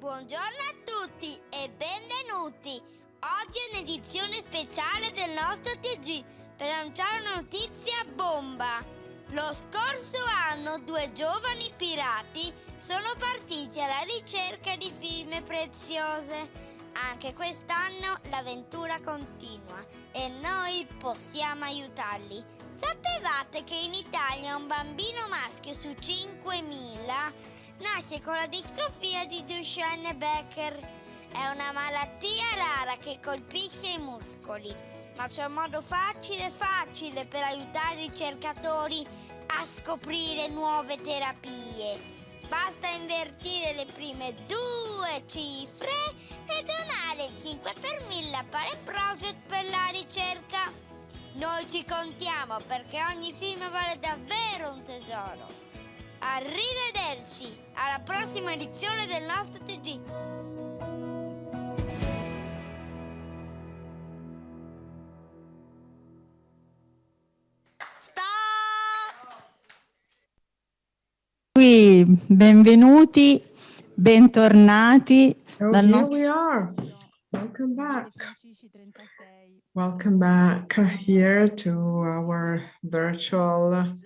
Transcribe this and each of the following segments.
Buongiorno a tutti e benvenuti. Oggi è un'edizione speciale del nostro TG per annunciare una notizia bomba. Lo scorso anno 2 giovani pirati sono partiti alla ricerca di firme preziose. Anche quest'anno l'avventura continua e noi possiamo aiutarli. Sapevate che in Italia un bambino maschio su 5.000 nasce con la distrofia di Duchenne-Becker? È una malattia rara che colpisce i muscoli, ma c'è un modo facile per aiutare i ricercatori a scoprire nuove terapie. Basta invertire le prime 2 cifre e donare il 5 per 1000 a Parent Project per la ricerca. Noi ci contiamo perché ogni film vale davvero un tesoro. Arrivederci alla prossima edizione del nostro TG. Stop! Qui, benvenuti, bentornati. Here we are. Welcome back. Welcome back here to our virtual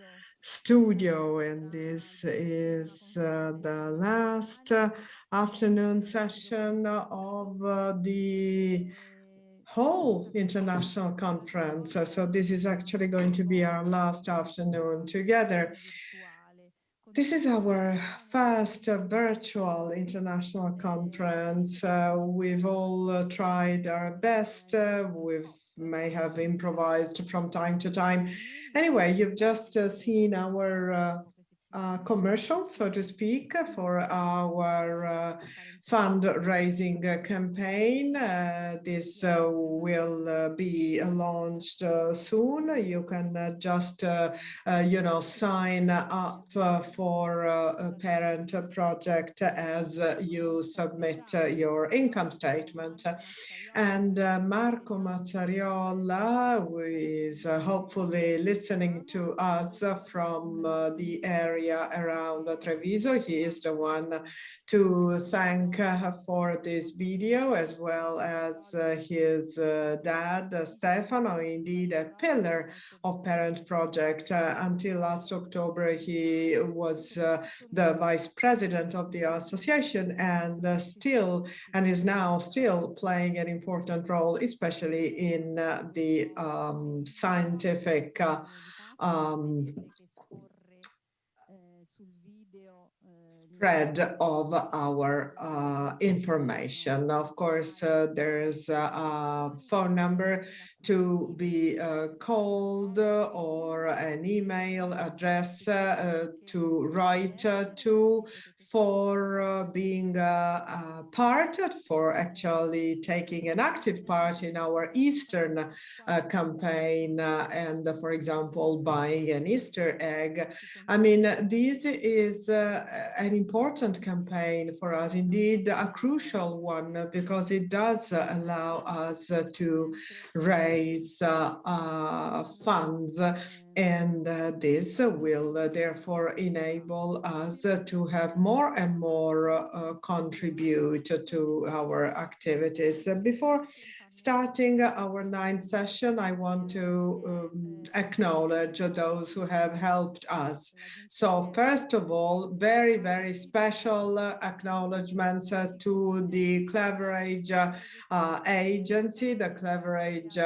studio, and this is the last afternoon session of the whole international conference. So this is actually going to be our last afternoon together. This is our first virtual international conference. We've all tried our best. We may have improvised from time to time. Anyway, you've just seen our commercial, so to speak, for our fundraising campaign. This will be launched soon. You can just, sign up for a parent project as you submit your income statement. And Marco Mazzariola, who is hopefully listening to us from the area around Treviso, he is the one to thank for this video, as well as his dad, Stefano, indeed a pillar of Parent Project. Until last October, he was the vice president of the association and is now still playing an important role, especially in the scientific spread of our information. Of course, there is a phone number to be called or an email address to write to for being a part, for actually taking an active part in our Eastern campaign and, for example, buying an Easter egg. I mean, this is an important campaign for us, indeed a crucial one, because it does allow us to raise funds, and this will therefore enable us to have more and more contribute to our activities. Before starting our 9th session, I want to acknowledge those who have helped us. So first of all, very, very special acknowledgements to the Cleverage agency, the Cleverage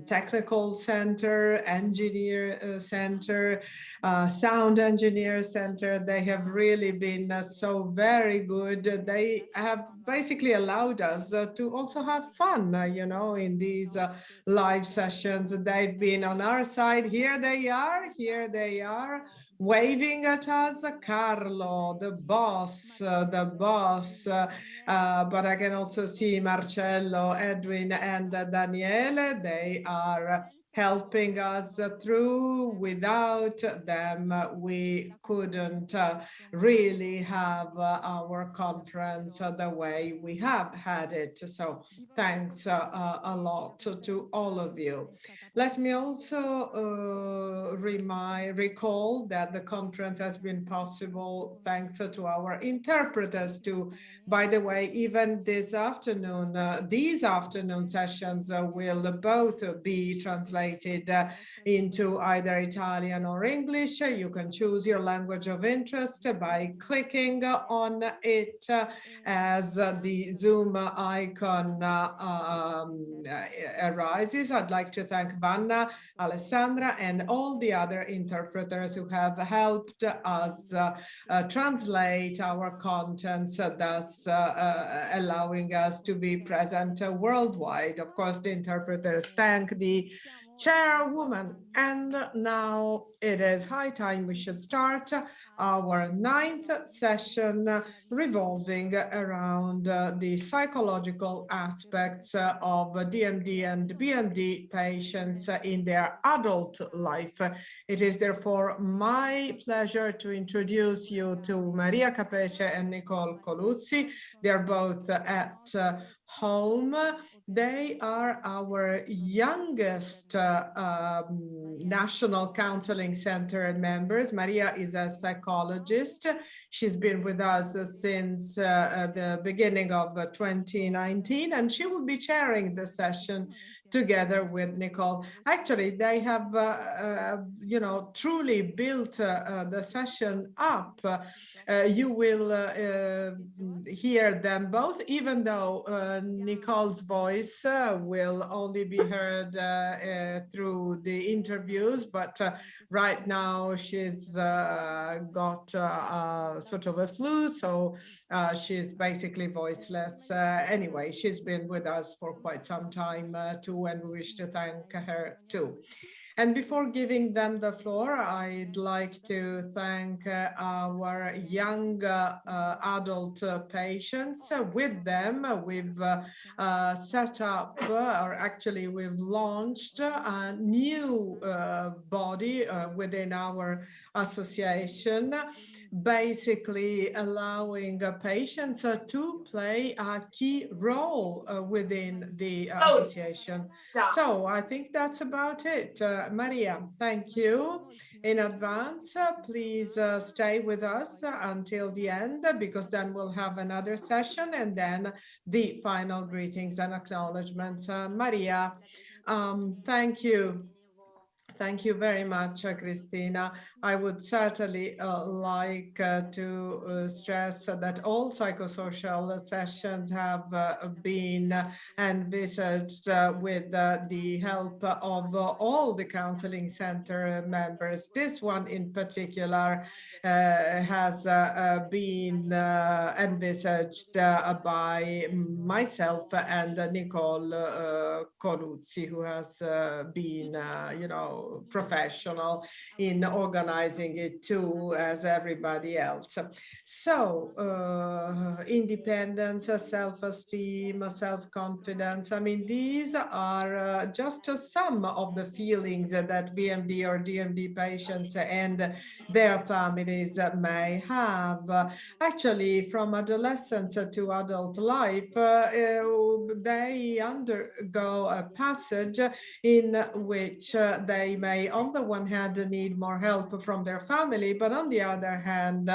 Technical Center, Engineer Center, Sound Engineer Center. They have really been so very good. They have basically allowed us to also have fun, in these live sessions. They've been on our side. Here they are, waving at us. Carlo, the boss, but I can also see Marcello, Edwin, and Daniele. They are helping us through. Without them, we couldn't really have our conference the way we have had it. So thanks a lot to all of you. Let me also recall that the conference has been possible thanks to our interpreters too. By the way, even this afternoon, these afternoon sessions will both be translated into either Italian or English. You can choose your language of interest by clicking on it as the Zoom icon arises. I'd like to thank Vanna, Alessandra, and all the other interpreters who have helped us translate our contents, thus allowing us to be present worldwide. Of course, the interpreters thank the chairwoman. And now it is high time we should start our 9th session revolving around the psychological aspects of DMD and BMD patients in their adult life. It is therefore my pleasure to introduce you to Maria Capece and Nicole Coluzzi. They're both at home. They are our youngest National Counseling Center members. Maria is a psychologist. She's been with us since the beginning of 2019, and she will be chairing the session together with Nicole. Actually, they have, truly built the session up. You will hear them both, even though Nicole's voice will only be heard through the interviews, but right now she's got sort of a flu, so she's basically voiceless. Anyway, she's been with us for quite some time too, and we wish to thank her too. And before giving them the floor, I'd like to thank our young adult patients. With them, we've set up, or actually we've launched a new body within our association, basically allowing patients to play a key role within the association. So I think that's about it. Maria, thank you in advance. Please stay with us until the end, because then we'll have another session and then the final greetings and acknowledgements. Maria, thank you. Thank you very much, Christina. I would certainly like to stress that all psychosocial sessions have been envisaged with the help of all the counseling center members. This one in particular has been envisaged by myself and Nicole Coluzzi, who has been, professional in organizing it too, as everybody else. So independence, self-esteem, self-confidence, I mean, these are just some of the feelings that BMD or DMD patients and their families may have. Actually, from adolescence to adult life, they undergo a passage in which they may, on the one hand, need more help from their family, but on the other hand,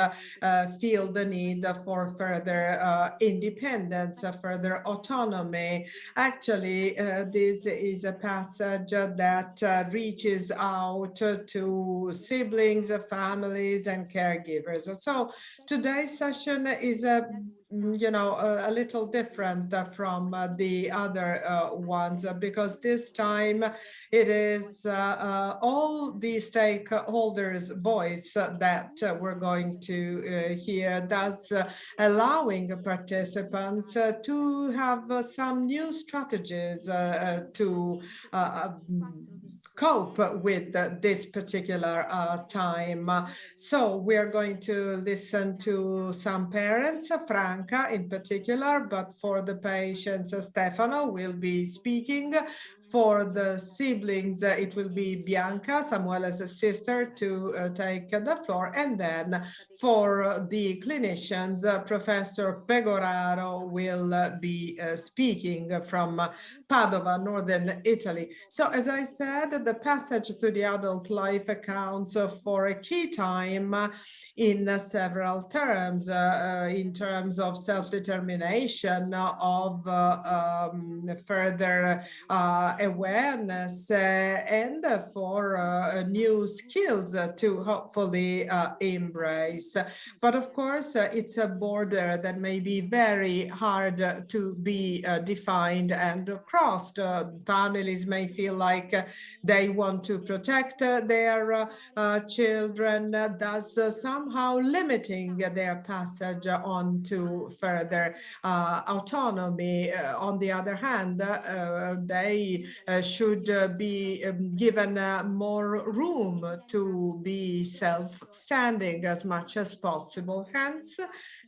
feel the need for further independence, further autonomy. Actually, this is a passage that reaches out to siblings, families, and caregivers. So today's session is a little different from the other ones, because this time it is all the stakeholders' voice that we're going to hear, thus allowing participants to have some new strategies to cope with this particular time. So we're going to listen to some parents, Franca in particular, but for the patients, Stefano will be speaking For the siblings, it will be Bianca, Samuela's sister, to take the floor. And then for the clinicians, Professor Pegoraro will be speaking from Padova, northern Italy. So as I said, the passage to the adult life accounts for a key time in several terms, in terms of self-determination, of further awareness, and for new skills to hopefully embrace. But of course, it's a border that may be very hard to be defined and crossed. Families may feel like they want to protect their children, thus somehow limiting their passage on to further autonomy. On the other hand, they should be given more room to be self-standing as much as possible. Hence,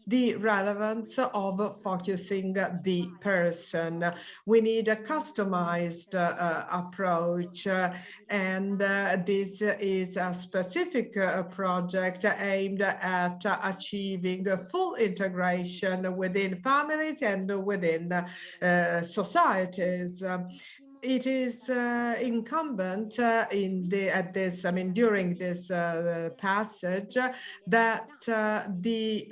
the relevance of focusing the person. We need a customized approach, and this is a specific project aimed at achieving full integration within families and within societies. It is incumbent during this passage that the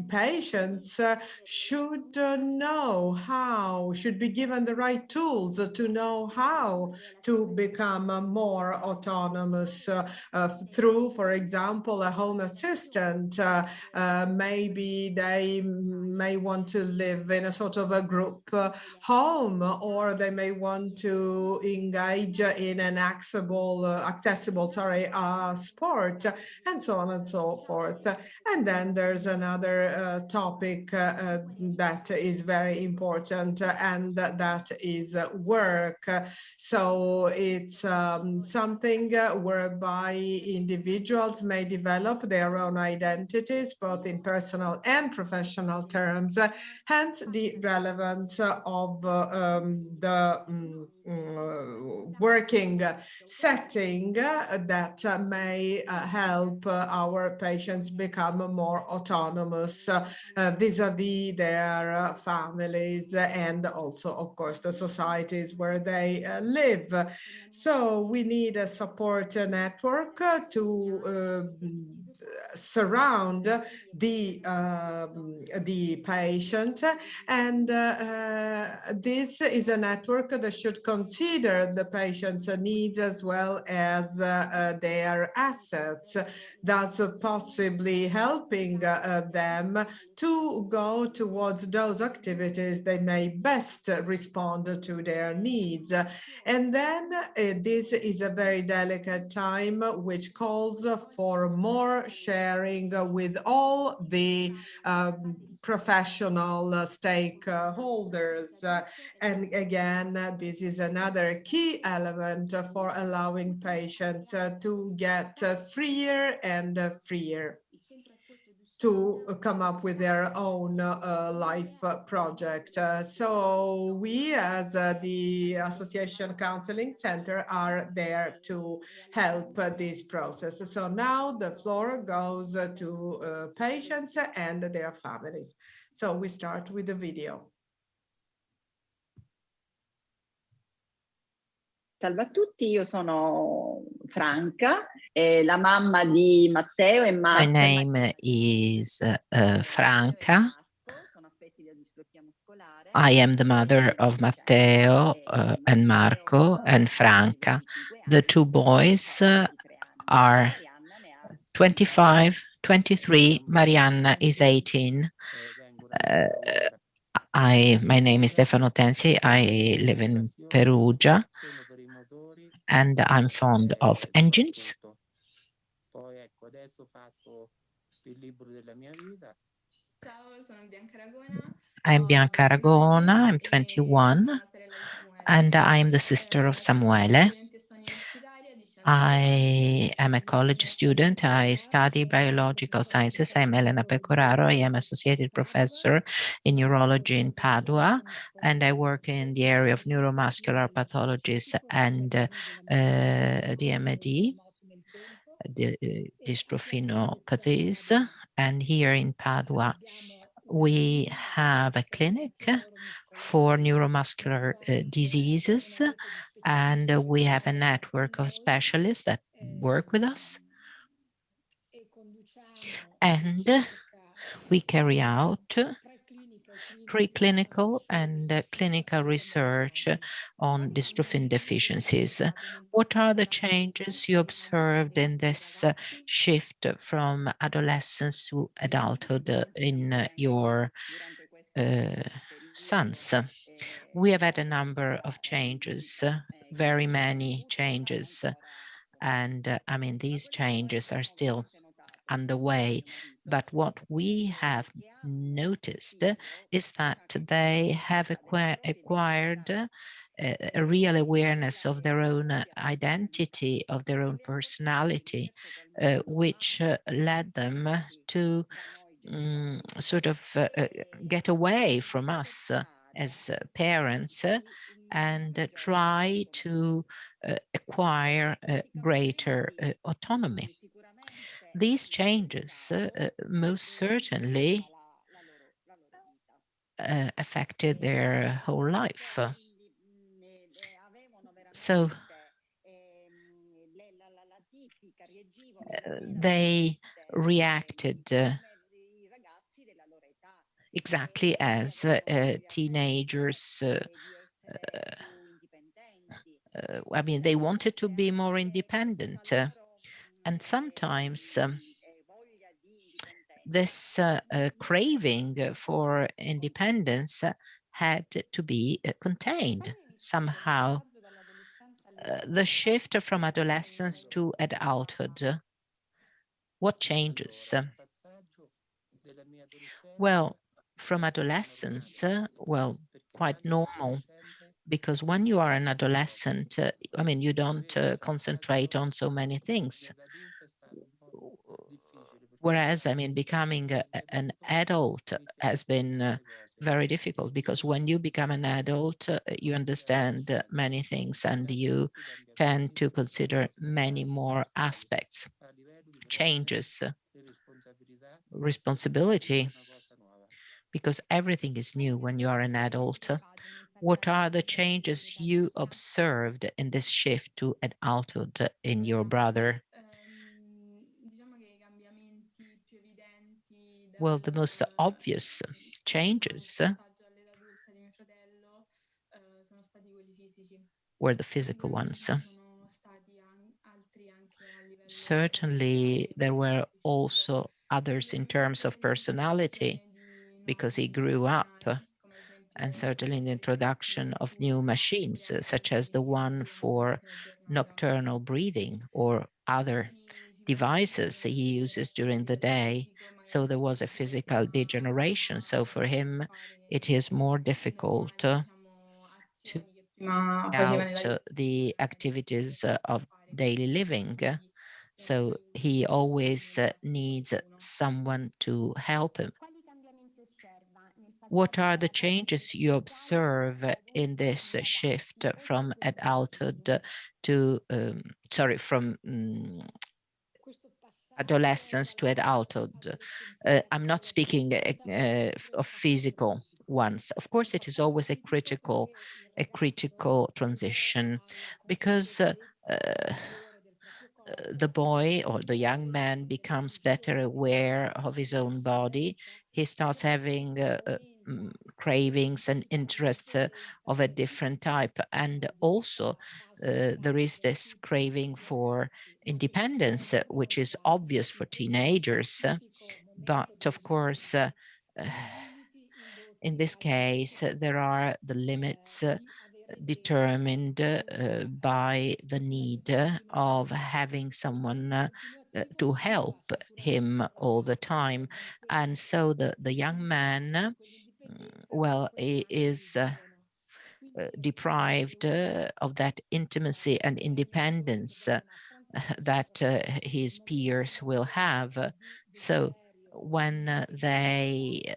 patients should know how, should be given the right tools to know how to become more autonomous through, for example, a home assistant. Maybe they may want to live in a sort of a group home, or they may want to engage in an accessible sport, and so on and so forth. And then there's another topic that is very important, and that is work. So it's something whereby individuals may develop their own identities, both in personal and professional terms. Hence the relevance of the working setting that may help our patients become more autonomous vis-a-vis their families, and also, of course, the societies where they live. So we need a support network to surround the patient, and this is a network that should consider the patient's needs as well as their assets, thus possibly helping them to go towards those activities that may best respond to their needs. And then this is a very delicate time which calls for more sharing with all the professional stakeholders. And again, this is another key element for allowing patients to get freer and freer to come up with their own life project. So we, as the Association Counseling Center, are there to help this process. So now the floor goes to patients and their families. So we start with the video. Salve a tutti, io sono Franca, la mamma di Matteo e Marco. My name is Franca. I am the mother of Matteo and Marco and Franca. The two boys are 25, 23. Marianna is 18. My name is Stefano Tensi. I live in Perugia, and I'm fond of engines. I'm Bianca Aragona, I'm 21, and I am the sister of Samuele. I am a college student. I study biological sciences. I'm Elena Pecoraro. I am associated professor in neurology in Padua, and I work in the area of neuromuscular pathologies and DMD, the dystrophinopathies. And here in Padua, we have a clinic for neuromuscular diseases, and we have a network of specialists that work with us. And we carry out preclinical and clinical research on dystrophin deficiencies. What are the changes you observed in this shift from adolescence to adulthood in your sons? We have had a number of changes, very many changes. And I mean, these changes are still underway. But what we have noticed is that they have acquired a real awareness of their own identity, of their own personality, which led them to sort of get away from us as parents and try to acquire greater autonomy. These changes most certainly affected their whole life. So they reacted exactly as teenagers. I mean, they wanted to be more independent. And sometimes this craving for independence had to be contained somehow. The shift from adolescence to adulthood, what changes? Well, from adolescence, well, quite normal, because when you are an adolescent, I mean, you don't concentrate on so many things. Whereas, I mean, becoming an adult has been very difficult, because when you become an adult, you understand many things and you tend to consider many more aspects, changes, responsibility, because everything is new when you are an adult. What are the changes you observed in this shift to adulthood in your brother? Well, the most obvious changes were the physical ones. Certainly, there were also others in terms of personality, because he grew up, and certainly in the introduction of new machines, such as the one for nocturnal breathing or other devices he uses during the day. So there was a physical degeneration. So for him, it is more difficult to out the activities of daily living. So he always needs someone to help him. What are the changes you observe in this shift from adulthood to, from adolescence to adulthood? I'm not speaking of physical ones. Of course, it is always a critical transition, because the boy or the young man becomes better aware of his own body. He starts having cravings and interests of a different type. And also there is this craving for independence, which is obvious for teenagers. But of course, in this case, there are the limits determined by the need of having someone to help him all the time. And so the young man, well, is deprived of that intimacy and independence that his peers will have. So when they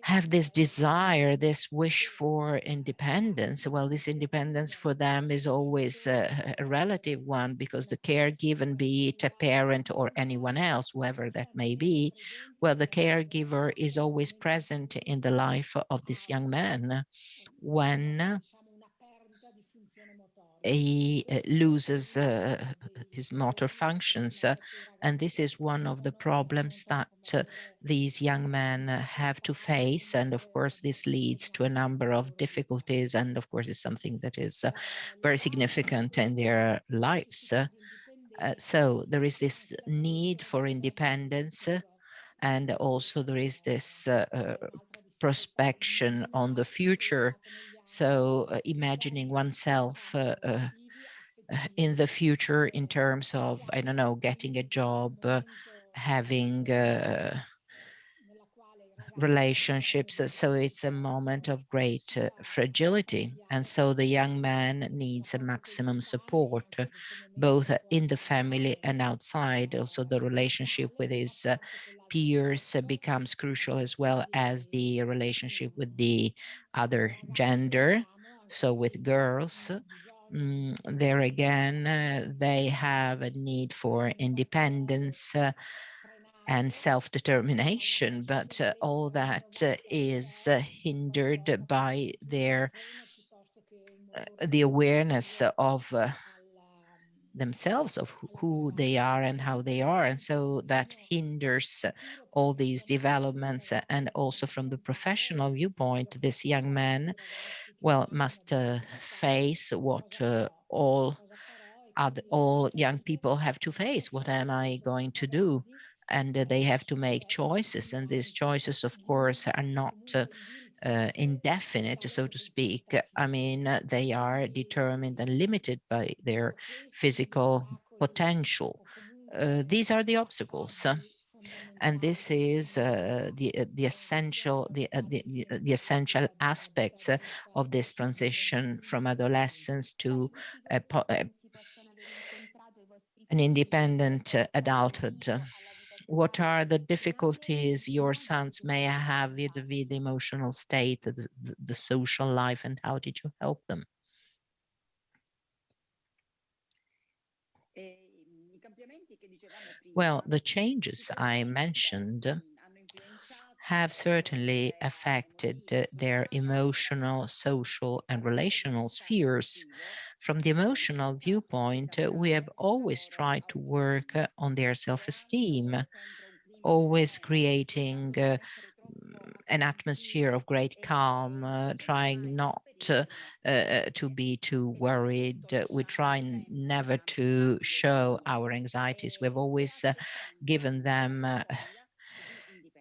have this desire, this wish for independence, well, this independence for them is always a relative one, because the caregiver, be it a parent or anyone else, whoever that may be, well, the caregiver is always present in the life of this young man when he loses his motor functions. And this is one of the problems that these young men have to face. And of course, this leads to a number of difficulties. And of course, it's something that is very significant in their lives. So there is this need for independence. And also there is this prospection on the future. So imagining oneself in the future in terms of, I don't know, getting a job, having relationships. So it's a moment of great fragility. And so the young man needs a maximum support, both in the family and outside. Also, the relationship with his peers becomes crucial, as well as the relationship with the other gender. So with girls, there again, they have a need for independence and self-determination, but all that is hindered by their the awareness of themselves, of who they are and how they are. And so that hinders all these developments. And also from the professional viewpoint, this young man, well, must face what all young people have to face. What am I going to do? And they have to make choices. And these choices, of course, are not indefinite, so to speak. I mean, they are determined and limited by their physical potential. These are the obstacles. And this is the essential aspects of this transition from adolescence to an independent adulthood. What are the difficulties your sons may have vis-a-vis the emotional state, the social life, and how did you help them? Well, the changes I mentioned have certainly affected their emotional, social, and relational spheres. From the emotional viewpoint, we have always tried to work on their self-esteem, always creating an atmosphere of great calm, trying not to be too worried. We try never to show our anxieties. We've always given them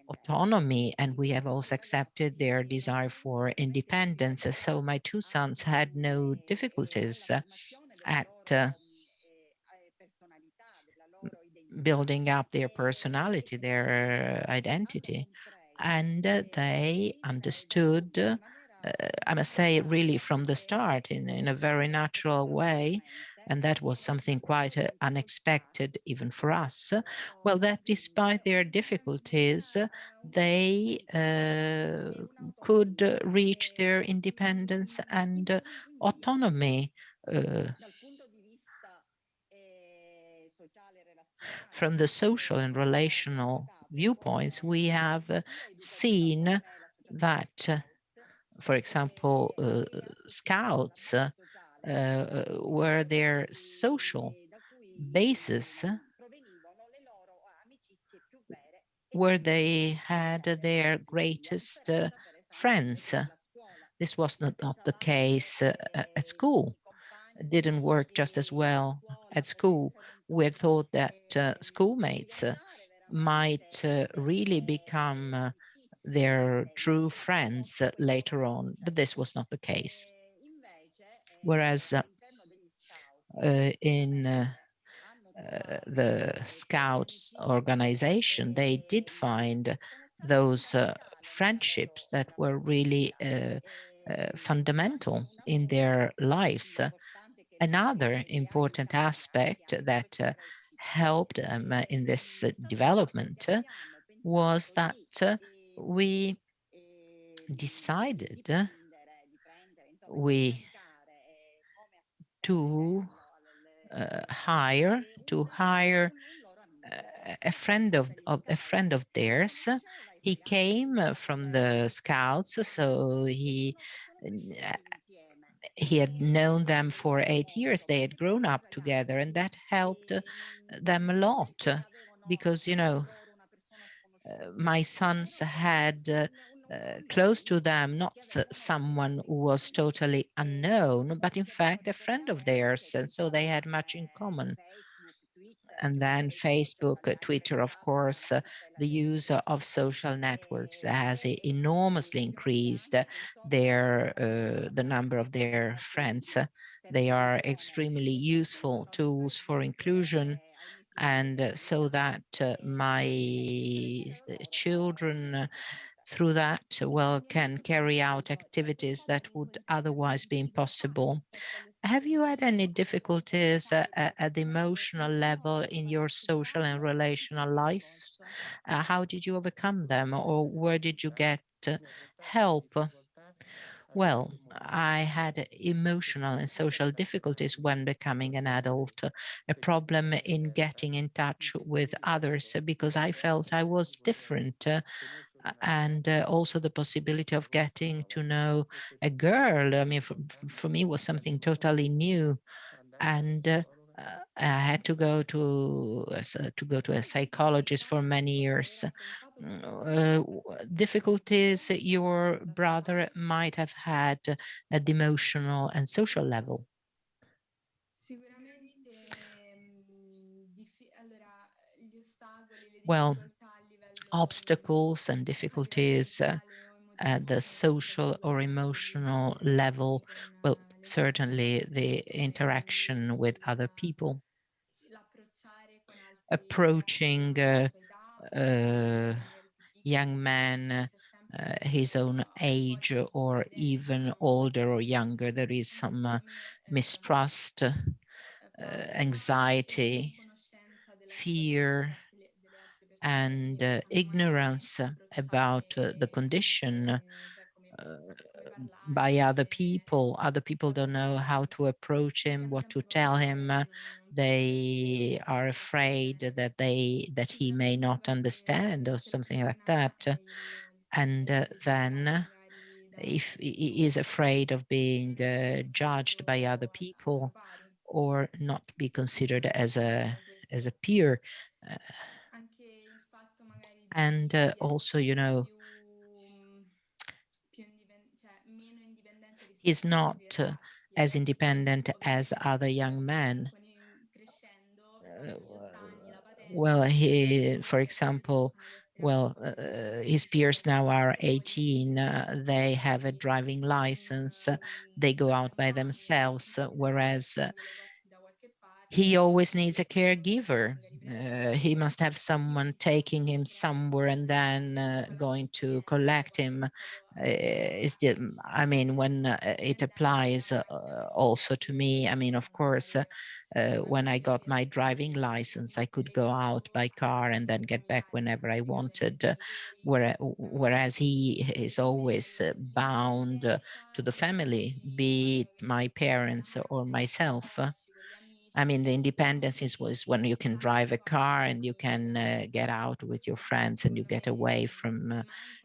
autonomy, and we have also accepted their desire for independence. So my two sons had no difficulties at building up their personality, their identity. And they understood, I must say, really from the start in a very natural way. And that was something quite unexpected, even for us. Well, that despite their difficulties, they could reach their independence and autonomy. From the social and relational viewpoints, we have seen that, for example, scouts were their social basis, where they had their greatest friends. This was not the case at school. It didn't work just as well at school. We had thought that schoolmates might really become their true friends later on, but this was not the case. Whereas in the Scouts organization, they did find those friendships that were really fundamental in their lives. Another important aspect that helped them in this development was that we decided we to hire a friend of theirs. He came from the Scouts, so he had known them for 8 years. They had grown up together, and that helped them a lot because, my sons had close to them not someone who was totally unknown, but in fact a friend of theirs, and so they had much in common. And then Facebook, Twitter, of course, the use of social networks has enormously increased the number of their friends. They are extremely useful tools for inclusion, and so that my children through that, can carry out activities that would otherwise be impossible. Have you had any difficulties at the emotional level in your social and relational life? How did you overcome them, or where did you get help? Well, I had emotional and social difficulties when becoming an adult, a problem in getting in touch with others because I felt I was different. And also the possibility of getting to know a girl. I mean, for me, was something totally new, and I had to go to a psychologist for many years. Difficulties your brother might have had at the emotional and social level. Well, obstacles and difficulties at the social or emotional level, well, certainly the interaction with other people, approaching young man his own age or even older or younger. There is some mistrust, anxiety, fear, and ignorance about the condition by other people. Other people don't know how to approach him, what to tell him. They are afraid that he may not understand or something like that. And then if he is afraid of being judged by other people or not be considered as a peer. Uh, and also, he's not as independent as other young men. Well, for example, his peers now are 18. They have a driving license. They go out by themselves, whereas he always needs a caregiver. He must have someone taking him somewhere and then going to collect him. When it applies also to me. I mean, of course, when I got my driving license, I could go out by car and then get back whenever I wanted. Whereas he is always bound to the family, be it my parents or myself. I mean, the independence was when you can drive a car and you can get out with your friends and you get away from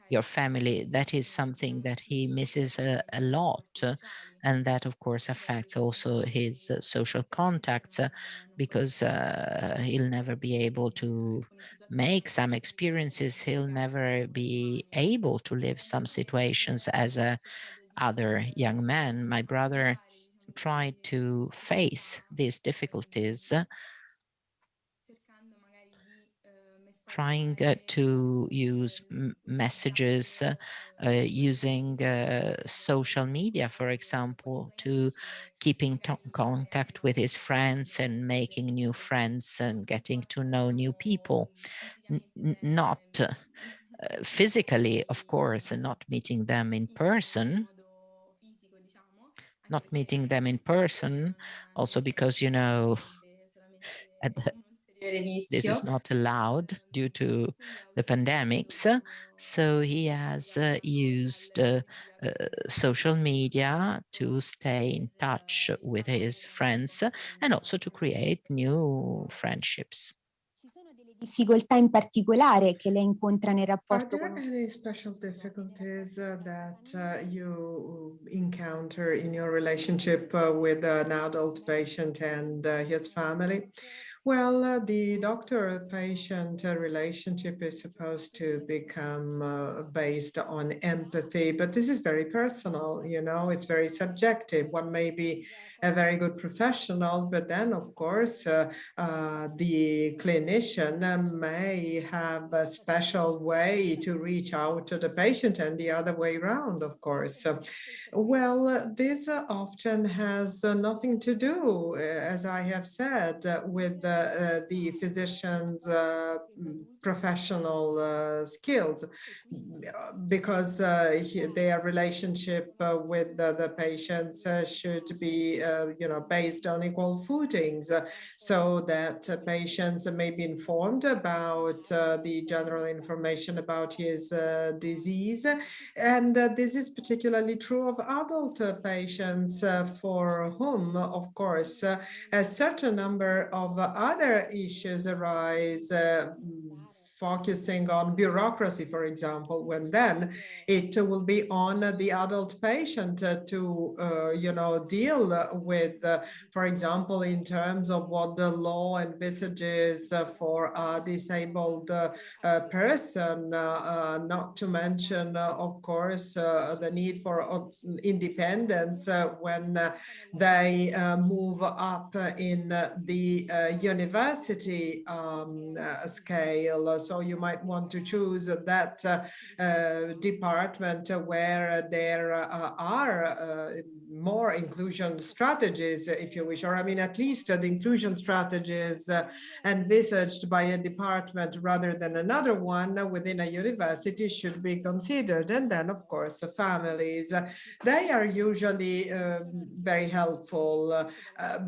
your family. That is something that he misses a lot. And that, of course, affects also his social contacts because he'll never be able to make some experiences. He'll never be able to live some situations as a other young man. My brother tried to face these difficulties, trying to use messages, using social media, for example, to keep in contact with his friends and making new friends and getting to know new people. Not physically, of course, and not meeting them in person, not meeting them in person, also because, you know, at the, this is not allowed due to the pandemics. So he has used social media to stay in touch with his friends and also to create new friendships. Ci sono delle difficoltà in particolare che lei incontra nel Are rapporto there con any special difficulties that you encounter in your relationship with an adult patient and his family? Well, the doctor-patient relationship is supposed to become based on empathy, but this is very personal, you know, it's very subjective. One may be a very good professional, but then, of course, the clinician may have a special way to reach out to the patient and the other way around, of course. Well, this often has nothing to do, as I have said, with the physician's professional skills, because their relationship with the patients should be, you know, based on equal footings, so that patients may be informed about the general information about his disease. And this is particularly true of adult patients for whom, of course, a certain number of other issues arise, focusing on bureaucracy, for example, when then it will be on the adult patient to, you know, deal with, for example, in terms of what the law envisages for a disabled person, not to mention, of course, the need for independence when they move up in the university scale. So you might want to choose that department where there are more inclusion strategies, if you wish, or I mean, at least the inclusion strategies envisaged by a department rather than another one within a university should be considered. And then, of course, the families, they are usually very helpful,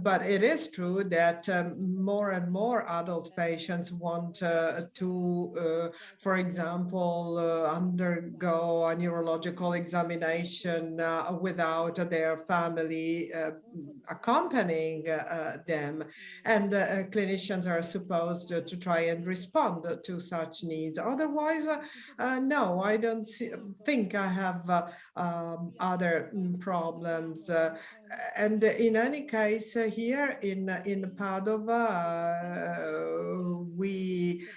but it is true that more and more adult patients want to, for example, undergo a neurological examination without their family accompanying them. And clinicians are supposed to try and respond to such needs. Otherwise, no, I don't think I have other problems. And in any case, here in Padova, we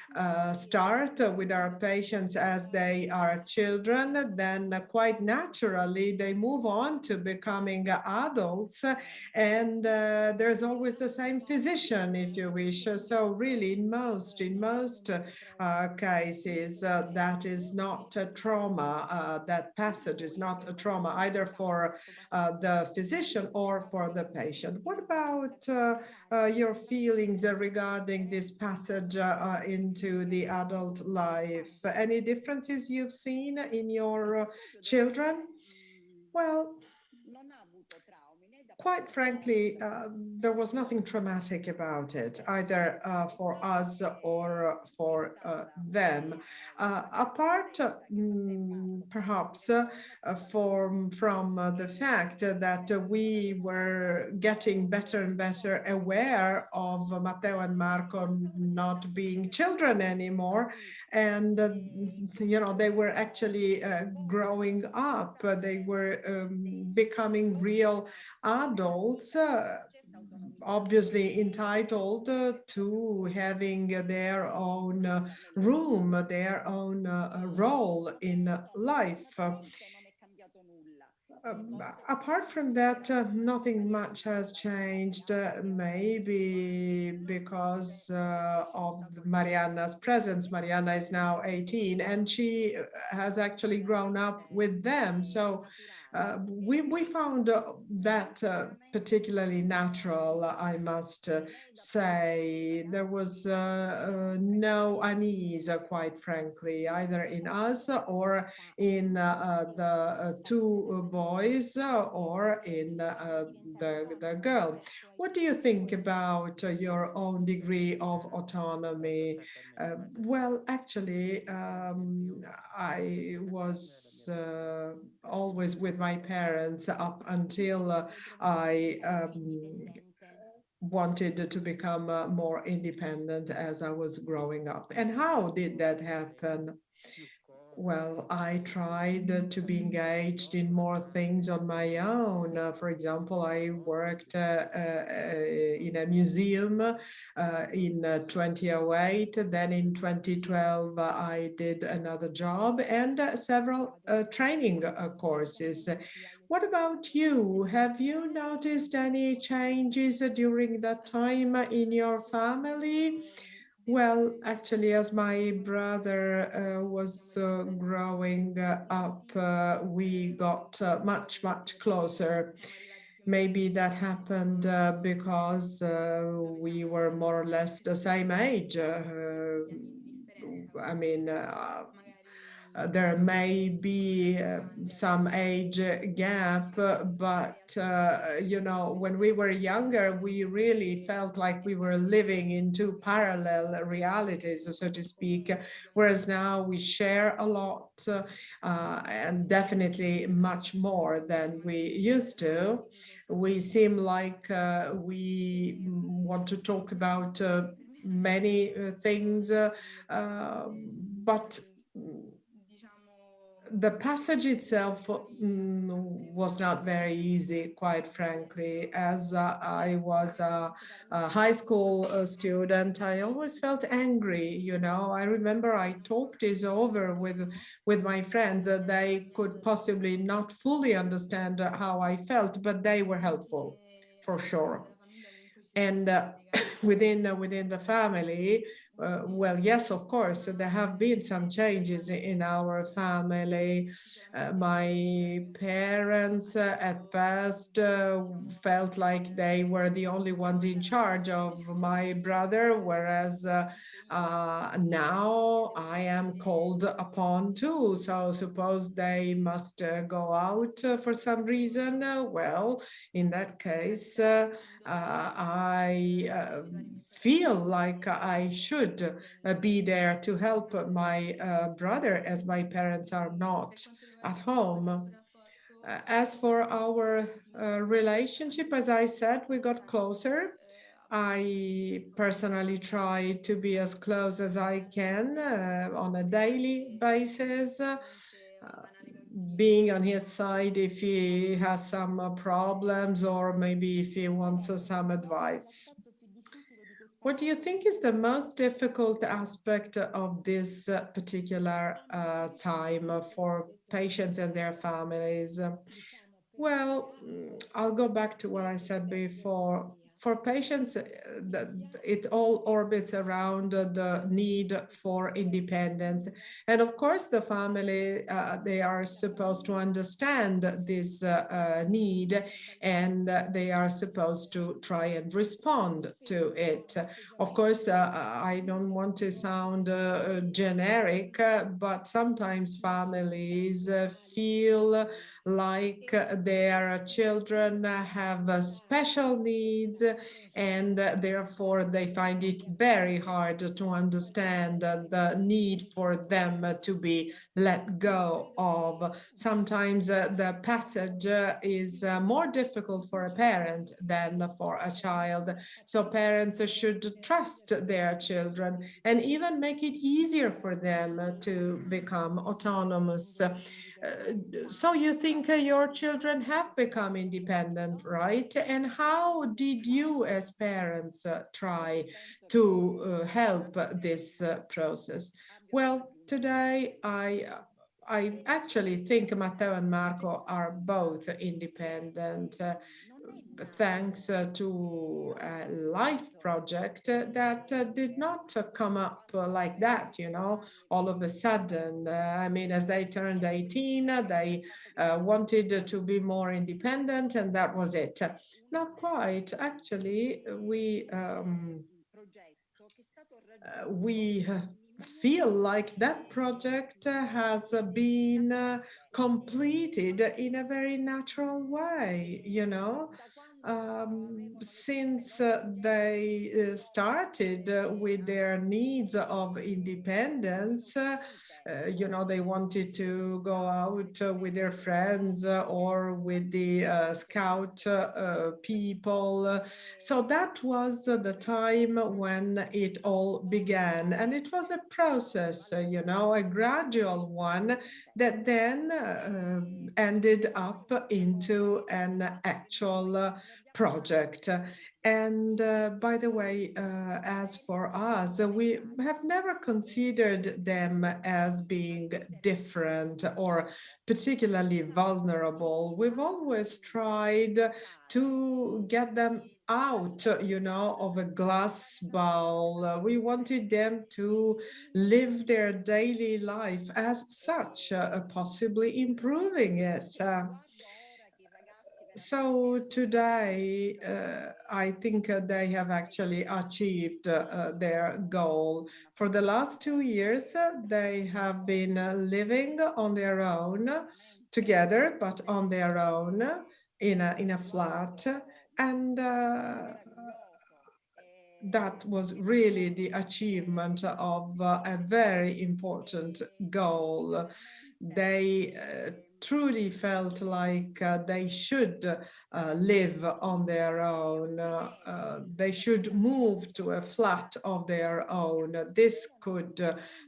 start with our patients as they are children, then quite naturally they move on to becoming adults, and there's always the same physician, if you wish. So really, in most cases, that is not a trauma. That passage is not a trauma, either for the physician or for the patient. What about your feelings regarding this passage into the adult life? Any differences you've seen in your children? Well, quite frankly, there was nothing traumatic about it, either for us or for them. Apart, perhaps, from the fact that we were getting better and better aware of Matteo and Marco not being children anymore, and you know, they were actually growing up. They were becoming real adults, obviously entitled to having their own room, their own role in life. Apart from that, nothing much has changed, maybe because of Mariana's presence. Mariana is now 18 and she has actually grown up with them. So we found that particularly natural, I must say. There was no unease, quite frankly, either in us or in the two boys or in the girl. What do you think about your own degree of autonomy? Well, actually, I was always with my parents up until I wanted to become more independent as I was growing up. And how did that happen? Well, I tried to be engaged in more things on my own. For example, I worked in a museum in 2008. Then in 2012, I did another job and several training courses. What about you? Have you noticed any changes during that time in your family? Well, actually, as my brother was growing up, we got much closer. Maybe that happened because we were more or less the same age. I mean, there may be some age gap, but you know, when we were younger, we really felt like we were living in two parallel realities, so to speak, whereas now we share a lot and definitely much more than we used to. We seem like we want to talk about many things, but the passage itself was not very easy, quite frankly. As I was a high school student, I always felt angry, you know. I remember I talked this over with my friends. They could possibly not fully understand how I felt, but they were helpful, for sure. And within the family, well, yes, of course, there have been some changes in our family. My parents at first felt like they were the only ones in charge of my brother, whereas now I am called upon too. So suppose they must go out for some reason. Well, in that case, I feel like I should be there to help my brother, as my parents are not at home. As for our relationship, as I said, we got closer. I personally try to be as close as I can on a daily basis, being on his side if he has some problems or maybe if he wants some advice. What do you think is the most difficult aspect of this particular time for patients and their families? Well, I'll go back to what I said before. For patients, it all orbits around the need for independence. And of course, the family, they are supposed to understand this need, and they are supposed to try and respond to it. Of course, I don't want to sound generic, but sometimes families feel like their children have special needs, and therefore they find it very hard to understand the need for them to be let go of. Sometimes the passage is more difficult for a parent than for a child. So parents should trust their children and even make it easier for them to become autonomous. So you think your children have become independent, right? And how did you as parents try to help this process? Well, today I actually think Matteo and Marco are both independent. Thanks to a life project that did not come up like that, you know, all of a sudden. I mean, as they turned 18, they wanted to be more independent, and that was it. Not quite. Actually, we we feel like that project has been completed in a very natural way, you know. Since they started with their needs of independence, you know, they wanted to go out with their friends or with the scout people. So that was the time when it all began. And it was a process, you know, a gradual one that then ended up into an actual project. And by the way, as for us, we have never considered them as being different or particularly vulnerable. We've always tried to get them out, you know, of a glass bowl. We wanted them to live their daily life as such, possibly improving it. So today, I think they have actually achieved their goal. For the last 2 years, they have been living on their own, together, but on their own, in a flat. And that was really the achievement of a very important goal. They truly felt like they should live on their own. They should move to a flat of their own. This could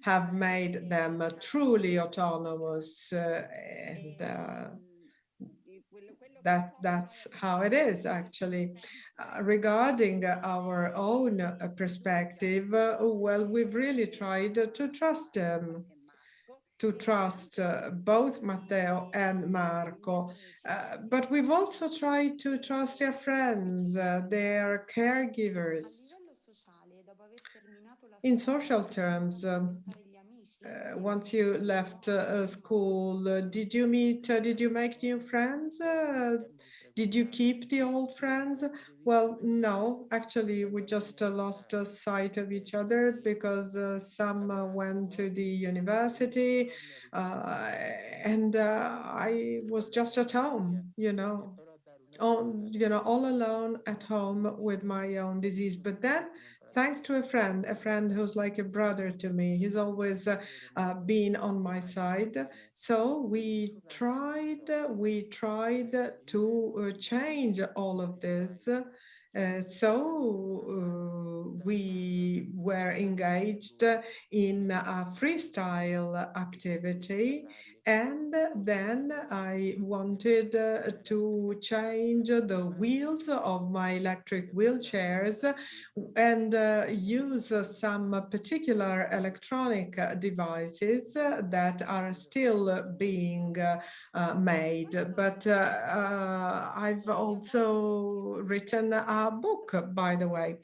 have made them truly autonomous, and that's how it is, actually. Regarding our own perspective, well, we've really tried to trust them, to trust both Matteo and Marco. But we've also tried to trust their friends, their caregivers. In social terms, once you left school, did you make new friends? Did you keep the old friends? Well, no, actually, we just lost sight of each other because some went to the university, and I was just at home, you know, all alone at home with my own disease. But then, thanks to a friend who's like a brother to me, he's always been on my side. So we tried to change all of this. So we were engaged in a freestyle activity, and then I wanted to change the wheels of my electric wheelchairs and use some particular electronic devices that are still being made. But I've also written a book, by the way.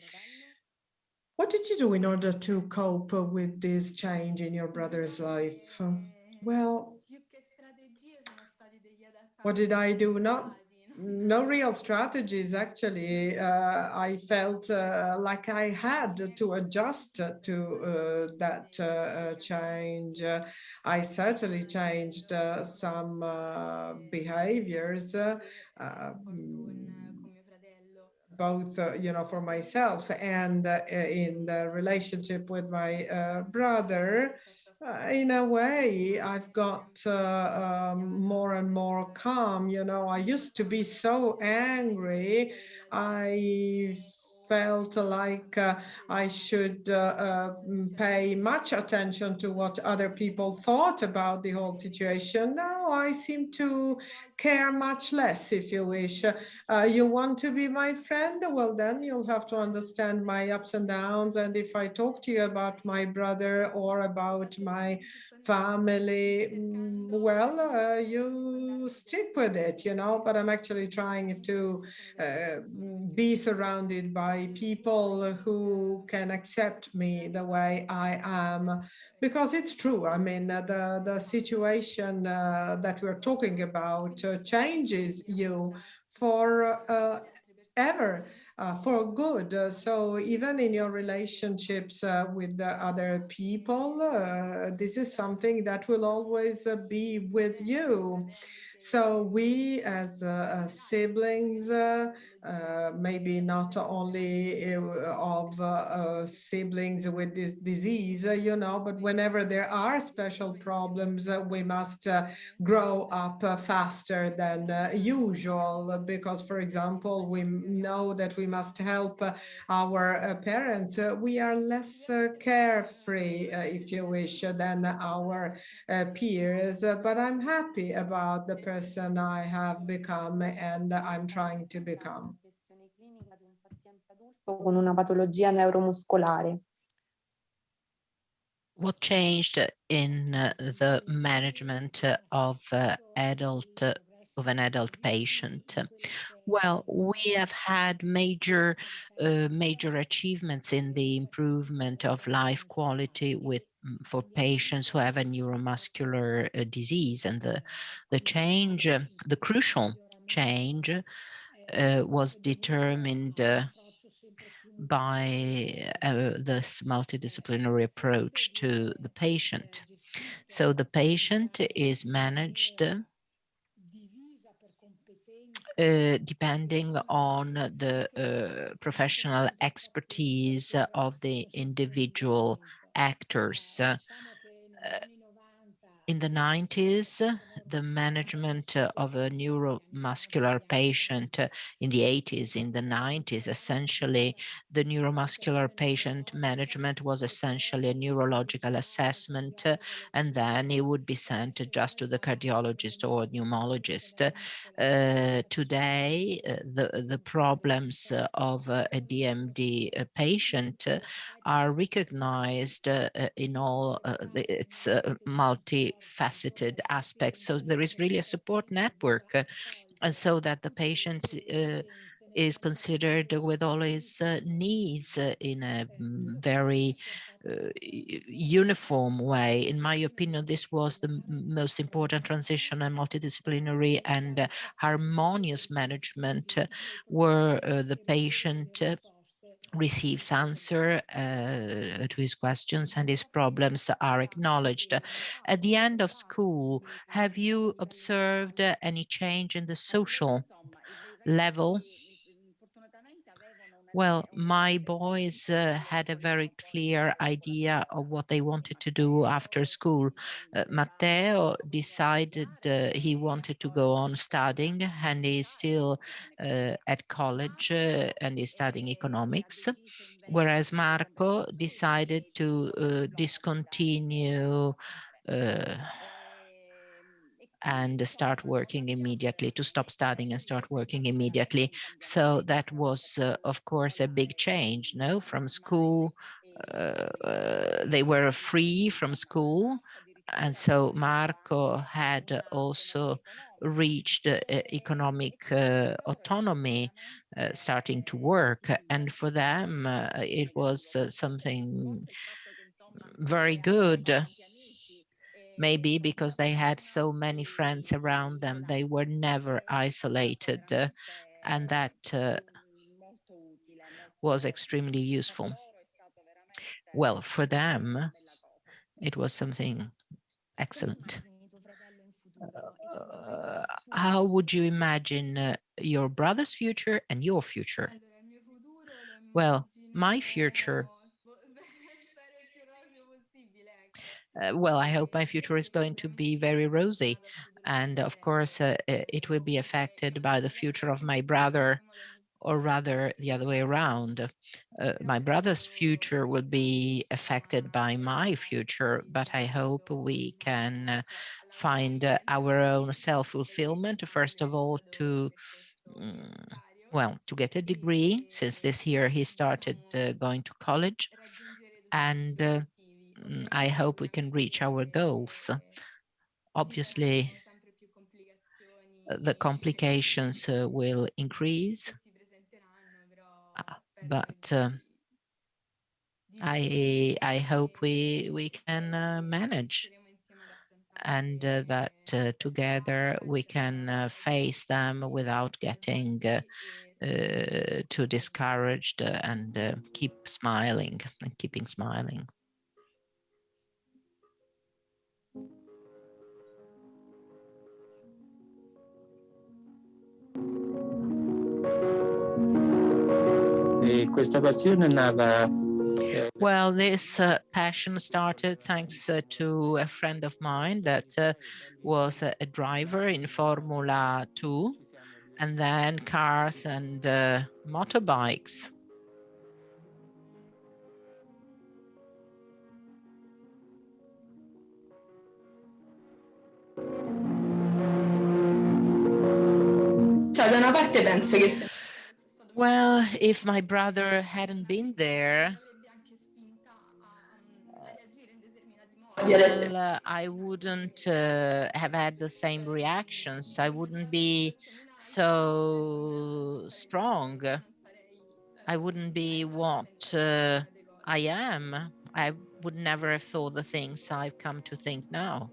What did you do in order to cope with this change in your brother's life? Well, what did I do? No real strategies, actually. I felt like I had to adjust to that change. I certainly changed some behaviors, both, for myself and in the relationship with my brother. In a way, I've got more and more calm. I used to be so angry. I felt like I should pay much attention to what other people thought about the whole situation. Now I seem to care much less, if you wish. You want to be my friend? Well, then you'll have to understand my ups and downs. And if I talk to you about my brother or about my family, well, you stick with it, but I'm actually trying to be surrounded by people who can accept me the way I am, because it's true. I mean, the situation that we're talking about changes you for ever. for good. So even in your relationships with the other people, this is something that will always be with you. So we as siblings, maybe not only of siblings with this disease, but whenever there are special problems, we must grow up faster than usual, because, for example, we know that we must help our parents. We are less carefree, if you wish, than our peers, but I'm happy about the person I have become and I'm trying to become. Con una patologia neuromuscolare. What changed in the management of an adult patient? Well, we have had major achievements in the improvement of life quality for patients who have a neuromuscular disease, and the change, the crucial change, was determined by this multidisciplinary approach to the patient. So the patient is managed depending on the professional expertise of the individual actors. In the 90s, the management of a neuromuscular patient, in the 80s, in the 90s, essentially, the neuromuscular patient management was essentially a neurological assessment, and then he would be sent just to the cardiologist or pneumologist. Today, the problems of a DMD patient are recognized in all its multifaceted aspects. So there is really a support network, and so that the patient is considered with all his needs in a very uniform way. In my opinion, this was the most important transition and multidisciplinary and harmonious management where the patient receives answer to his questions and his problems are acknowledged. At the end of school, have you observed any change in the social level? Well, my boys had a very clear idea of what they wanted to do after school. Matteo decided he wanted to go on studying, and he's still at college and he's studying economics, whereas Marco decided to discontinue and start working immediately, to stop studying and start working immediately. So that was, of course, a big change, no? From school, they were free from school. And so Marco had also reached economic autonomy, starting to work. And for them, it was something very good. Maybe because they had so many friends around them, they were never isolated, and that was extremely useful. Well, for them, it was something excellent. How would you imagine your brother's future and your future? Well, my future, well, I hope my future is going to be very rosy. And of course, it will be affected by the future of my brother, or rather the other way around. My brother's future will be affected by my future, but I hope we can find our own self-fulfillment, first of all, to get a degree, since this year he started going to college, and I hope we can reach our goals. Obviously, the complications will increase, but I hope we can manage, and that together we can face them without getting to discouraged and keep smiling and keeping smiling. Questa passione è nata. Well, this passion started thanks to a friend of mine that was a driver in Formula 2, and then cars and motorbikes. Cioè, da una parte penso che Well, if my brother hadn't been there, well, I wouldn't have had the same reactions. I wouldn't be so strong. I wouldn't be what I am. I would never have thought the things I've come to think now.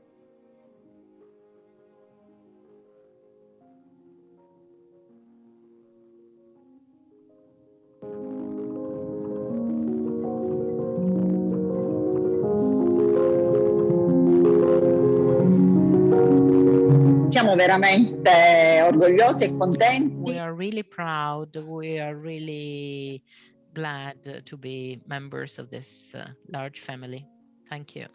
Siamo veramente orgogliosi e contenti. We are really proud. We are really glad to be members of this large family. Thank you.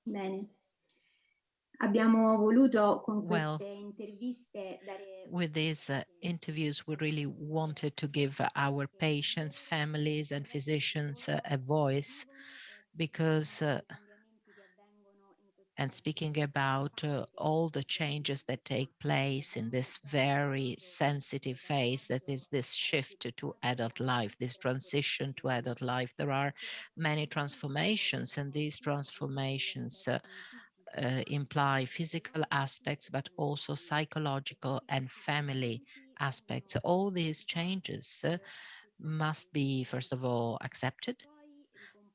Bene. Abbiamo voluto con Well, queste interviste dare with these interviews, we really wanted to give our patients, families, and physicians a voice, because and speaking about all the changes that take place in this very sensitive phase that is this shift to adult life, this transition to adult life. There are many transformations, and these transformations imply physical aspects, but also psychological and family aspects. All these changes must be, first of all, accepted,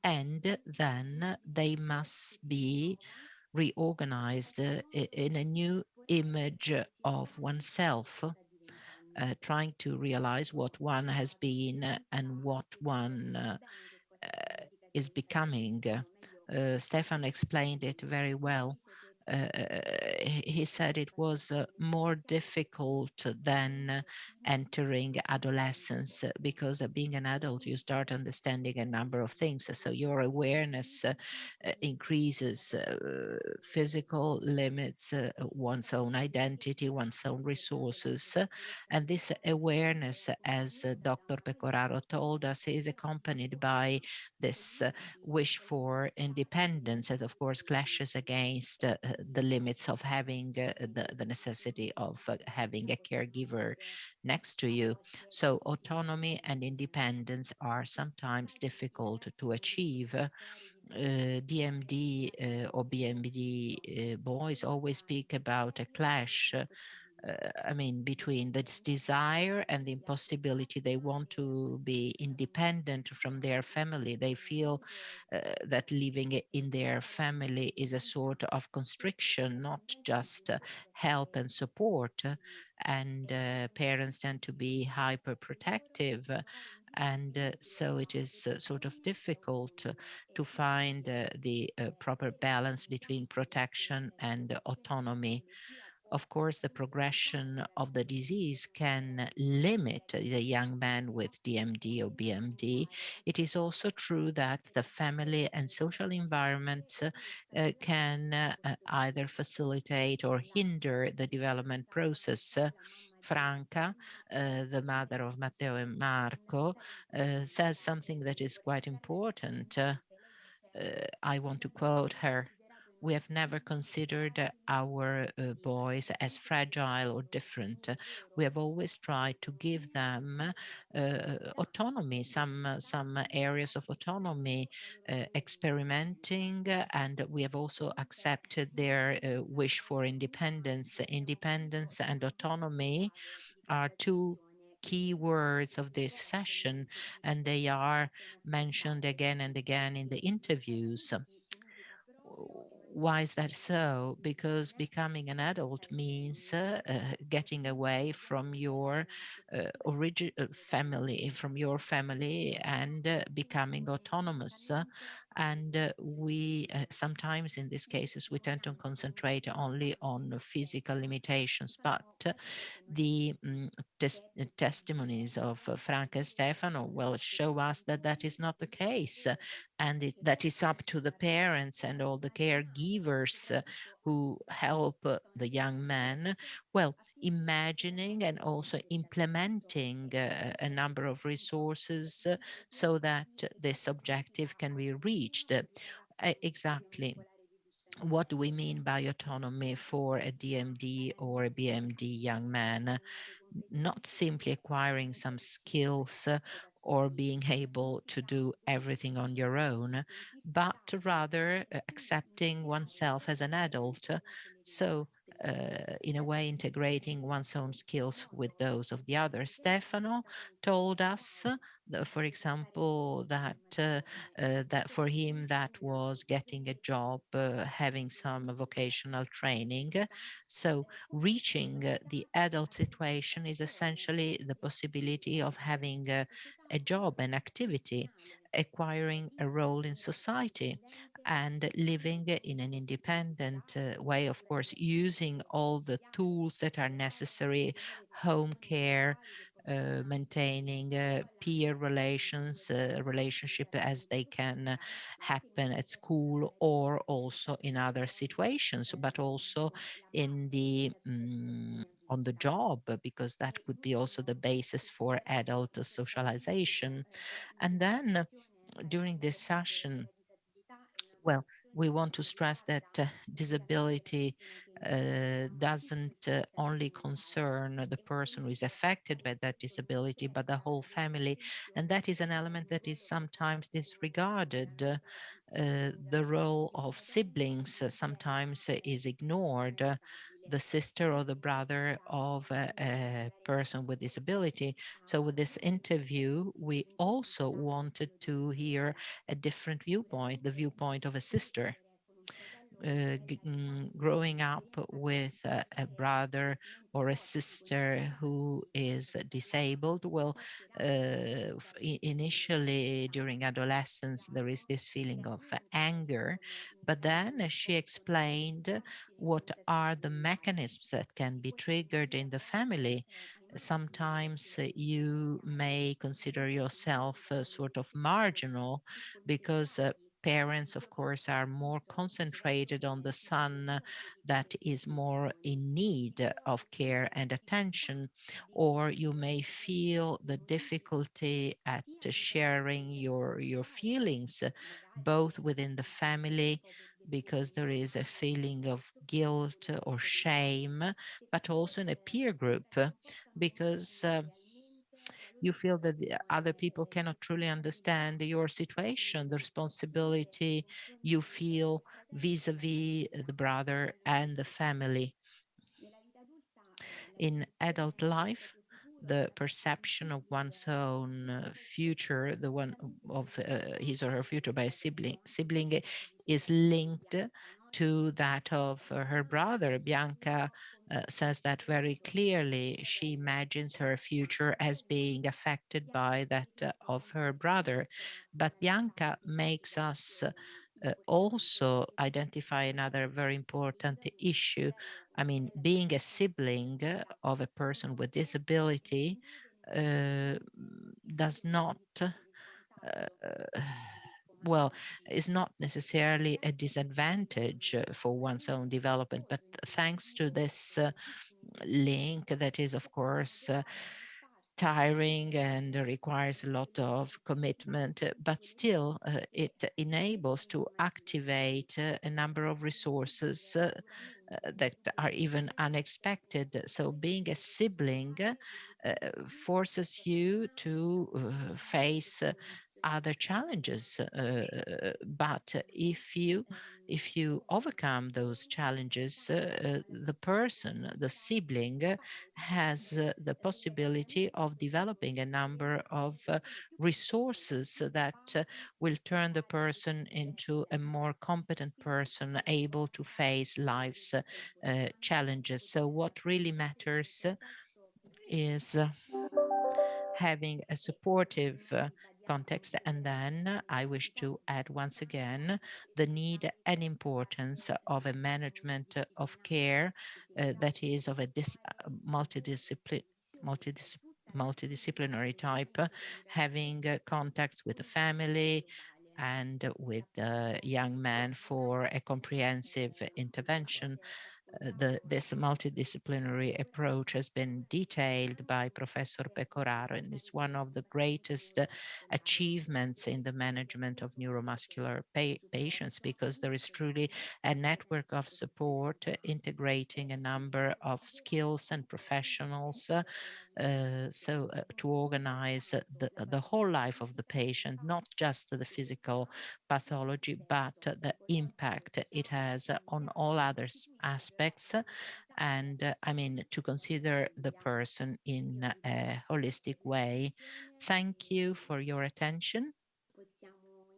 and then they must be reorganized in a new image of oneself, trying to realize what one has been and what one is becoming. Stefan explained it very well. He said it was more difficult than entering adolescence, because being an adult, you start understanding a number of things. So your awareness increases, physical limits, one's own identity, one's own resources. And this awareness, as Dr. Pecoraro told us, is accompanied by this wish for independence, that of course clashes against the limits of having the necessity of having a caregiver next to you. So autonomy and independence are sometimes difficult to achieve. DMD or BMD boys always speak about a clash, I mean, between this desire and the impossibility. They want to be independent from their family. They feel that living in their family is a sort of constriction, not just help and support. And parents tend to be hyper protective. And so it is sort of difficult to find the proper balance between protection and autonomy. Of course, the progression of the disease can limit the young man with DMD or BMD. It is also true that the family and social environment can either facilitate or hinder the development process. Franca, the mother of Matteo and Marco, says something that is quite important. I want to quote her. We have never considered our boys as fragile or different. We have always tried to give them autonomy, some areas of autonomy, experimenting, and we have also accepted their wish for independence. Independence and autonomy are two key words of this session, and they are mentioned again and again in the interviews. Why is that so? Because becoming an adult means getting away from your family, and becoming autonomous. And we sometimes, in these cases, we tend to concentrate only on physical limitations, but the testimonies of Franca and Stefano will show us that that is not the case, and that it's up to the parents and all the caregivers who help the young man, well, imagining and also implementing a number of resources so that this objective can be reached. Exactly. What do we mean by autonomy for a DMD or a BMD young man? Not simply acquiring some skills or being able to do everything on your own, but rather accepting oneself as an adult. So in a way, integrating one's own skills with those of the other. Stefano told us, for example, that for him that was getting a job, having some vocational training. So reaching the adult situation is essentially the possibility of having a job, an activity, acquiring a role in society, and living in an independent way, of course, using all the tools that are necessary, home care, maintaining peer relations, relationship as they can happen at school or also in other situations, but also in the on the job, because that could be also the basis for adult socialization. And then during this session, well, we want to stress that disability doesn't only concern the person who is affected by that disability, but the whole family. And that is an element that is sometimes disregarded. The role of siblings sometimes is ignored. The sister or the brother of a person with disability. So with this interview, we also wanted to hear a different viewpoint, the viewpoint of a sister. Growing up with a brother or a sister who is disabled, well, initially during adolescence, there is this feeling of anger, but then she explained what are the mechanisms that can be triggered in the family. Sometimes you may consider yourself sort of marginal because parents, of course, are more concentrated on the son that is more in need of care and attention, or you may feel the difficulty at sharing your feelings, both within the family, because there is a feeling of guilt or shame, but also in a peer group, because you feel that the other people cannot truly understand your situation, the responsibility you feel vis-a-vis the brother and the family. In adult life, the perception of one's own future, the one of his or her future by a sibling is linked to that of her brother. Bianca says that very clearly. She imagines her future as being affected by that of her brother. But Bianca makes us also identify another very important issue. I mean, being a sibling of a person with disability does not well, is not necessarily a disadvantage for one's own development, but thanks to this link that is, of course, tiring and requires a lot of commitment, but still it enables to activate a number of resources that are even unexpected. So being a sibling forces you to face other challenges. But if you overcome those challenges, the person, the sibling, has the possibility of developing a number of resources that will turn the person into a more competent person, able to face life's challenges. So what really matters is having a supportive context. And then I wish to add once again the need and importance of a management of care that is of a multidisciplinary type, having contacts with the family and with the young man for a comprehensive intervention. This multidisciplinary approach has been detailed by Professor Pecoraro, and is one of the greatest achievements in the management of neuromuscular patients, because there is truly a network of support integrating a number of skills and professionals to organize the whole life of the patient, not just the physical pathology, but the impact it has on all other aspects. And I mean, to consider the person in a holistic way. Thank you for your attention.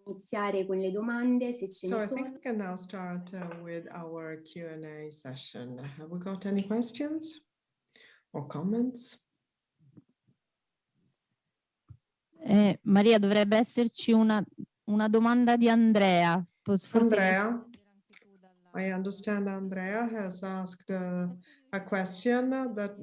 Iniziare con le domande, se ce So ne I think sono. we can now start with our Q&A session. Have we got any questions or comments? Maria, dovrebbe esserci una domanda di Andrea. Forse Andrea, I understand Andrea has asked a question that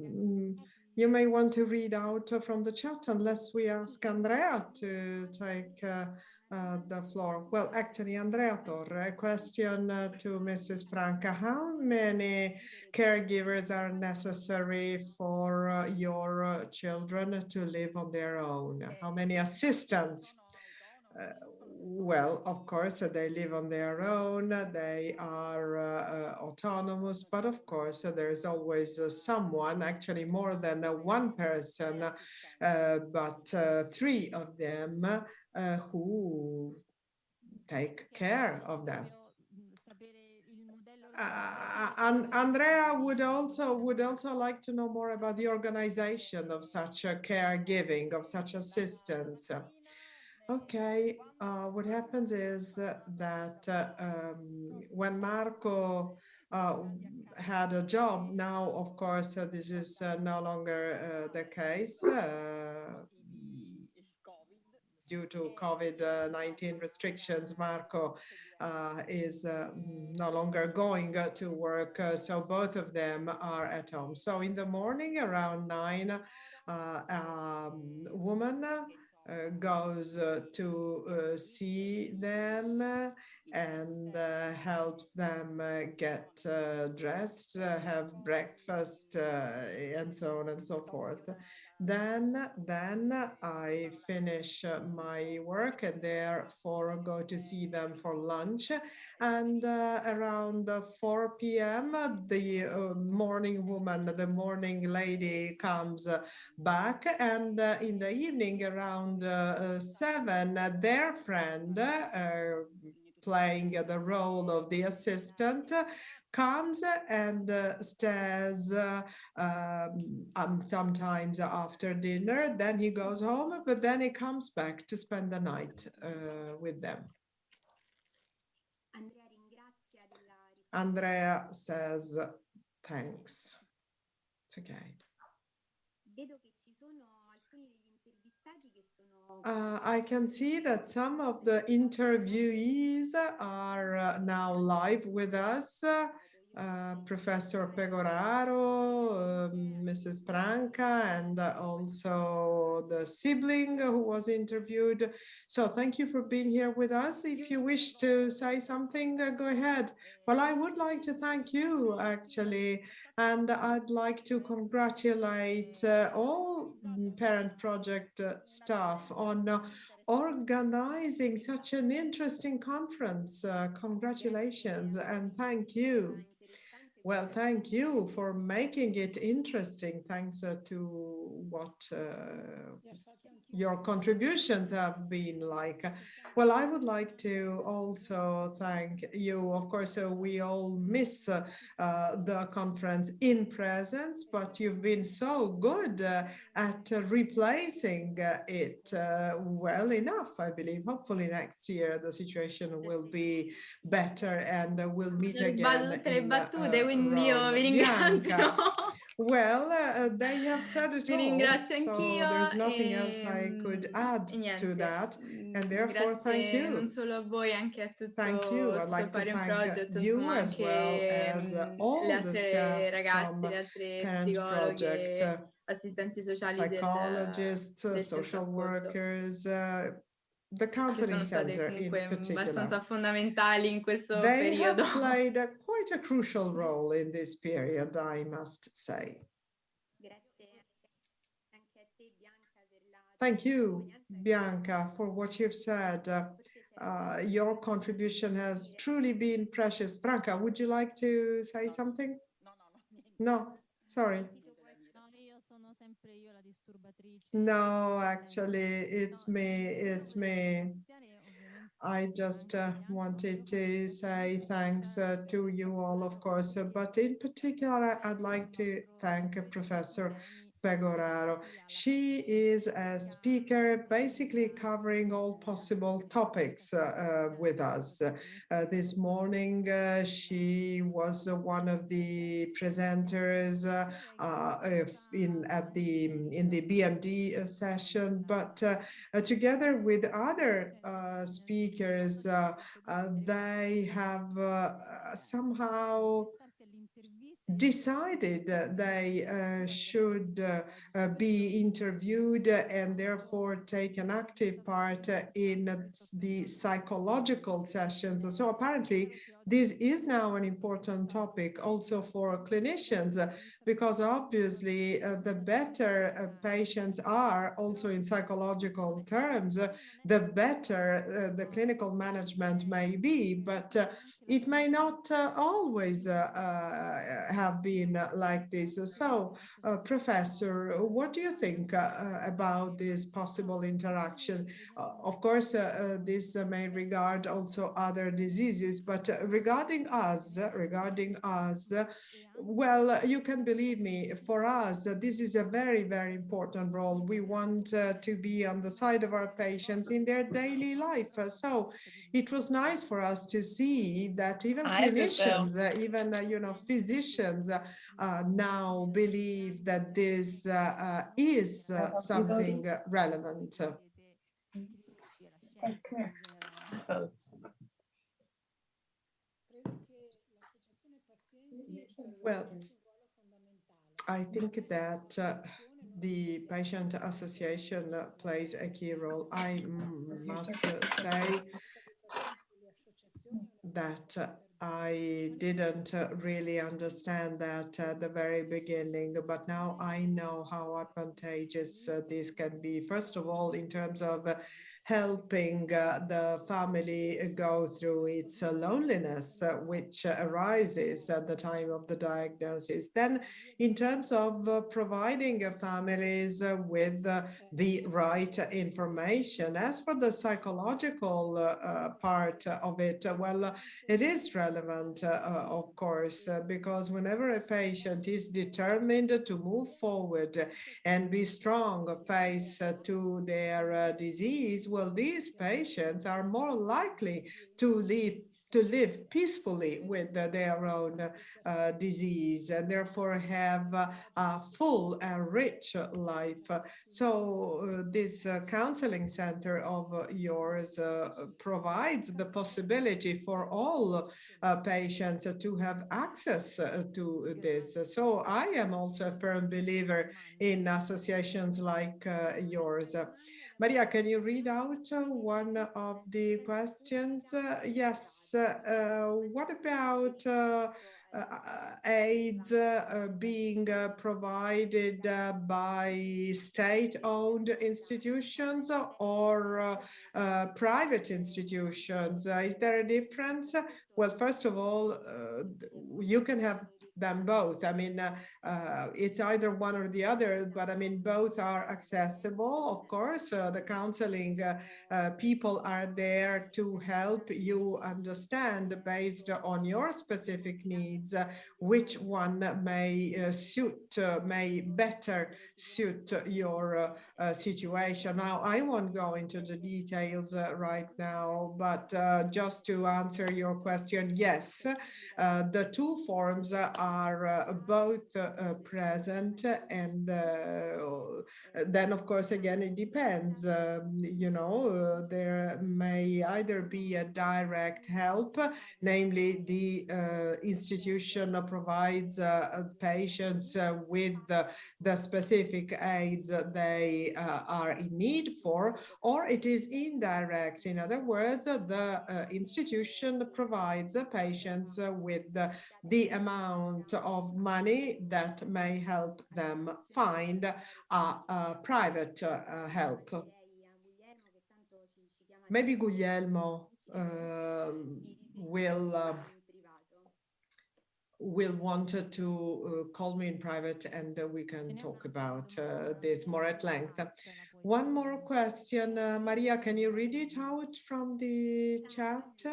you may want to read out from the chat, unless we ask Andrea to take the floor. Well, actually, Andrea Torre, a question to Mrs. Franca. How many caregivers are necessary for your children to live on their own? How many assistants? Well, of course, they live on their own, they are autonomous, but of course, there's always someone, actually more than one person, but three of them who take care of them. Andrea would also like to know more about the organization of such a caregiving, of such assistance. Okay, what happens is that when Marco had a job, now, of course, this is no longer the case due to COVID-19 restrictions. Marco is no longer going to work, so both of them are at home. So in the morning around 9, woman goes to see them and helps them get dressed, have breakfast, and so on and so forth. Then I finish my work and therefore go to see them for lunch. And around 4 p.m., the morning woman, the morning lady comes back. And in the evening around 7, their friend, playing the role of the assistant, comes and stays sometimes after dinner. Then he goes home, but then he comes back to spend the night with them. Andrea says thanks. It's okay. I can see that some of the interviewees are now live with us. Professor Pecoraro, Mrs. Franca, and also the sibling who was interviewed. So thank you for being here with us. If you wish to say something, go ahead. Well, I would like to thank you, actually, and I'd like to congratulate all Parent Project staff on organizing such an interesting conference. Congratulations and thank you. Well, thank you for making it interesting. Thanks to what your contributions have been like. Well, I would like to also thank you. Of course, we all miss the conference in presence, but you've been so good at replacing it well enough, I believe. Hopefully next year the situation will be better and we'll meet again Tutte le in battute, quindi io vi Rome. ringrazio. Bianca. Well, they have said it Vi all, ringrazio so anch'io there's nothing else I could add e to niente, that, and therefore thank grazie non you. solo a voi, anche a Thank you. I'd tutto il like to Parion thank Project, you insomma as well anche as le all the staff altre ragazze, from le altre Parent Project, psicologhe, assistenti sociali psychologists, del centro social ascolto, workers, the che counseling sono state center in comunque particular. abbastanza fondamentali in questo They periodo. have played quite a crucial role in this period, I must say. Thank you, Bianca, for what you've said. Your contribution has truly been precious. Franca, would you like to say something? No, sorry. No, actually, it's me. I just wanted to say thanks to you all, of course, but in particular, I'd like to thank Professor Pegoraro. She is a speaker basically covering all possible topics with us. This morning, she was one of the presenters in the BMD session, but together with other speakers, they have somehow decided they should be interviewed and therefore take an active part in the psychological sessions. So apparently this is now an important topic also for clinicians, because obviously the better patients are also in psychological terms, the better the clinical management may be, but it may not always have been like this. So, Professor, what do you think about this possible interaction? Of course, this may regard also other diseases, but regarding us, well, you can believe me, for us, this is a very, very important role. We want to be on the side of our patients in their daily life. So it was nice for us to see that even clinicians, even, physicians now believe that this is something relevant. Well, I think that the patient association plays a key role. I must say that I didn't really understand that at the very beginning, but now I know how advantageous this can be. First of all, in terms of helping the family go through its loneliness, which arises at the time of the diagnosis. Then, in terms of providing families with the right information. As for the psychological part of it, well, it is relevant, of course, because whenever a patient is determined to move forward and be strong face to their disease, well, these patients are more likely to live peacefully with their own disease and therefore have a full and rich life. So this counseling center of yours provides the possibility for all patients to have access to this. So I am also a firm believer in associations like yours. Maria, can you read out one of the questions? Yes. What about aids being provided by state-owned institutions or private institutions? Is there a difference? Well, first of all, you can have them both. I mean, it's either one or the other, but I mean, both are accessible, of course. The counseling people are there to help you understand based on your specific needs, which one may may better suit your situation. Now, I won't go into the details right now, but just to answer your question, yes, the two forms are both present, and then, of course, again, it depends. There may either be a direct help, namely the institution provides patients with the specific aids they are in need for, or it is indirect. In other words, the institution provides patients with the amount of money that may help them find a private help. Maybe Guglielmo will want to call me in private, and we can talk about this more at length. One more question. Maria, can you read it out from the chat?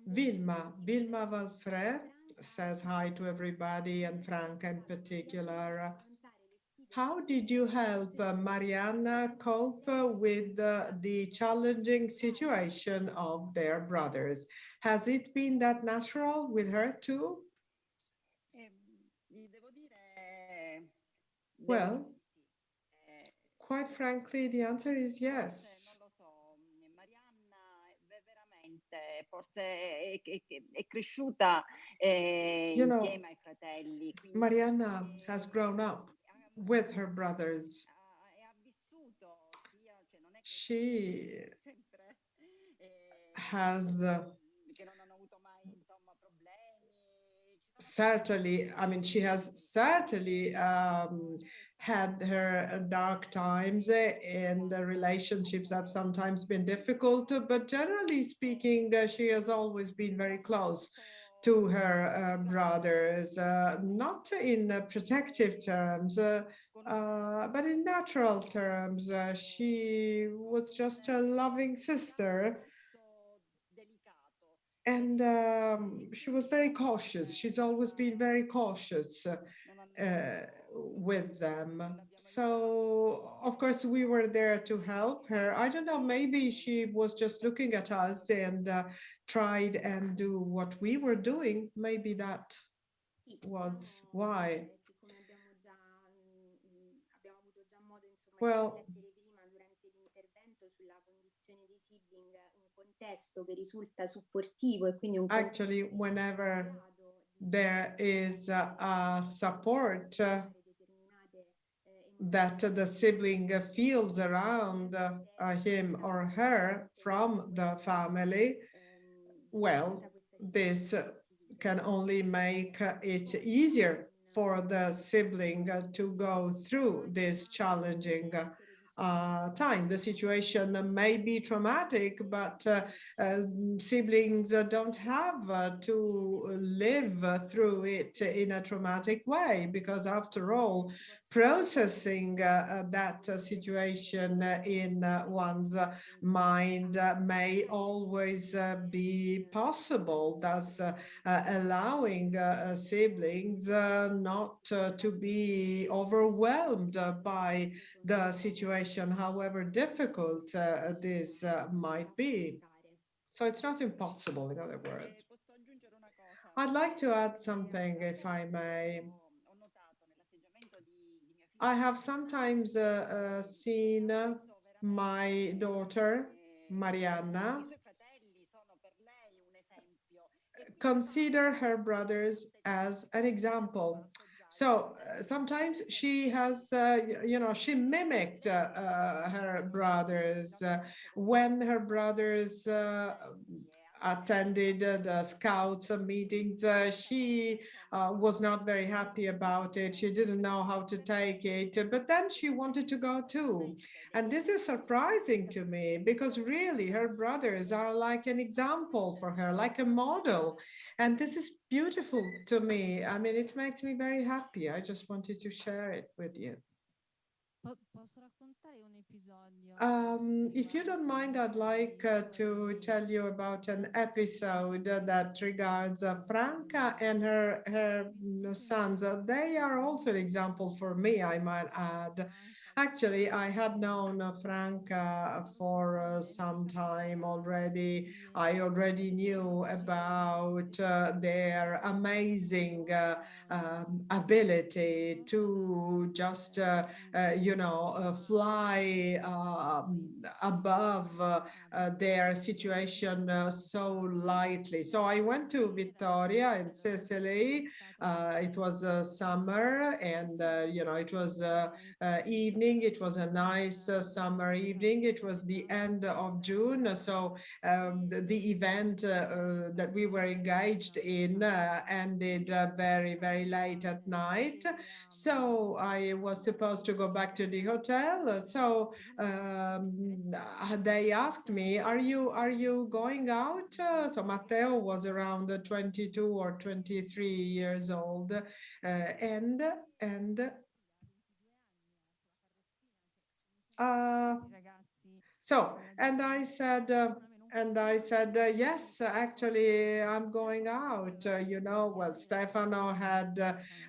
Vilma Valfre says hi to everybody, and Franca in particular. How did you help Marianna cope with the challenging situation of their brothers? Has it been that natural with her too? Well, quite frankly, the answer is yes. You know, Marianna has grown up with her brothers. She has certainly, I mean, she has certainly had her dark times, and the relationships have sometimes been difficult, but generally speaking, she has always been very close to her brothers, not in protective terms, but in natural terms. She was just a loving sister. And she was very cautious. She's always been very cautious with them. So, of course, we were there to help her. I don't know, maybe she was just looking at us and tried and do what we were doing. Maybe that was why. Well, actually, whenever there is a support that the sibling feels around him or her from the family, well, this can only make it easier for the sibling to go through this challenging time. The situation may be traumatic, but siblings don't have to live through it in a traumatic way, because after all, processing that situation in one's mind may always be possible, thus allowing siblings not to be overwhelmed by the situation, however difficult this might be. So it's not impossible, in other words. I'd like to add something, if I may. I have sometimes seen my daughter, Marianna, consider her brothers as an example. So sometimes she has, she mimicked her brothers when her brothers attended the scouts meetings. She was not very happy about it. She didn't know how to take it, but then she wanted to go too. And this is surprising to me because really her brothers are like an example for her, like a model. And this is beautiful to me. I mean, it makes me very happy. I just wanted to share it with you. Posso raccontare un episodio? If you don't mind, I'd like to tell you about an episode that regards Franca and her sons. They are also an example for me, I might add. Actually, I had known Franca for some time already. I already knew about their amazing ability to just fly above their situation so lightly. So I went to Vittoria in Sicily. It was summer, and it was evening. It was a nice summer evening. It was the end of June, so the event that we were engaged in ended very, very late at night. So I was supposed to go back to the hotel. So they asked me, "Are you going out?" So Matteo was around 22 or 23 years old, and so, and I said, yes, actually, I'm going out. Well, Stefano had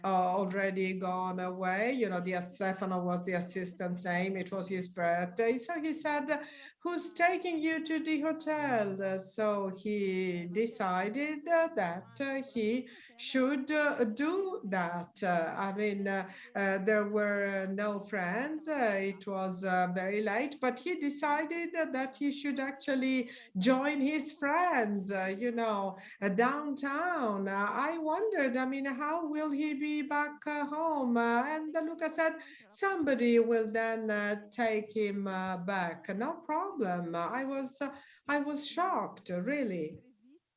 already gone away. Stefano was the assistant's name. It was his birthday. So he said, "Who's taking you to the hotel?" So he decided that he should do that. There were no friends. It was very late, but he decided that he should actually join his friends, downtown. I wondered, how will he be back home? And Luca said, somebody will then take him back. No problem. I was shocked, really.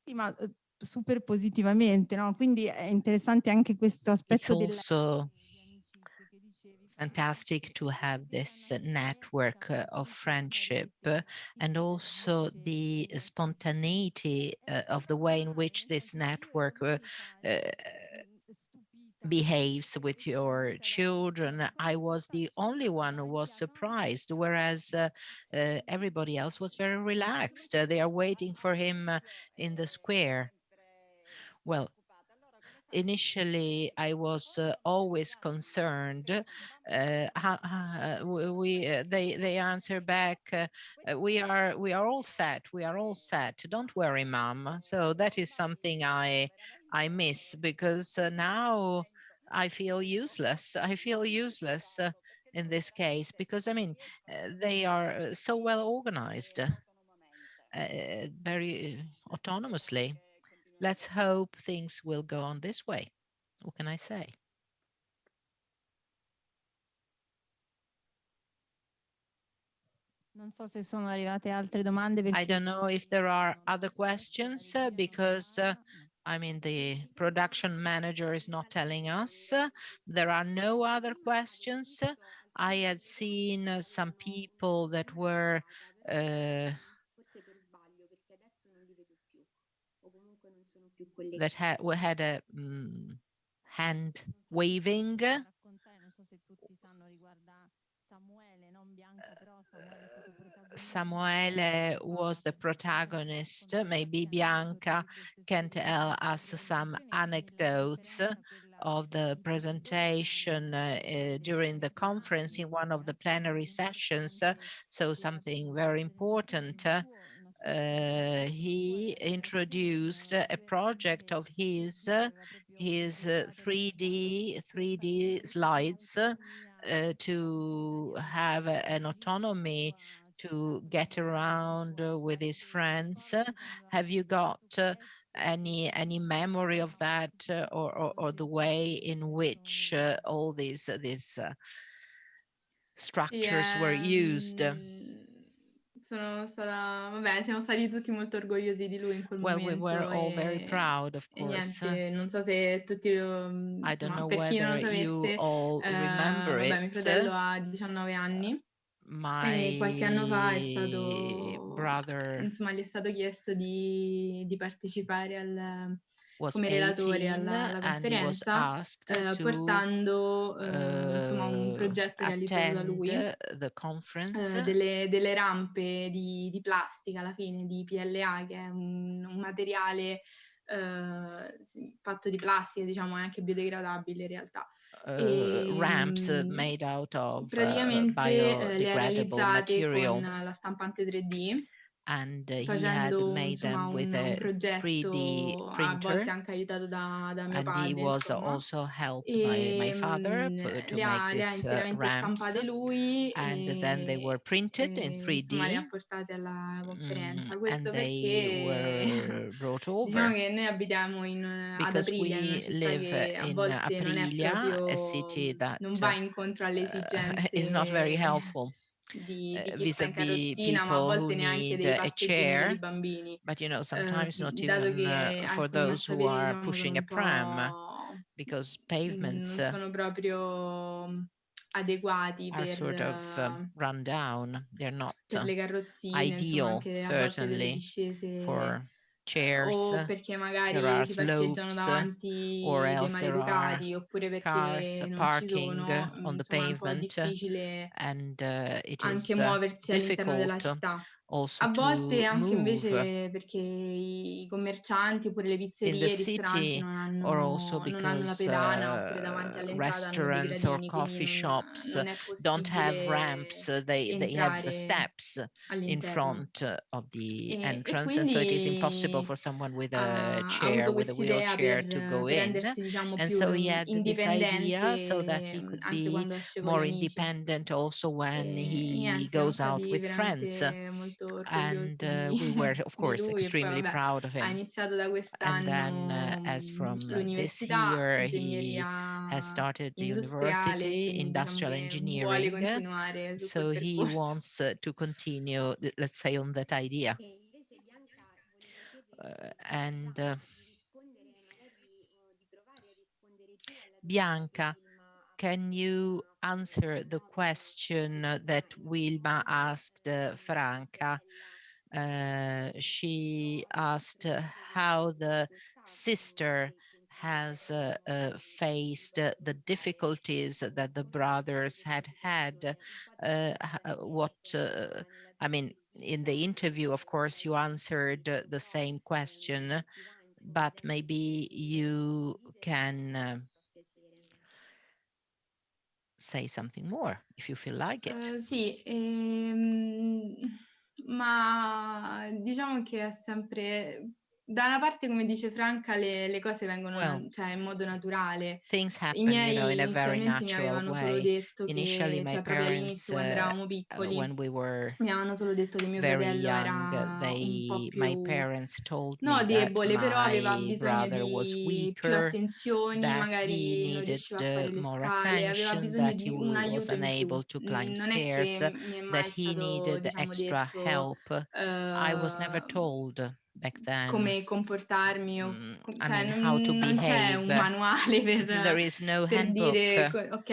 Sì, ma super positivamente, no? Quindi è interessante anche questo It's aspetto also fantastic to have this network of friendship and also the spontaneity of the way in which this network behaves with your children. I was the only one who was surprised, whereas everybody else was very relaxed. They are waiting for him in the square. Well, initially, I was always concerned. They answer back, we are all set. We are all set. Don't worry, mom. So that is something I miss, because now I feel useless. I feel useless in this case, because they are so well organized, very autonomously. Let's hope things will go on this way. What can I say? Non so se sono arrivate altre domande. I don't know if there are other questions because the production manager is not telling us. There are no other questions. I had seen some people that were that had a hand waving. Samuele was the protagonist. Maybe Bianca can tell us some anecdotes of the presentation during the conference in one of the plenary sessions. So something very important. He introduced a project of his 3D slides to have an autonomy to get around with his friends. Have you got any memory of that, or the way in which all these structures were used? sono stata, vabbè, siamo stati tutti molto orgogliosi di lui in quel Well, we were momento all very proud, of e course. niente, non so se tutti lo, I don't insomma, know per chi non lo whether you sapesse, all remember vabbè, mio it. fratello ha 19 anni e qualche anno fa è My stato, brother insomma, gli è stato chiesto di partecipare was come relatore 18 alla and he was conferenza, asked to portando insomma un progetto realizzato da attend lui, the conference. delle rampe di plastica alla fine, di PLA, che è un materiale fatto di plastica, diciamo, è anche biodegradabile in realtà. Ramps made out of Praticamente le ha biodegradable realizzate con material, la stampante 3D, and he had facendo made insomma them with un a 3D progetto a volte printer, anche aiutato da mio and he padre, was insomma. also helped by my father to Le make ha these interamente ramps, stampate lui and then they were printed in insomma le ha 3D, portate alla conferenza. and Questo they perché were brought diciamo over che noi abitiamo ad because Aprilia, in una we città live che a in volte non è Aprilia, a proprio, city that non va incontro alle is not very esigenze helpful di chi sta in vis-a-vis carrozzina, ma a people who volte neanche need dei a passeggini per i chair, bambini. but sometimes not Dato even che for alcuni those who marciapiedi are diciamo sono pushing a un pram, po' because pavements non sono proprio adeguati are sort of run down. They're not per le carrozzine, insomma ideal, anche a volte delle certainly, discese for chairs. o perché There magari are si parcheggiano slopes, or davanti dei else there are maleducati, oppure cars perché non ci parking sono, on the insomma è un po' pavement, difficile and it anche is muoversi all'interno della difficult città. also A volte to anche move invece perché i commercianti oppure le in the pizzerie, i ristoranti city, or also non hanno la because pedana, oppure davanti all'entrata hanno dei restaurants or gradini, quindi coffee shops non è don't have possibile ramps. They have entrare steps in all'interno. front of the E entrance, and so it is impossible quindi for someone with a ha chair, avuto with a quest'idea wheelchair, to go per in. rendersi diciamo And più so he had this idea so that he indipendente could anche be quando esce con gli more amici. independent also when E he niente, siamo goes out stati with friends. veramente molto And orgogliosi di we were, of di course, lui e poi extremely vabbè, proud of ha him. iniziato da And then, quest'anno, as from this l'università, year, he has ingegneria started the industriale, university, quindi diciamo industrial che vuole engineering. continuare su quel So he percorso. wants to continue, let's say, on that idea. And Bianca, can you answer the question that Wilma asked Franca? She asked how the sister has faced the difficulties that the brothers had. I mean, in the interview, of course, you answered the same question, but maybe you can say something more if you feel like it. Sì, ma diciamo che è sempre da una parte, come dice Franca, le cose vengono Well, cioè in modo naturale. things I happen, miei in a very inizialmente mi natural avevano solo way. detto Initially, che, my cioè proprio parents, all'inizio quando eravamo piccoli, when we were mi avevano solo detto che mio very fratello young, era un po' my più, parents told no me that debole, però aveva my bisogno brother was di più weaker, attenzioni, that he magari non needed riusciva a fare le more scale, aveva attention, bisogno that he di un was aiuto in più. unable to climb Non è che stairs, mi è that mai he stato, needed diciamo, extra detto help. I was never told back then, come comportarmi o I cioè mean, how to non c'è un behave. manuale There is no per handbook, dire ok,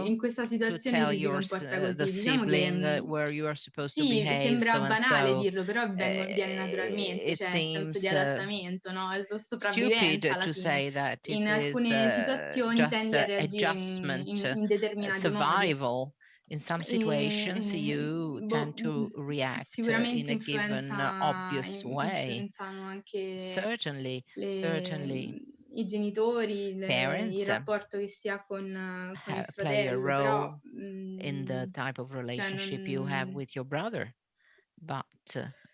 in questa to situazione tell ci si comporta the così. Diciamo sibling che where you are supposed to sì, behave sembra so and banale so. dirlo, però viene naturalmente, It cioè è senso di seems adattamento, no? È sopravvivenza stupid alla to fine. say that it In is alcune situazioni just tendi a reagire adjustment, in determinati modi. survival. In some situations, you tend to react in Sicuramente a given obvious way. influenzano anche Certainly, i genitori, il parents rapporto che si ha con il play a fratello, però role in the type of cioè relationship you have with your brother. But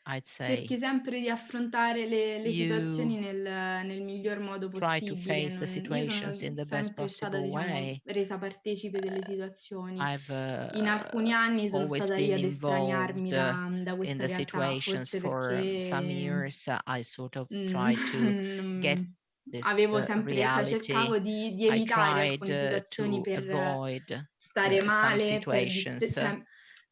I'd say cerchi sempre di affrontare le situazioni you nel miglior modo try to possibile. face the Io situations sono in the best sempre stata, possible diciamo, way. resa partecipe delle situazioni. I've In alcuni anni sono always stata io been ad estraniarmi involved da in questa the realtà, situations forse for some perché years. I sort of tried to get this avevo sempre, cioè reality. cercavo di I evitare tried alcune situazioni to per avoid stare some male, situations cioè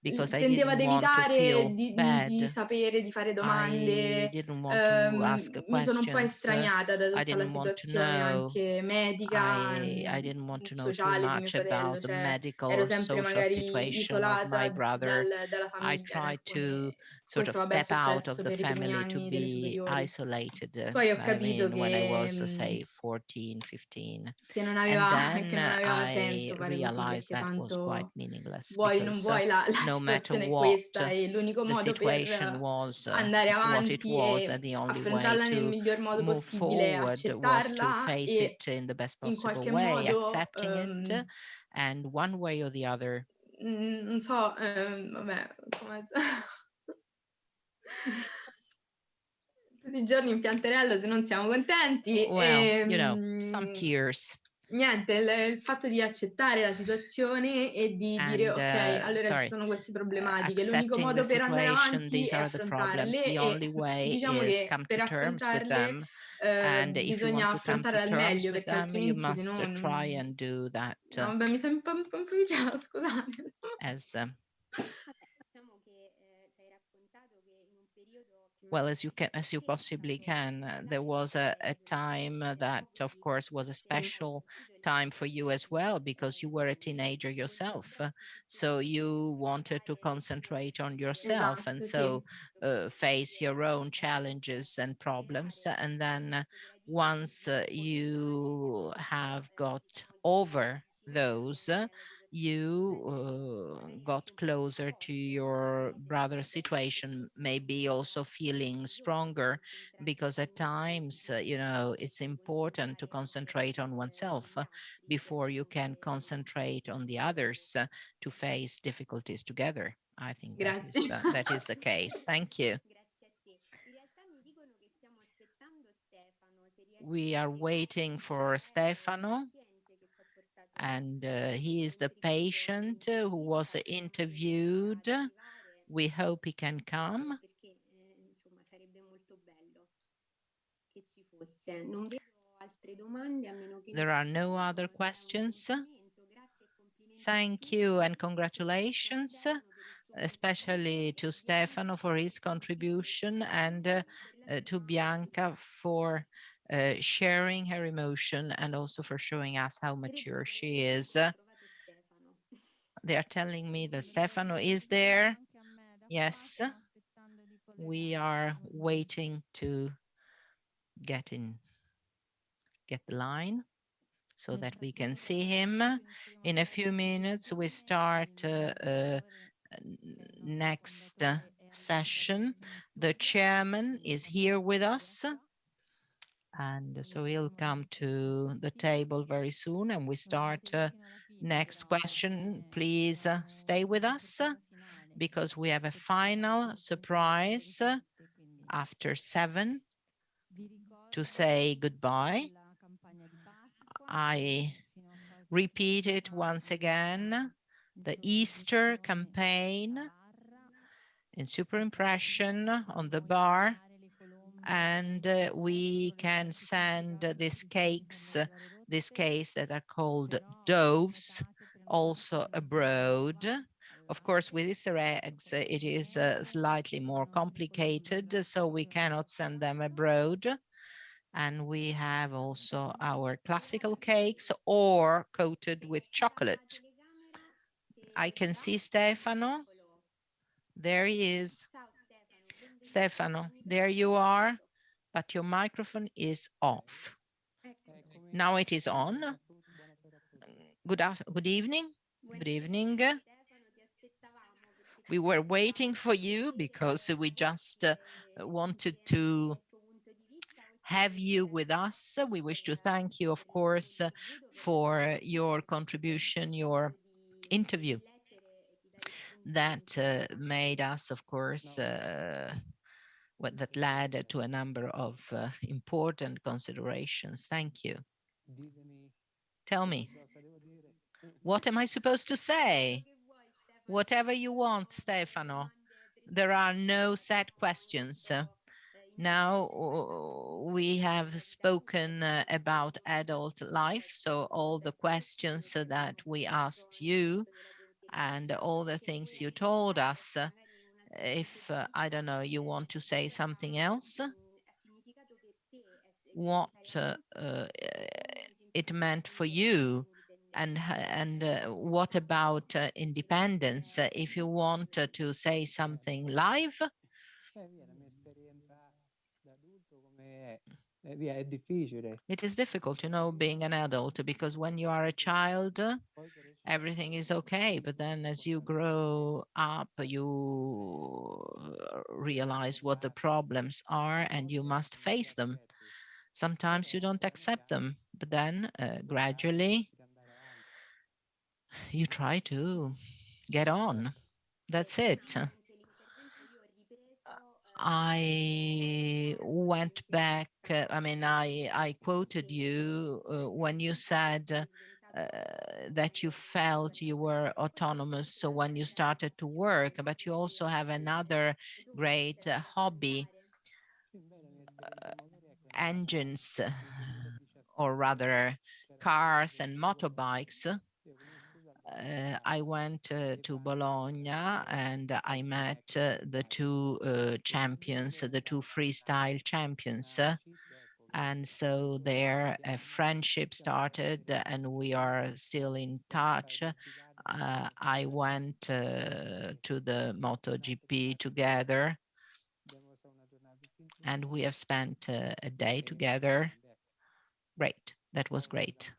because I tendeva ad didn't want to evitare feel di bad. sapere, di fare I domande. didn't want to ask Mi sono un po' questions. estraniata da I tutta la didn't want to situazione know. anche medica, I didn't want to know too sociale di mio much fratello, about the cioè medical ero or sempre social magari situation of my isolata brother. dalla I famiglia, tried no? to Come sort of questo vabbè è step out of successo the per i primi family to anni delle be superiori. isolated. Poi ho I capito mean, when I was, che say, 14, 15. che non And aveva then senso I fare così, realized perché that was quite tanto meaningless vuoi non because vuoi la no matter situazione è what questa e l'unico the modo per situation was, andare what it avanti was, e the only way affrontarla nel to miglior modo move possibile è forward was to accettarla face e it in the best in possible qualche way, modo, accepting it, and one way or the other. non so, vabbè, come... tutti i giorni in pianterello se non siamo contenti. Well, you know, some tears. Niente, il fatto di accettare la situazione e di dire ok, allora ci sono queste problematiche, l'unico accepting modo the per andare situation, avanti these è are the problems. affrontarle The e only way diciamo is che come per to terms with affrontarle them. And if you bisogna want to come affrontarle to al terms meglio with perché them, you altrimenti se must no try and do that no, vabbè, mi sono un po' improvvisata, scusate. as Diciamo che ci hai raccontato che in un periodo well as you possibly can. There was a time that, of course, was a special time for you as well, because you were a teenager yourself. So you wanted to concentrate on yourself and so face your own challenges and problems. And then once you have got over those, you got closer to your brother's situation, maybe also feeling stronger, because at times, you know, it's important to concentrate on oneself before you can concentrate on the others to face difficulties together. I think that is the case. Thank you. We are waiting for Stefano, and he is the patient who was interviewed. We hope he can come. There are no other questions. Thank you and congratulations, especially to Stefano for his contribution, and to Bianca for sharing her emotion and also for showing us how mature she is. They are telling me that Stefano is there. Yes, we are waiting to get the line so that we can see him. In a few minutes, we start next session. The chairman is here with us, and so he'll come to the table very soon, and we start next question. Please stay with us because we have a final surprise after 7 to say goodbye. I repeat it once again, the Easter campaign in Super Impression on the bar, and we can send these cakes that are called doves also abroad. Of course, with Easter eggs, it is slightly more complicated, so we cannot send them abroad. And we have also our classical cakes or coated with chocolate. I can see Stefano. There he is. Stefano, there you are, but your microphone is off. Now it is on. Good evening. Good evening. We were waiting for you because we just wanted to have you with us. We wish to thank you, of course, for your contribution, your interview that made us, of course, that led to a number of important considerations. Thank you. Tell me, what am I supposed to say? Whatever you want, Stefano. There are no set questions. Now we have spoken about adult life, so all the questions that we asked you and all the things you told us. If, I don't know, you want to say something else? What it meant for you, and what about independence? If you want to say something live. It is difficult, you know, being an adult, because when you are a child, everything is okay. But then as you grow up, you realize what the problems are and you must face them. Sometimes you don't accept them, but then gradually you try to get on. That's it. I went back, I quoted you when you said that you felt you were autonomous so when you started to work, but you also have another great hobby, engines, or rather cars and motorbikes. I went to Bologna and I met the two champions, the two freestyle champions. And so there a friendship started and we are still in touch. I went to the MotoGP together and we have spent a day together. Great, that was great.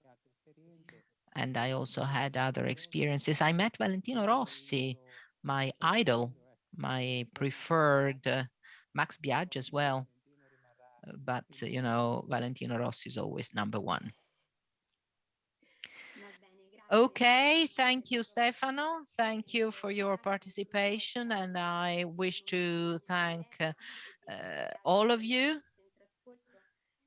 And I also had other experiences. I met Valentino Rossi, my idol, my preferred, Max Biaggi as well. But, you know, Valentino Rossi is always number one. Okay, thank you, Stefano. Thank you for your participation. And I wish to thank all of you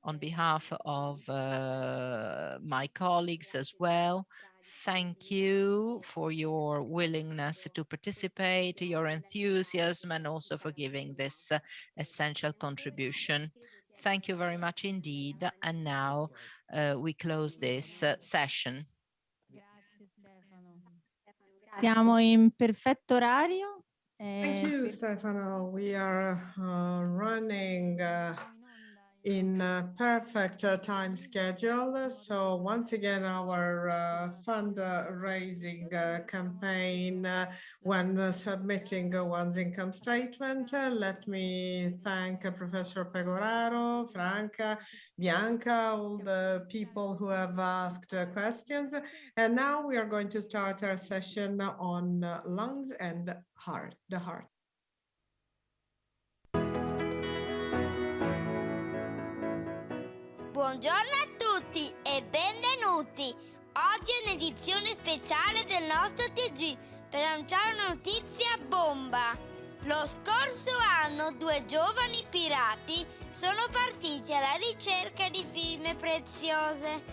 on behalf of my colleagues as well. Thank you for your willingness to participate, your enthusiasm, and also for giving this essential contribution. Thank you very much indeed. And now we close this session. Grazie Stefano. Siamo in perfetto orario. Thank you, Stefano. We are running in a perfect time schedule. So once again, our fundraising campaign when submitting one's income statement. Let me thank Professor Pegoraro, Franca, Bianca, all the people who have asked questions. And now we are going to start our session on lungs and heart, the heart. Buongiorno a tutti e benvenuti! Oggi è un'edizione speciale del nostro TG per annunciare una notizia bomba. Lo scorso anno 2 giovani pirati sono partiti alla ricerca di firme preziose.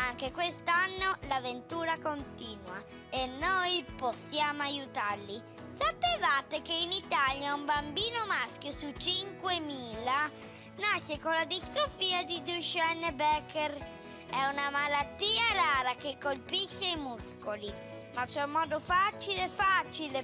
Anche quest'anno l'avventura continua e noi possiamo aiutarli. Sapevate che in Italia un bambino maschio su 5.000 nasce con la distrofia di Duchenne-Becker. È una malattia rara che colpisce i muscoli, ma c'è un modo facile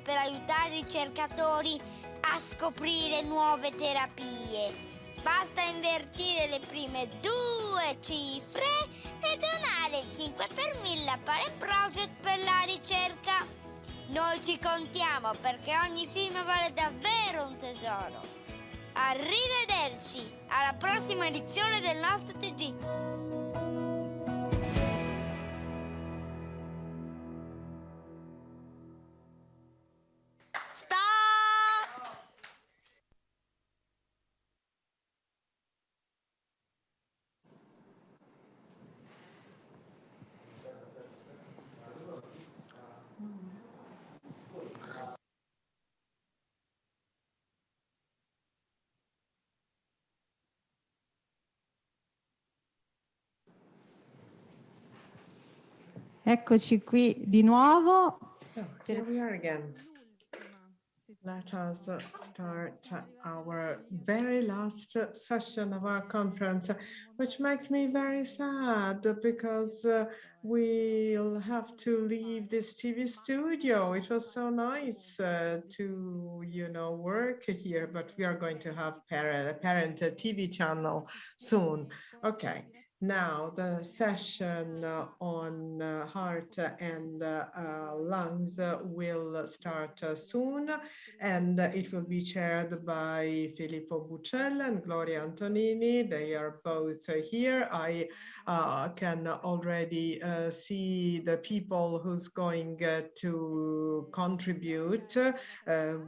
per aiutare i ricercatori a scoprire nuove terapie. Basta invertire le prime 2 cifre e donare il 5 per 1000 a Parent Project per la ricerca. Noi ci contiamo perché ogni film vale davvero un tesoro. Arrivederci alla prossima edizione del nostro TG. Stop! Eccoci qui di nuovo. So here we are again. Let us start our very last session of our conference, which makes me very sad because we'll have to leave this TV studio. It was so nice to, work here, but we are going to have a parent TV channel soon. Okay. Now, the session on heart and lungs will start soon, and it will be chaired by Filippo Buccella and Gloria Antonini. They are both here. I can already see the people who's going to contribute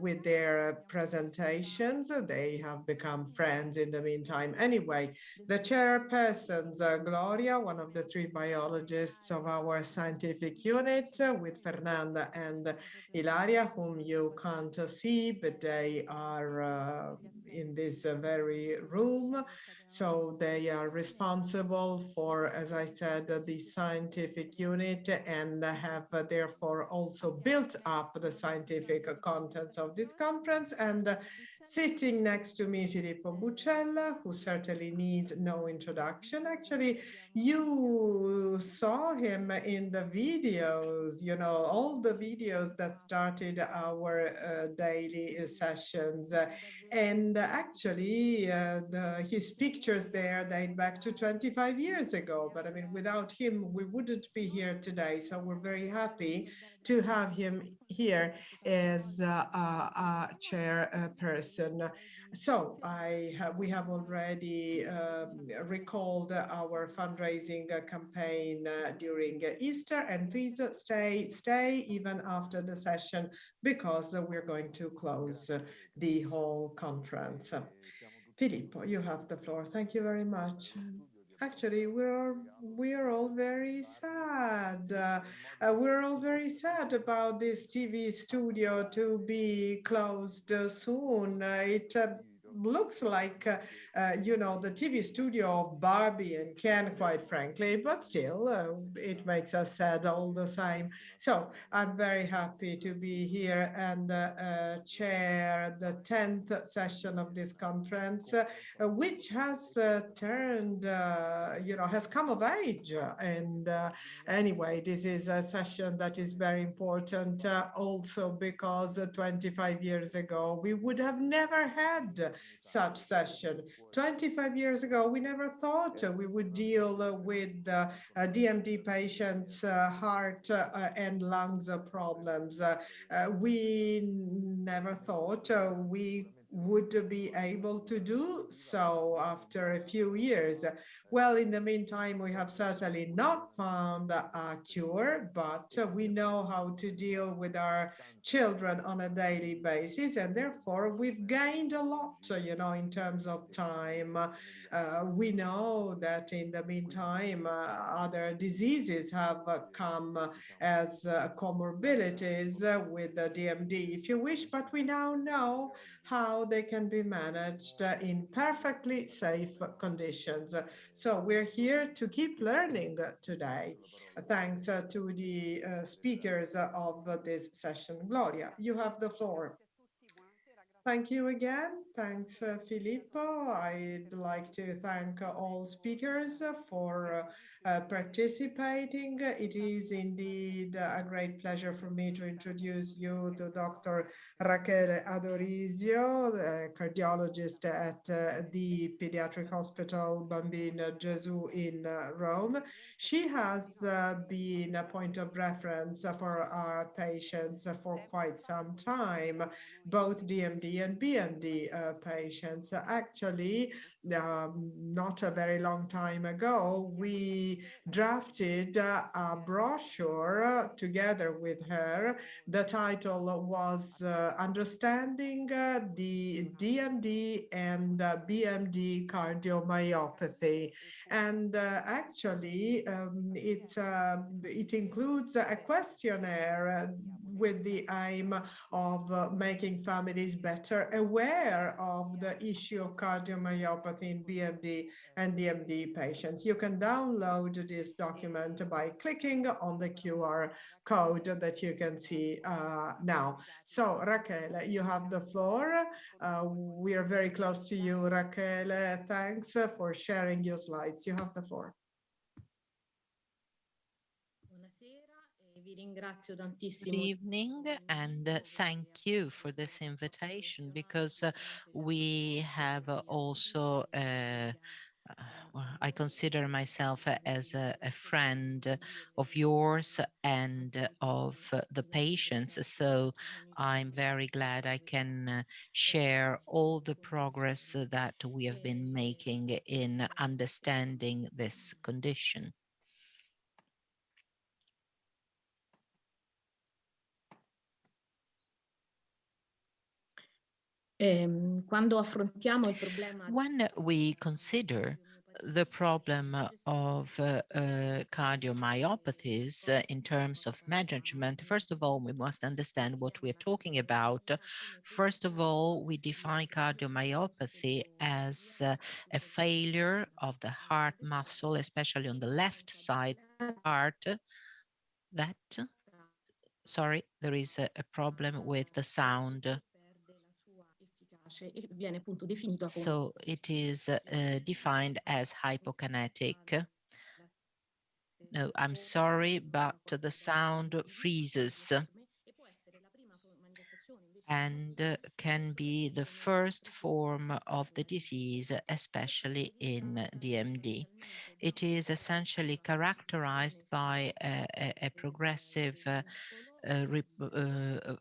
with their presentations. They have become friends in the meantime. Anyway, the chairpersons, Gloria, one of the three biologists of our scientific unit, with Fernanda and Ilaria, whom you can't see, but they are in this very room. So they are responsible for, as I said, the scientific unit, and have therefore also built up the scientific contents of this conference. And sitting next to me, Filippo Buccella, who certainly needs no introduction. Actually, you saw him in the videos, all the videos that started our daily sessions. And actually, his pictures there date back to 25 years ago. But I mean, without him, we wouldn't be here today. So we're very happy to have him here as a chairperson. So we have already recalled our fundraising campaign during Easter, and please stay even after the session, because we're going to close the whole conference. Filippo, you have the floor. Thank you very much. Actually, we're all very sad. We're all very sad about this TV studio to be closed soon. It looks like, the TV studio of Barbie and Ken, quite frankly, but still, it makes us sad all the same. So I'm very happy to be here and chair the 10th session of this conference, which has turned, has come of age. And anyway, this is a session that is very important also because 25 years ago, we would have never had such session. 25 years ago, we never thought we would deal with DMD patients' heart and lungs problems. We never thought we would be able to do so after a few years. Well, in the meantime, we have certainly not found a cure, but we know how to deal with our children on a daily basis, and therefore we've gained a lot, in terms of time. We know that in the meantime, other diseases have come as comorbidities with the DMD, if you wish, but we now know how they can be managed in perfectly safe conditions. So we're here to keep learning today. Thanks to the speakers of this session. Gloria, you have the floor. Thank you again. Thanks, Filippo. I'd like to thank all speakers for participating. It is indeed a great pleasure for me to introduce you to Dr. Rachele Adorisio, the cardiologist at the Pediatric Hospital Bambino Gesù in Rome. She has been a point of reference for our patients for quite some time, both DMD and BMD patients. Actually, not a very long time ago, we drafted a brochure together with her. The title was Understanding the DMD and BMD cardiomyopathy. And actually, it includes a questionnaire with the aim of making families better aware of the issue of cardiomyopathy in BMD and DMD patients. You can download this document by clicking on the QR code that you can see now. So Rachele, you have the floor. We are very close to you, Rachele. Thanks for sharing your slides. You have the floor. Good evening, and thank you for this invitation, because we have also well, I consider myself as a friend of yours and of the patients. So I'm very glad I can share all the progress that we have been making in understanding this condition. When we consider the problem of cardiomyopathies in terms of management, first of all, we must understand what we're talking about. First of all, we define cardiomyopathy as a failure of the heart muscle, especially on the left side heart. Sorry, there is a problem with the sound. So it is defined as hypokinetic. No, I'm sorry, but the sound freezes and can be the first form of the disease, especially in DMD. It is essentially characterized by a progressive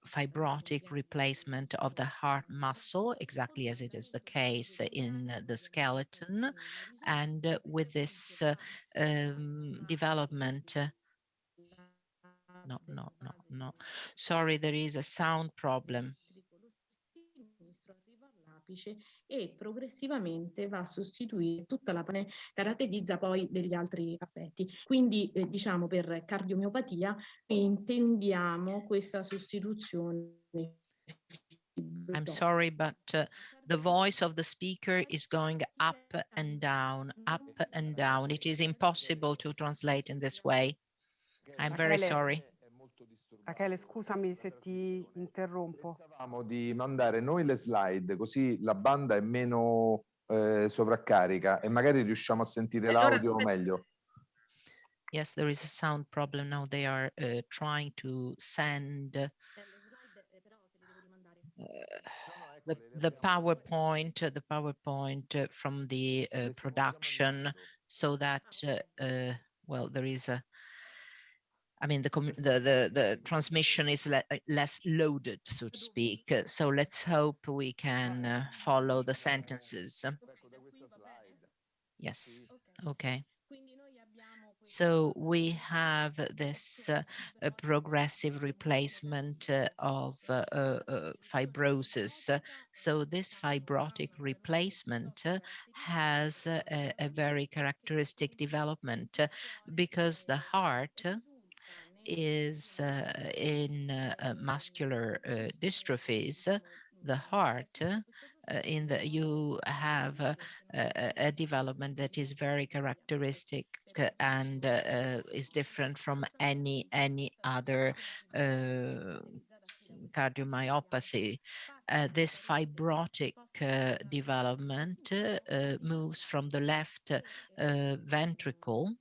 fibrotic replacement of the heart muscle, exactly as it is the case in the skeleton. And with this development, no. Sorry, there is a sound problem. E progressivamente va a sostituire tutta la pane, caratterizza poi degli altri aspetti. Quindi diciamo per cardiomiopatia intendiamo questa sostituzione. I'm sorry, but the voice of the speaker is going up and down, up and down. It is impossible to translate in this way. I'm very sorry. Rachele, scusami se ti interrompo. Pensavamo di mandare noi le slide, così la banda è meno sovraccarica e magari riusciamo a sentire l'audio meglio. Yes, there is a sound problem now. They are trying to send the PowerPoint from the production, so that well, there is a, I mean, the transmission is less loaded, so to speak. So let's hope we can follow the sentences. Yes, okay. So we have this progressive replacement of fibrosis. So this fibrotic replacement has a very characteristic development because the heart is in muscular dystrophies. The heart you have a development that is very characteristic and is different from any other cardiomyopathy. This fibrotic development moves from the left ventricle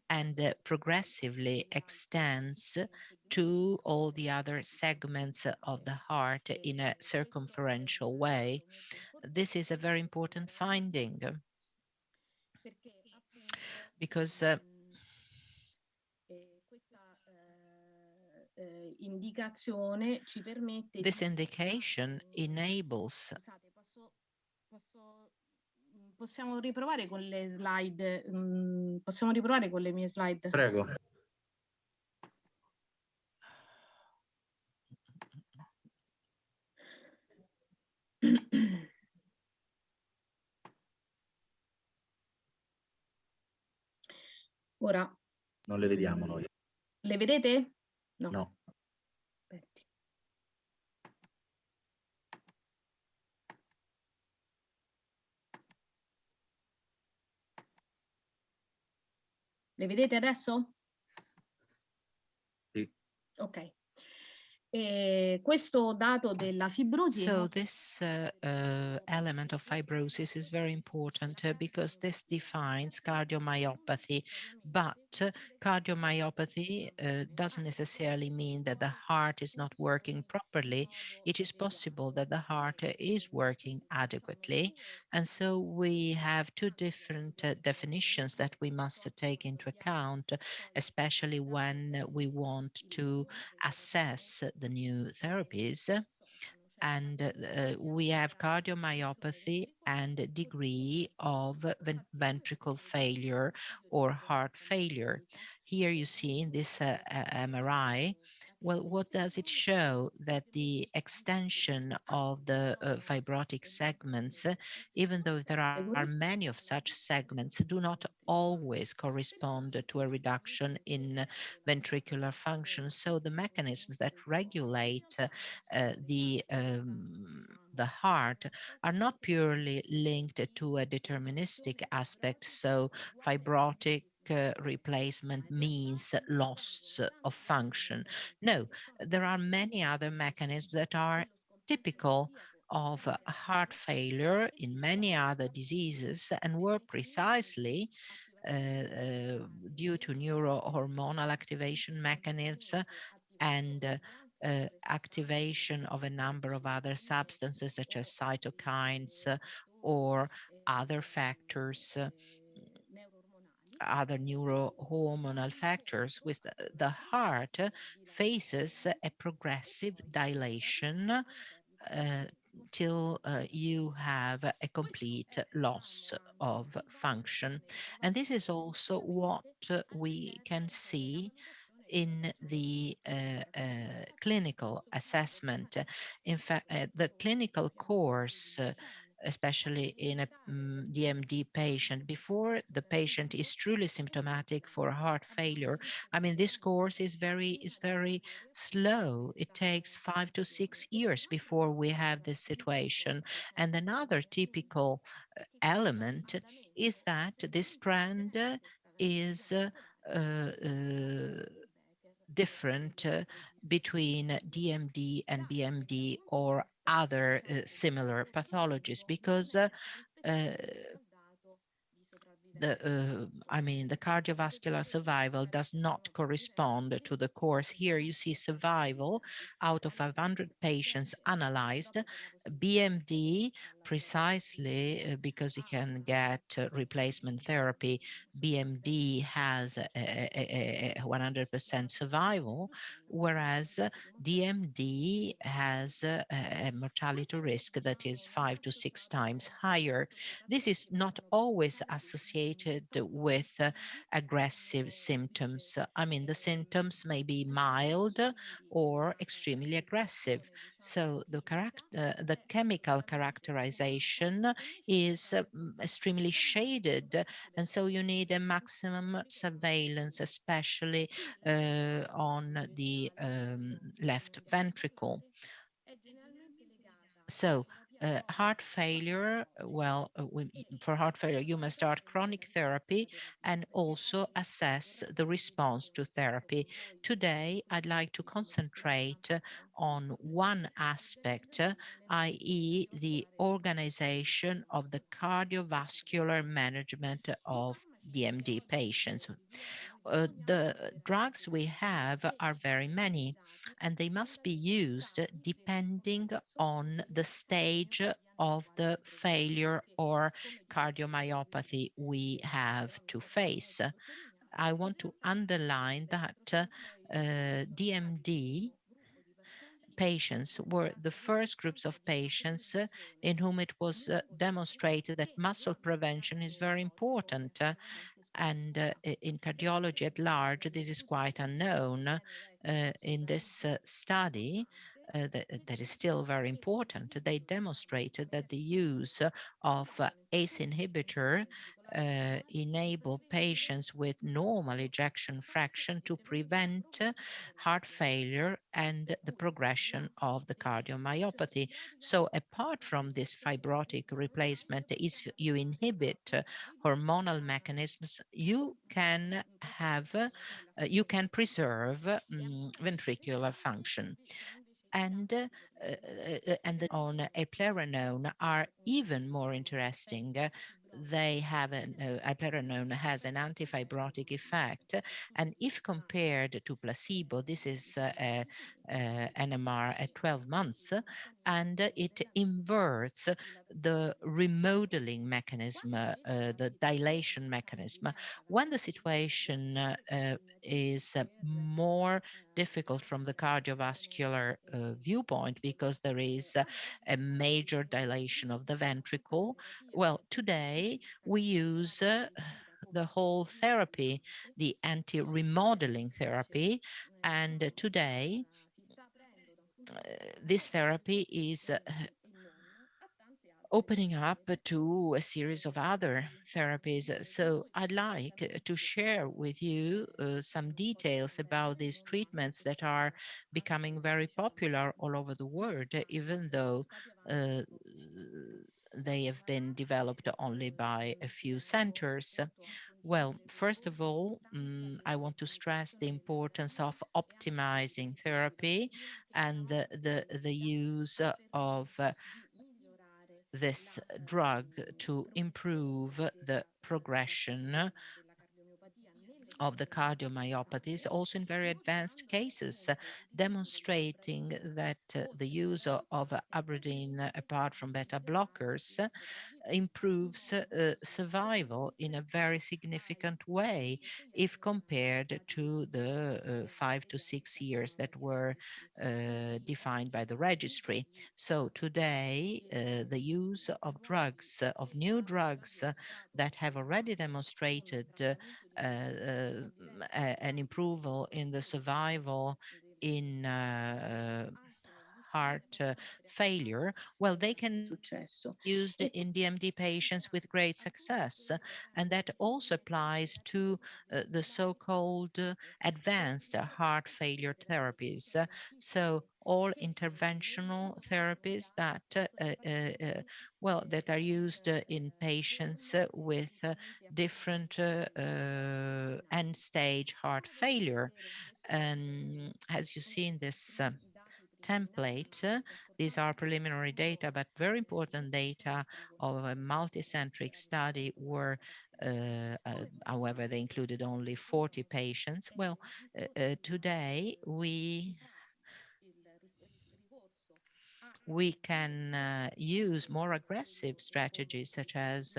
and progressively extends to all the other segments of the heart in a circumferential way. This is a very important finding because this indication enables. Possiamo riprovare con le slide? Possiamo riprovare con le mie slide? Prego. Ora. Non le vediamo noi. Le vedete? No. Le vedete adesso? Sì. Ok. Questo dato della fibrosi So this element of fibrosis is very important because this defines cardiomyopathy, but cardiomyopathy doesn't necessarily mean that the heart is not working properly. It is possible that the heart is working adequately. And so we have two different definitions that we must take into account, especially when we want to assess the new therapies. And we have cardiomyopathy and degree of ventricle failure or heart failure. Here you see in this MRI, well, what does it show? That the extension of the fibrotic segments, even though there are many of such segments, do not always correspond to a reduction in ventricular function. So the mechanisms that regulate the heart are not purely linked to a deterministic aspect. So fibrotic replacement means loss of function. No, there are many other mechanisms that are typical of heart failure in many other diseases and were precisely due to neurohormonal activation mechanisms and activation of a number of other substances such as cytokines or other factors, other neurohormonal factors, with the heart faces a progressive dilation till you have a complete loss of function. And this is also what we can see in the clinical assessment. In fact, the clinical course, especially in a DMD patient, before the patient is truly symptomatic for heart failure, I mean, this course is very slow. It takes 5 to 6 years before we have this situation. And another typical element is that this trend is different between DMD and BMD or other similar pathologies, because the cardiovascular survival does not correspond to the course. Here you see survival out of 500 patients analyzed. BMD, precisely because you can get replacement therapy, BMD has a 100% survival, whereas DMD has a mortality risk that is 5 to 6 times higher. This is not always associated with aggressive symptoms. I mean, the symptoms may be mild or extremely aggressive. So the chemical characterization is extremely shaded, and so you need a maximum surveillance, especially on the left ventricle. So heart failure, well, for heart failure, you must start chronic therapy and also assess the response to therapy. Today, I'd like to concentrate on one aspect, i.e. the organization of the cardiovascular management of DMD patients. The drugs we have are very many, and they must be used depending on the stage of the failure or cardiomyopathy we have to face. I want to underline that DMD patients were the first groups of patients in whom it was demonstrated that muscle prevention is very important. And in cardiology at large, this is quite unknown. In this study, that is still very important, they demonstrated that the use of ACE inhibitor enable patients with normal ejection fraction to prevent heart failure and the progression of the cardiomyopathy. So apart from this fibrotic replacement, if you inhibit hormonal mechanisms, you can preserve ventricular function. And on eplerenone are even more interesting. They have eplerenone has an antifibrotic effect, and if compared to placebo, this is NMR at 12 months, and it inverts the remodeling mechanism, the dilation mechanism. When the situation is more difficult from the cardiovascular viewpoint because there is a major dilation of the ventricle, well, today we use the whole therapy, the anti-remodeling therapy, and today this therapy is opening up to a series of other therapies. So I'd like to share with you some details about these treatments that are becoming very popular all over the world, even though they have been developed only by a few centers. Well, first of all, I want to stress the importance of optimizing therapy and the use of this drug to improve the progression of the cardiomyopathies, also in very advanced cases, demonstrating that the use of abrdn apart from beta blockers improves survival in a very significant way if compared to the 5 to 6 years that were defined by the registry. So today, the use of drugs, of new drugs that have already demonstrated an improvement in the survival in heart failure, well, they can be used in DMD patients with great success. And that also applies to the so-called advanced heart failure therapies. So all interventional therapies that, that are used in patients with different end-stage heart failure. And as you see in this template, these are preliminary data, but very important data of a multicentric study where, however, they included only 40 patients. Well, today we can use more aggressive strategies such as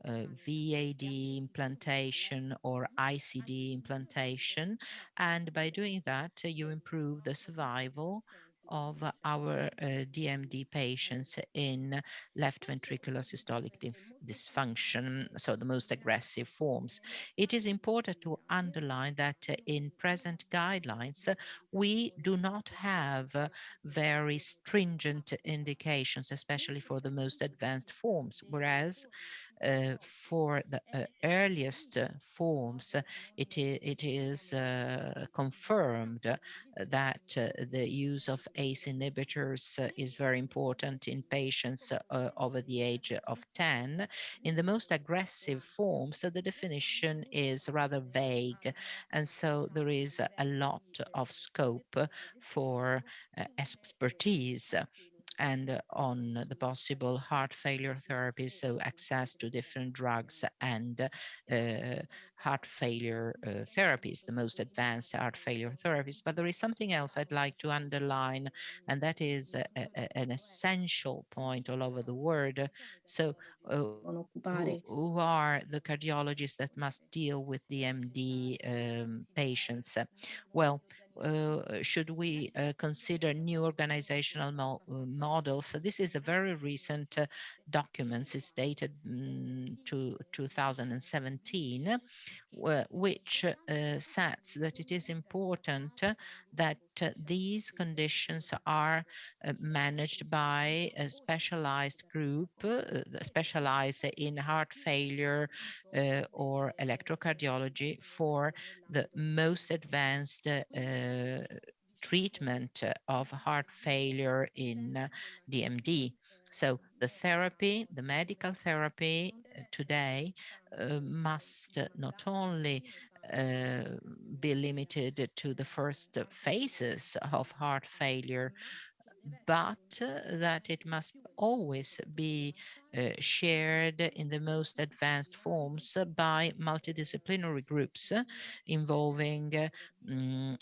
VAD implantation or ICD implantation. And by doing that, you improve the survival of our DMD patients in left ventricular systolic dysfunction, so the most aggressive forms. It is important to underline that in present guidelines, we do not have very stringent indications, especially for the most advanced forms, whereas for the earliest forms, it is confirmed that the use of ACE inhibitors is very important in patients over the age of 10. In the most aggressive forms, the definition is rather vague, and so there is a lot of scope for expertise and on the possible heart failure therapies, so access to different drugs and heart failure therapies, the most advanced heart failure therapies. But there is something else I'd like to underline, and that is an essential point all over the world. So who are the cardiologists that must deal with DMD patients? Well, should we consider new organizational models? So this is a very recent document. It's dated to 2017, which sets that it is important that these conditions are managed by a specialized group, specialized in heart failure or electrocardiology for the most advanced treatment of heart failure in DMD. So the therapy, the medical therapy today must not only be limited to the first phases of heart failure, but that it must always be shared in the most advanced forms by multidisciplinary groups involving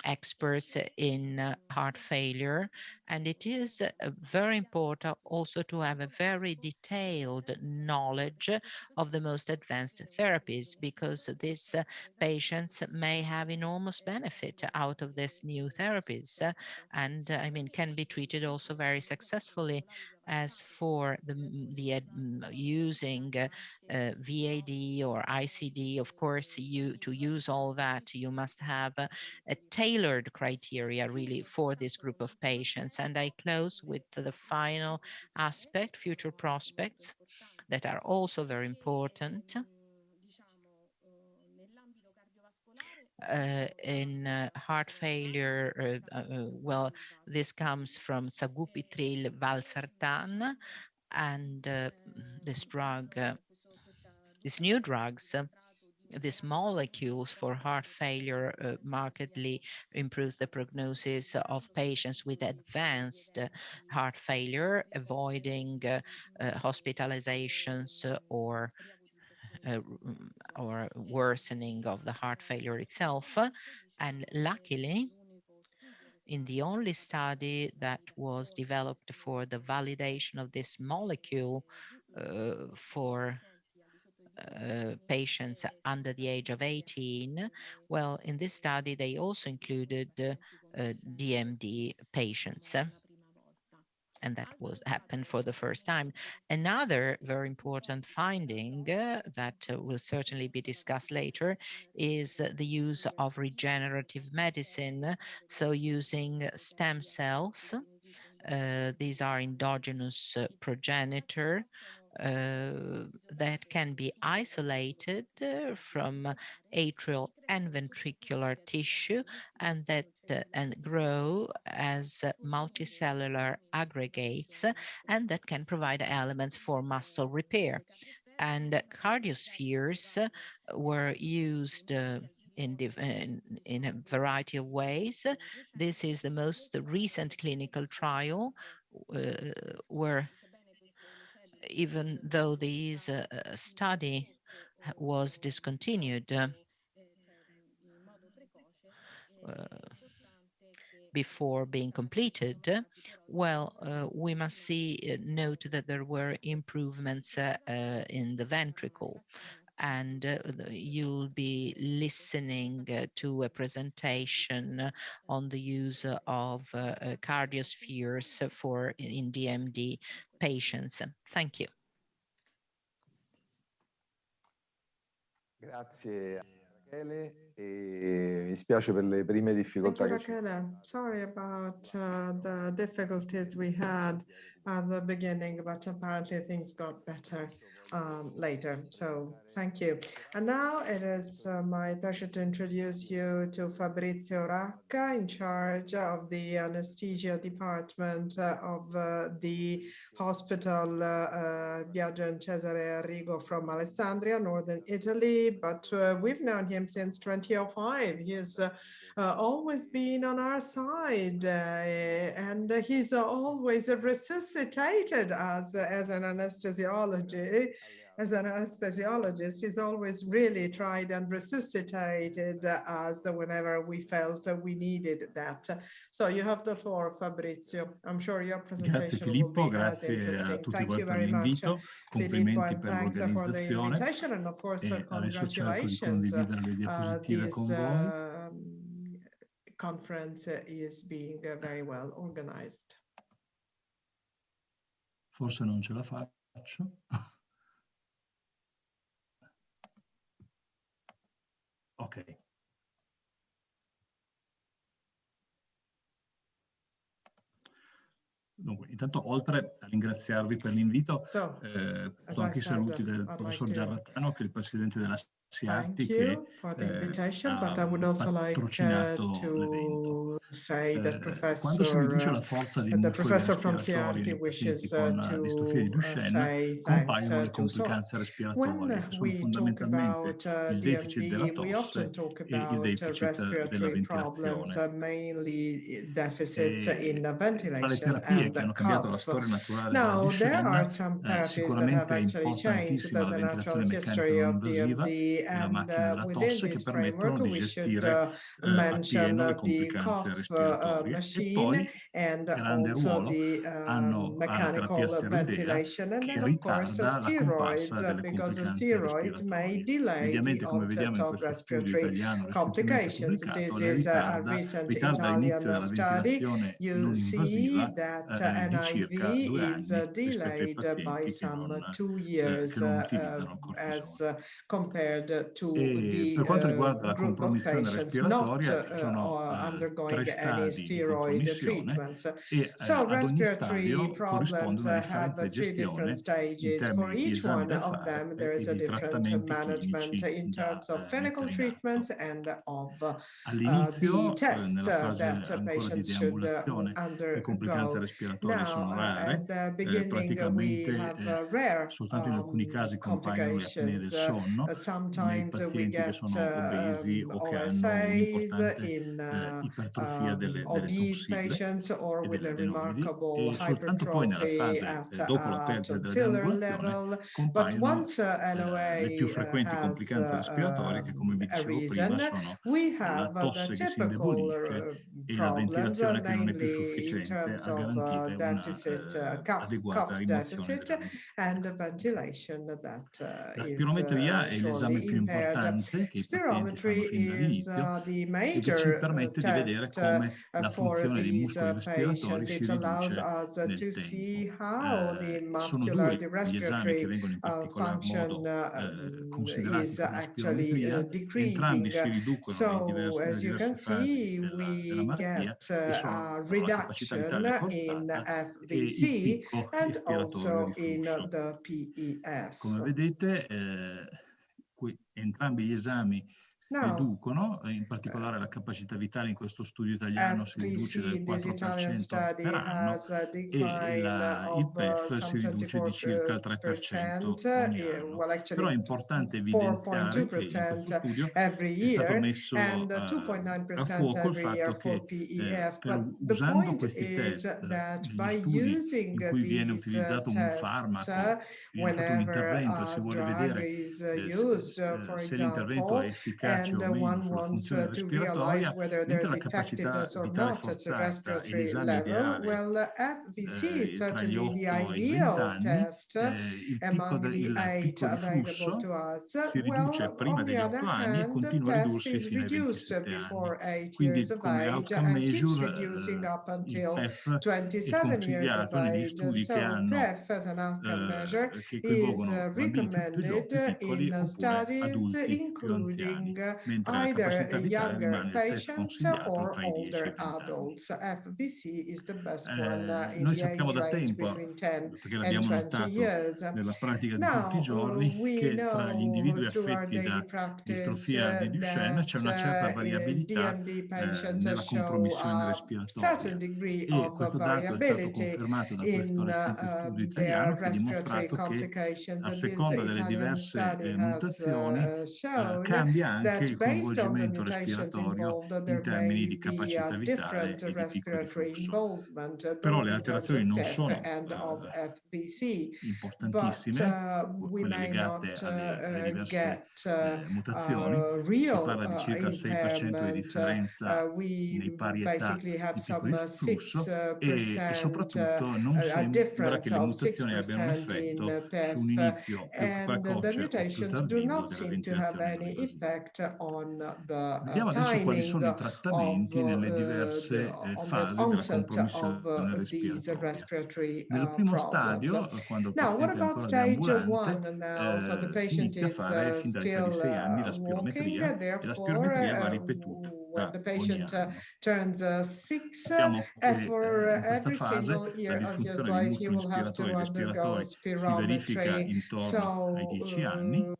experts in heart failure. And it is very important also to have a very detailed knowledge of the most advanced therapies, because these patients may have enormous benefit out of these new therapies and I mean can be treated also very successfully. As for using VAD or ICD, of course, to use all that, you must have a tailored criteria really for this group of patients. And I close with the final aspect, future prospects, that are also very important. In heart failure, well, this comes from sacubitril valsartan, and this drug, these new drugs, these molecules for heart failure markedly improves the prognosis of patients with advanced heart failure, avoiding hospitalizations or worsening of the heart failure itself. And luckily, in the only study that was developed for the validation of this molecule for patients under the age of 18, well, in this study, they also included DMD patients. And that happened for the first time. Another very important finding that will certainly be discussed later is the use of regenerative medicine. So using stem cells, these are endogenous progenitor that can be isolated from atrial and ventricular tissue, and that and grow as multicellular aggregates, and that can provide elements for muscle repair. And cardiospheres were used in a variety of ways. This is the most recent clinical trial where, even though this study was discontinued before being completed, well, we must note that there were improvements in the ventricle. And you'll be listening to a presentation on the use of cardiospheres in DMD patients. Thank you. Grazie Rachele, e mi spiace per le prime difficoltà Thank you, Rachele. Sorry about the difficulties we had at the beginning, but apparently things got better later. So thank you. And now it is my pleasure to introduce you to Fabrizio Racca, in charge of the anesthesia department of the hospital Biagio and Cesare Arrigo from Alessandria, northern Italy. But we've known him since 2005. He has always been on our side, and he's always resuscitated as an anesthesiologist. As an anesthesiologist, he's always really tried and resuscitated us whenever we felt we needed that. So you have the floor, Fabrizio. I'm sure your presentation will be as interesting. Thank you very much, Filippo, and thanks for the invitation, and of course, congratulations. This conference is being very well organized. Forse non ce la faccio. Dunque, intanto oltre a ringraziarvi per l'invito, So, porto anche i saluti del professor Giarratano, che è il presidente della thank SIARTI, che you for the invitation, but I ha would also like patrocinato l'evento. to say that Quando si riduce Professor, la forza dei the muscoli professor from respiratori CRT nei pazienti wishes con distrofia di to Duchenne, say compaiono le thanks to. So, complicanze when respiratorie, che sono we talk fondamentalmente about il deficit della DMD, we often tosse talk e il about deficit della respiratory problems, ventilazione. mainly deficits in Tra le ventilation terapie che hanno and cambiato la cough. storia naturale della Now, there are Duchenne, some therapies that have sicuramente è actually changed importantissima the la natural ventilazione meccanica history non of invasiva DMD, e la and macchina della within tosse, che this permettono framework di we should gestire mention appieno le the complicanze cough respiratorie. E machine poi and grande also ruolo the hanno la terapia mechanical steroidea, ventilation, and che then of course ritarda la compassa steroids, delle because complicanze steroids may respiratorie. delay the Mediamente, come vediamo onset in of questo studio respiratory italiano recentemente complications. pubblicato, This le is a ritarda recent l'inizio Italian della study. ventilazione You non invasiva see that di NIV circa 2 is anni rispetto ai delayed by pazienti che some 2 years non utilizzano il as cortisone. compared to E per quanto riguarda la group of compromissione patients not respiratoria, ci sono undergoing 3 any stadi di steroid compromissione treatments. e So ad ogni respiratory stadio problems corrisponde una have differente 3 different gestione in stages. For termini di each esami one da of fare them, there e is a di different trattamenti management clinici in da terms of clinical mettere in atto. treatments and of the All'inizio, tests nella fase that ancora di patients should deambulazione, le complicanze undergo. respiratorie sono Now, rare, at the beginning, we praticamente have rare soltanto in alcuni casi compaiono le apnee del complications. sonno nei Sometimes we pazienti che get sono obesi o che hanno OSAs un'importante in ipertrofia delle obese tonsille patients or e with delle a adenoidi, remarkable e soltanto poi nella hypertrophy fase at dopo la perdita della tonsillar deambulazione level. But compaiono once le più NOA frequenti has complicanze respiratorie, che come vi a dicevo prima reason, sono we la have the tosse che si typical indebolisce e la problems, ventilazione che non è più namely in sufficiente terms a of garantire una deficit, adeguata cough rimozione deficit, della ventilazione. and ventilation that La is spirometria è l'esame surely più impaired. importante che i pazienti Spirometry fanno fin is dall'inizio the e che ci major permette di vedere test come la for funzione dei these muscoli respiratori patients. si It allows riduce us nel to see tempo. how the Sono muscular, due the gli esami che respiratory vengono in particolar function modo considerati is per la actually spirometria. decreasing. Entrambi si riducono So, nelle as you diverse can fasi see, della we malattia get e a sono la capacità reduction vitale in forzata e il FVC picco and espiratorio also di in flusso. the PEF. Come vedete, entrambi gli esami Now, riducono, in particolare la capacità vitale in questo studio italiano si riduce del FVC, this Italian 4% study per anno has a e decline il PEF of si some riduce di circa il 3% 24%, ogni anno. well actually Però è importante evidenziare che in questo 4.2% studio every è stato year messo and a 2.9% fuoco il every year fatto for che PEF. But the usando point questi is test, that negli by studi using in cui viene these utilizzato un tests, farmaco, viene fatto un whenever intervento e si a vuole drug vedere is used, for se l'intervento è example, efficace and o meno one sulla wants funzione to realize respiratoria, whether mentre there's la capacità effectiveness or vitale not at the forzata è respiratory l'esame level. ideale Well, FVC is tra gli certainly the 8 e i 20 ideal anni, test il among the picco 8 di available flusso to us. si riduce Well, prima on the degli other 8 anni e hand, continua a PEF ridursi is fino ai reduced 27 anni. before 8 Quindi years of come age outcome and keeps measure reducing up il until PEF è 27 years of consigliato negli age. studi che So hanno PEF as an outcome measure che is coinvolgono bambini più recommended piccoli in oppure studies adulti più anziani, including mentre la either capacità vitale younger rimane il test patients consigliato or tra i 10 e i older 20 anni. adults. FVC is the best one in Noi the sappiamo age da range tempo, between 10 perché and l'abbiamo 20 notato years. nella pratica di tutti i Now, giorni, we che tra gli individui know through our affetti daily da practice distrofia di Duchenne c'è una certa variabilità DMD patients nella show compromissione a certain respiratoria. degree E of questo dato è stato variability confermato da in questo recente studio their italiano che ha respiratory dimostrato che complications. a This seconda delle Italian diverse study has mutazioni shown cambia anche il that based on the coinvolgimento mutations respiratorio involved, in there termini may di be capacità a vitale different e di picco di respiratory flusso. involvement, Però both le in terms alterazioni of non PEF sono and of FVC. But importantissime, we quelle may legate not alle diverse get mutazioni. Si real parla di circa il 6% di impairment. differenza We nei pari età basically have di picco some di flusso e 6% soprattutto non a sembra che difference le of mutazioni abbiano un 6% in effetto su un PEF, inizio più and the precoce o più mutations do tardivo not della seem to have ventilazione non any invasiva. effect on the Vediamo adesso quali timing sono i of trattamenti nelle diverse on the fasi della onset compromissione of these respiratoria. respiratory Nel primo problems. stadio, quando il Now, what paziente è about ancora stage deambulante, 1 now? So the si patient inizia a is fare fin dall'età di still 6 anni la walking, spirometria e la therefore spirometria va ripetuta. when the patient anno. turns 6, Sappiamo che for in questa every fase single la year of his disfunzione dei life, he muscoli will have to inspiratori ed undergo espiratori si verifica spirometry. intorno ai 10 anni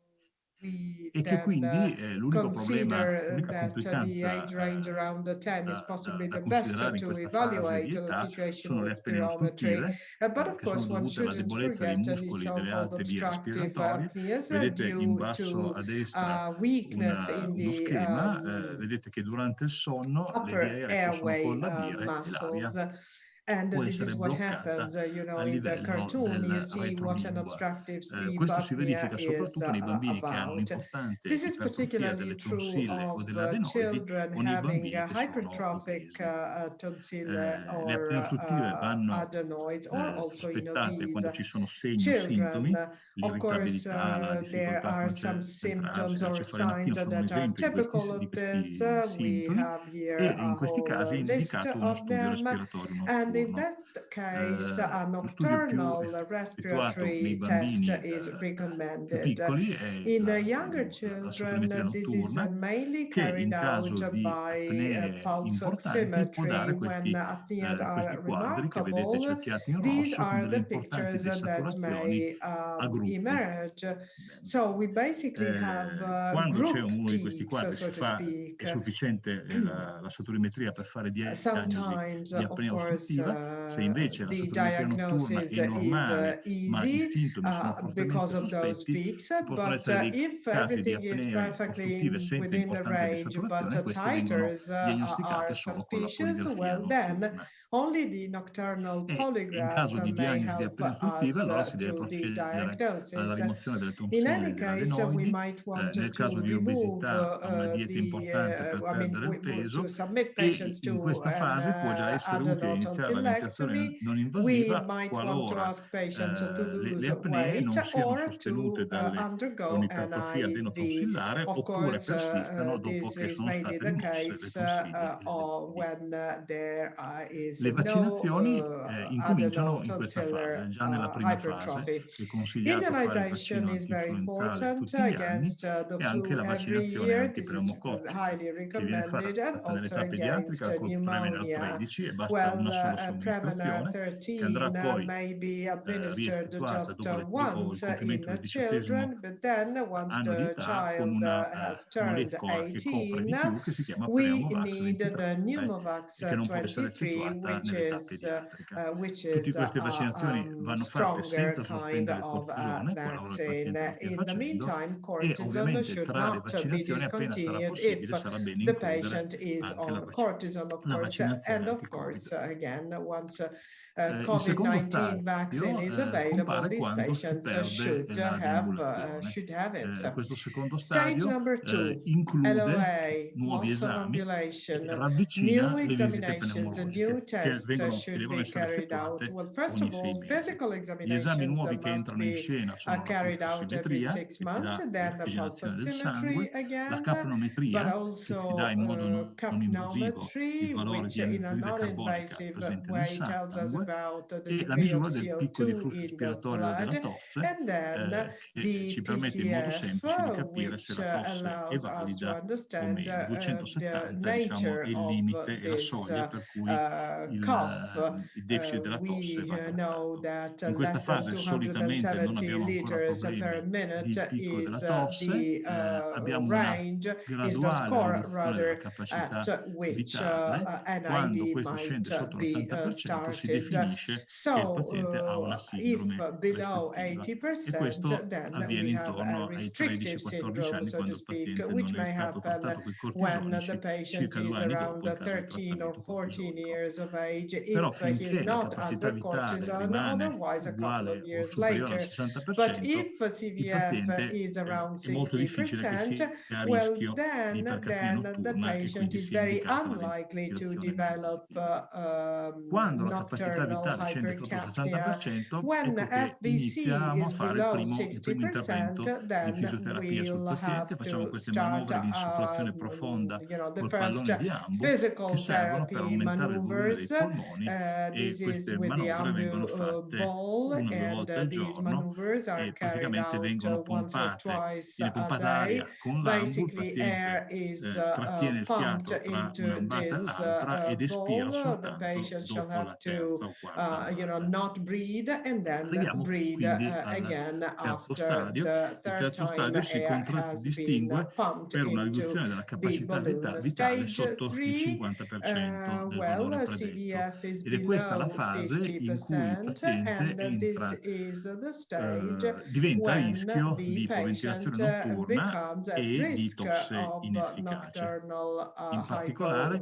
We e che then quindi l'unico problema, consider l'unica that the complicanza age range around the 10 is da possibly the best considerare in to questa fase evaluate di the età situation sono le with apnee spirometry. ostruttive, But of che sono course, one dovute alla shouldn't debolezza dei forget the muscoli delle so-called alte vie obstructive respiratorie. apneas Vedete in due basso to a destra weakness in uno the schema, vedete che durante il sonno le vie upper aeree possono airway collavire e l'aria muscles. And può this is essere what bloccata happens, you know, a in the livello cartoon, you del see what an retrolingue. obstructive sleep Questo si apnea verifica is soprattutto nei bambini che hanno about. un'importante This is ipertrofia particularly delle true tonsille o of delle adenoidi children o nei having bambini che sono hypertrophic obesi. tonsille Le or apnee ostruttive vanno adenoids, or also in sospettate quando obese ci sono segni o sintomi, children. Of course, l'irritabilità, la there difficoltà are a some concentrarsi, symptoms la or cefalea mattina signs sono un that are esempio typical di of this. questi We sintomi have here e a in questi whole casi è list indicato uno of studio them. respiratorio And in notturno. that case, a Lo studio più nocturnal effettuato nei respiratory test bambini is più recommended. piccoli è In la younger saporimetria children, this is notturna, mainly che carried in caso out di by apnee pulse importanti può dare oximetry when apneas questi are quadri che vedete remarkable. cerchiati in These rosso con are delle the importanti pictures that desaturazioni may a gruppi. emerge. So we basically have Quando c'è group uno di questi peaks, quadri so to è speak. sufficiente la saturimetria per fare diagnosi Sometimes, di of apnea course, ostruttiva. Se invece la the saturimetria notturna diagnosis è normale, is ma i easy sintomi sono fortemente because of those sospetti, peaks. ci possono But essere dei if casi di everything is apnee perfectly ostruttive senza within the importante range, but desaturazione, queste vengono titers diagnosticate are solo con la suspicious, poligrafia well then notturna. only the nocturnal E in polygraph caso di may diagnosi di help apnea ostruttiva, allora us si deve through the procedere alla diagnosis. rimozione delle In tonsille any e delle case, we adenoidi. might want Nel to caso di remove obesità, a una dieta importante per perdere il peso, to submit e patients in to questa fase può già essere utile iniziare la ventilazione non we invasiva might want to qualora ask patients to le lose apnee weight non siano or sostenute to da undergo un'ipertrofia an IV. adenotonsillare Of oppure course, persistano dopo this che is sono mainly state the rimosse le case tonsille. when there is Le vaccinazioni no incominciano in questa fase, adenotonsillar già nella prima fase. hypertrophy. È consigliato fare il Immunization vaccino is very antinfluenzale important tutti gli anni against the e anche flu la every vaccinazione year. This is antipneumococcica, highly che viene recommended, and fatta also nell'età against pediatrica col Prevnar pneumonia. 13 e basta Well, una sola Prevnar somministrazione, 13 che andrà poi may be administered rieffettuata just dopo il once compimento in del 18° children, but then once anno di the età con child has una turned lettera che copre di 18, più, che si chiama we Pneumovax need 23 the Pneumovax e che non può essere 23, effettuata nell'età pediatrica. which Tutte is queste vaccinazioni vanno fatte stronger senza kind sospendere il of cortisone, qualora il paziente vaccine. lo stia In the facendo, meantime, e cortisone ovviamente should tra le not be vaccinazioni appena sarà discontinued possibile if sarà bene the includere patient is anche on cortisone, of la course, vaccinazione and of anti-Covid. course, again, once Il secondo COVID-19 vaccine is stadio available, compare these quando si patients perde la deambulazione. should have it. Questo secondo Stage stadio number 2, include LOA, nuovi loss of esami e ambulation, ravvicina new le visite examinations and pneumologiche new che tests devono should be essere carried out. effettuate Well, first ogni of 6 all, mesi. physical Gli esami nuovi examinations che must entrano in be scena sono la carried out every polsimetria, 6 che ti months, dà and then the pulse l'ossigenazione del oximetry sangue, la again, but capnometria, che ti also dà in modo non invasivo il capnometry, valore which di in a anidride carbonica non-invasive presente nel way tells us sangue, about the e la degree of misura del picco di CO2 flusso in the respiratorio della blood, tosse, and then che the ci permette in modo PCF, semplice di capire se which la tosse è allows us to valida o understand meno. the 270 diciamo, nature è il of limite e la this soglia per cui cough. il deficit della tosse va Know trattato. that In questa less than fase solitamente non 270 abbiamo ancora liters per problemi minute di picco della is tosse, abbiamo una range, is the graduale score riduzione della rather capacità at which vitale. an Quando IV questo scende sotto might be l'80% si started. definisce che il So, paziente ha una sindrome if below restrittiva, e 80%, questo then avviene we have a intorno ai restrictive 13-14 syndrome, anni, so quando to il speak, paziente which non è may stato trattato happen con i when the cortisonici patient circa 2 is anni dopo, around in caso di 13 or trattamento 14 cortisonico. years of age, Però if he is finché la not capacità under vitale cortisone, rimane otherwise a couple uguale of o years superiore al later. 60%, But if il CVF paziente is around è molto difficile che 60%, sia a well, rischio di then ipercapnia the notturna, e patient quindi is sia very indicata una unlikely to ventilazione non develop invasiva. Quando la capacità nocturnal vitale scende sotto il hypercapnia. 60%, When ecco che FVC iniziamo a is fare below il primo intervento 60%, di then fisioterapia sul we'll paziente, have facciamo to queste start, manovre di insufflazione profonda the col first pallone di Ambu, che physical servono per therapy aumentare il volume dei maneuvers. polmoni, e This is queste with the manovre vengono Ambu fatte ball, 1 o 2 and volte al these giorno maneuvers are e carried praticamente out vengono once or pompate, twice viene a pompata day. aria con l'Ambu, il Basically, air paziente is trattiene il pumped fiato tra into un'ambata e this l'altra ed espira ball. The soltanto patient shall dopo have la to, terza o quarta ambata. not breathe and then Arriviamo breathe quindi al again terzo after stadio. the Il third terzo time stadio si air has been contraddistingue pumped per una into riduzione della the capacità balloon. vitale Stage sotto il 3, 50% del valore predetto. CVF is Ed è questa la below fase in cui il 50%, paziente and this entra, is the stage diventa a when rischio the di ipoventilazione patient notturna becomes at e di risk tosse of inefficace. nocturnal In particolare,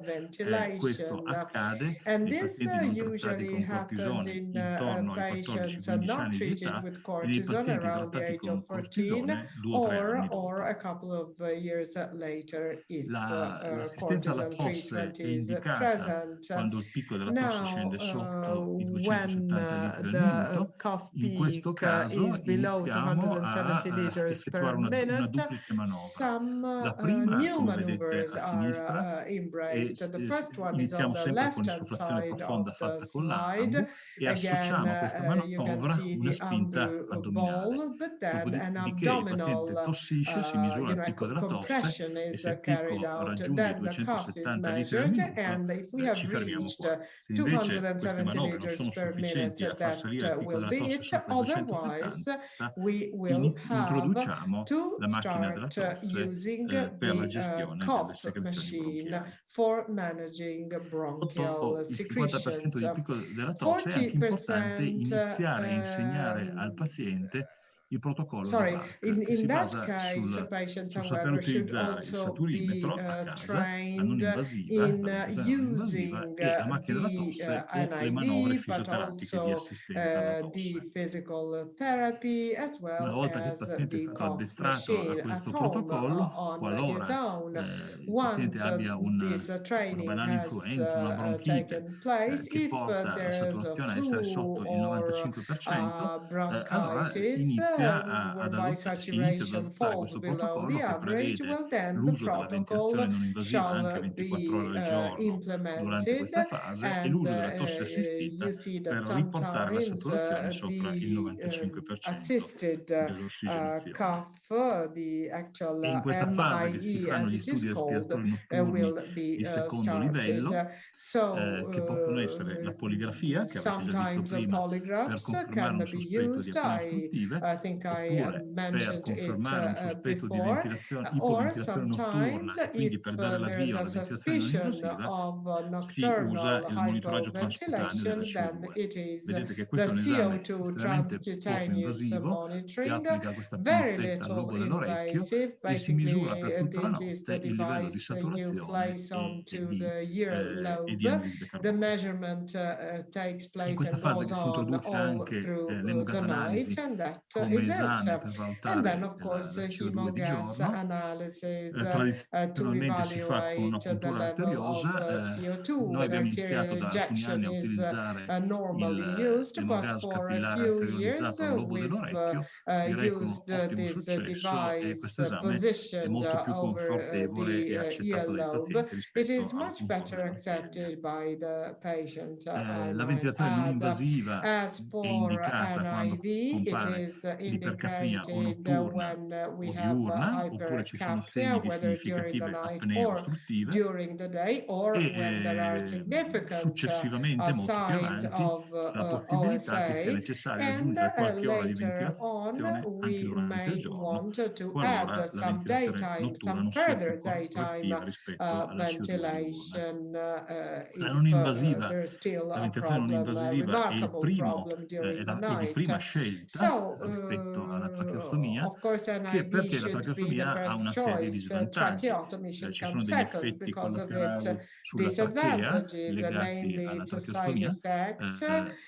questo hypoventilation. accade And nei this pazienti non trattati usually con happens cortisone in intorno ai patients 14-15 not anni di treated età with e nei cortisone pazienti around the trattati age con of 14 cortisone 2 o 3 anni dopo. or a couple of years later if L'assistenza alla cortisone tosse treatment è is indicata present. quando il picco della tosse scende sotto i When 270 litri al the minuto. cough In questo peak caso is below iniziamo 270 a liters effettuare per una minute, duplice manovra. some La prima, new come vedete maneuvers a sinistra, are embraced. The first one is on iniziamo the sempre con left-hand l'insufflazione side profonda of the fatta con slide. l'Ambu e associamo a questa Again, you can manovra see una the spinta Ambu addominale. ball, but then an Dopodiché il paziente abdominal tossisce, si misura il picco della tosse compression e is se il carried picco out. raggiunge i Then the cough is 270 litri al measured, minuto, and if we have ci fermiamo reached qua. Se invece queste 270 manovre non liters sono per sufficienti minute, a far salire il that picco will della be tosse it. sotto i Otherwise, 270, we will have introduciamo to la macchina della start tosse using per la the gestione delle cough secrezioni machine bronchiali. for managing bronchial Sotto il 50% del secretions. picco della tosse è anche importante 40%, iniziare a insegnare al paziente il protocollo da sorry, VARC, in che si that basa case, patients, sul saper however, should utilizzare il also Saturin be Metro a casa, la non trained invasiva, in la ventilazione non invasiva using e la macchina della tosse o le manovre NIV, but fisioterapiche di also assistenza alla tosse. the physical therapy as Una well volta che il as paziente è the stato cough addestrato a machine at questo home protocollo, on his qualora own. il paziente Once abbia this una training banale has influenza, una bronchite taken place, che if porta la there is a saturazione a essere flu sotto il or 95%, allora bronchitis, inizia whereby si inizia ad saturation adottare falls questo below protocollo the che average, prevede well then the l'uso della ventilazione protocol non invasiva anche shall 24 ore al be giorno durante implemented, questa fase e and l'uso della tosse assistita you see per that riportare la sometimes saturazione sopra il the 95% assisted dell'ossigenazione. cough, the actual E in questa fase che si MIE fanno as gli it is studi called respiratori notturni will be di secondo livello, started. So che possono essere la poligrafia, che avete già visto sometimes prima, per polygraphs confermare can un be sospetto di used. apnee ostruttive, I think I oppure per mentioned confermare un it sospetto di before, or ipoventilazione notturna sometimes e quindi if per dare there is l'avvio a alla ventilazione non suspicion invasiva of si usa nocturnal il monitoraggio transcutaneo della hypoventilation, then CO2. it is Vedete che the questo è un esame CO2 estremamente poco transcutaneous invasivo, si monitoring, applica questa very pincetta al lobo little dell'orecchio invasive. e si misura per Basically, tutta la this is notte the il livello di device you saturazione place onto the e earlobe. di anidride The carbonica. measurement takes In place questa and fase goes che si on introduce all anche through the l'emogasanalisi night, and that come is esame it. per And valutare then, of la course, CO2 di hemogas giorno. analysis to Tradizionalmente si fa con una evaluate the puntura level of arteriosa. CO2. Noi An abbiamo iniziato arterial da alcuni anni injection a is utilizzare normally used, but l'emogas for a capillare few years arteriorizzato al lobo we've dell'orecchio. Direi con used ottimo this successo e device questo esame è positioned molto più over confortevole e the accettato dai earlobe. pazienti It rispetto is alla much puntura better accepted by the patient, I La might ventilazione non add. invasiva As è for indicata quando NIV, it compare is l'ipercapnia o indicated notturna when we o have diurna, oppure ci sono hypercapnia, segni di whether during the significative night apnee or ostruttive during the day, or when there are e significant successivamente, molto più signs avanti, of la possibilità che sia OSA, necessario and aggiungere qualche ora di later on ventilazione anche we durante il may giorno, want to qualora add la some ventilazione daytime, notturna some non sia più further correttiva daytime rispetto alla CO2 diurna. ventilation La non if invasiva, there's still la a ventilazione non problem, a invasiva è remarkable problem during the è di night. prima scelta So rispetto alla tracheostomia, Of course, an IV perché la should be the tracheostomia ha una first serie di choice. svantaggi. Tracheotomy should Ci come sono degli second effetti because of its collaterali sulla trachea disadvantages, legati namely alla its side tracheostomia, effects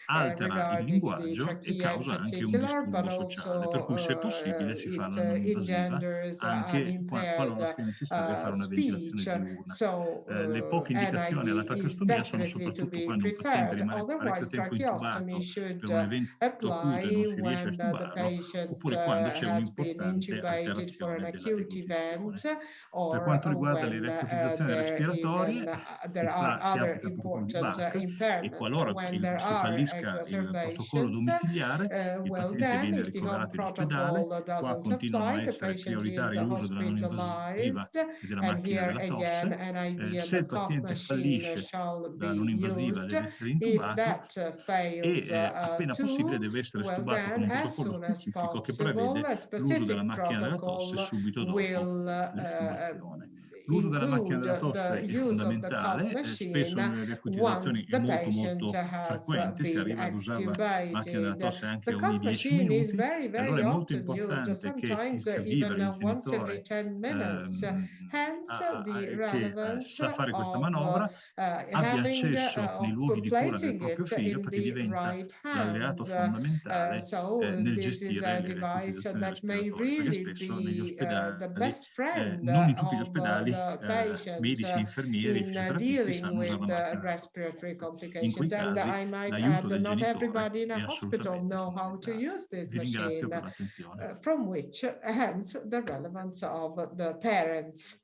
altera il regarding the linguaggio e trachea in causa anche un particular, but disturbo sociale, per cui se also possibile si fa it la non invasiva engenders an anche qualora impaired sia necessario fare una ventilazione speech. diurna. So Le poche indicazioni alla NIV is tracheostomia sono definitely to soprattutto be quando un paziente preferred. rimane parecchio Otherwise, tempo tracheostomy intubato should per un evento acuto e non apply si riesce a when the stubarlo, patient oppure quando c'è has been un'importante intubated for an alterazione della acute deglutizione. event, Per or quanto riguarda le when recapitolazioni respiratorie, there are si other applica il protocollo di important Bach e impairments. qualora When there si are fallisca il protocollo exacerbations, domiciliare, il well paziente then, viene if the home ricoverato in ospedale. protocol Qua doesn't continuano a apply, the essere patient is prioritario l'uso della non invasiva hospitalized, e della and macchina here della again, tosse. NIV and Se the il cough paziente machine fallisce shall be la non invasiva used. deve essere If intubato that fails e appena possibile too, deve essere well stubato con then, un as protocollo soon as specifico che possible, prevede a l'uso della specific macchina della tosse protocol subito dopo will l'estubazione. L'uso della macchina include della tosse the è use of the cough fondamentale, spesso machine nelle once riacutizzazioni è the molto patient molto has frequente, si been arriva ad usare la macchina della extubated. tosse anche The ogni cough 10 machine is minuti, very, e allora very è molto often used, importante che sometimes il caregiver, even il once every genitore, 10 minutes. Hence, the che relevance sa fare questa of manovra, abbia having accesso nei luoghi di cura del placing proprio it figlio, in perché the diventa right l'alleato hands. fondamentale So nel this is gestire a le device riacutizzazioni that may respiratorie, perché really spesso negli be the ospedali, best friend non in tutti gli of ospedali, the patient medici, infermieri, in fisioterapisti dealing sanno usare with la macchina della respiratory tosse. In quei complications. And casi I might l'aiuto add, del not genitore everybody in è a hospital assolutamente know how to fondamentale. use this Vi ringrazio per machine, l'attenzione. from which hence the relevance of the parents.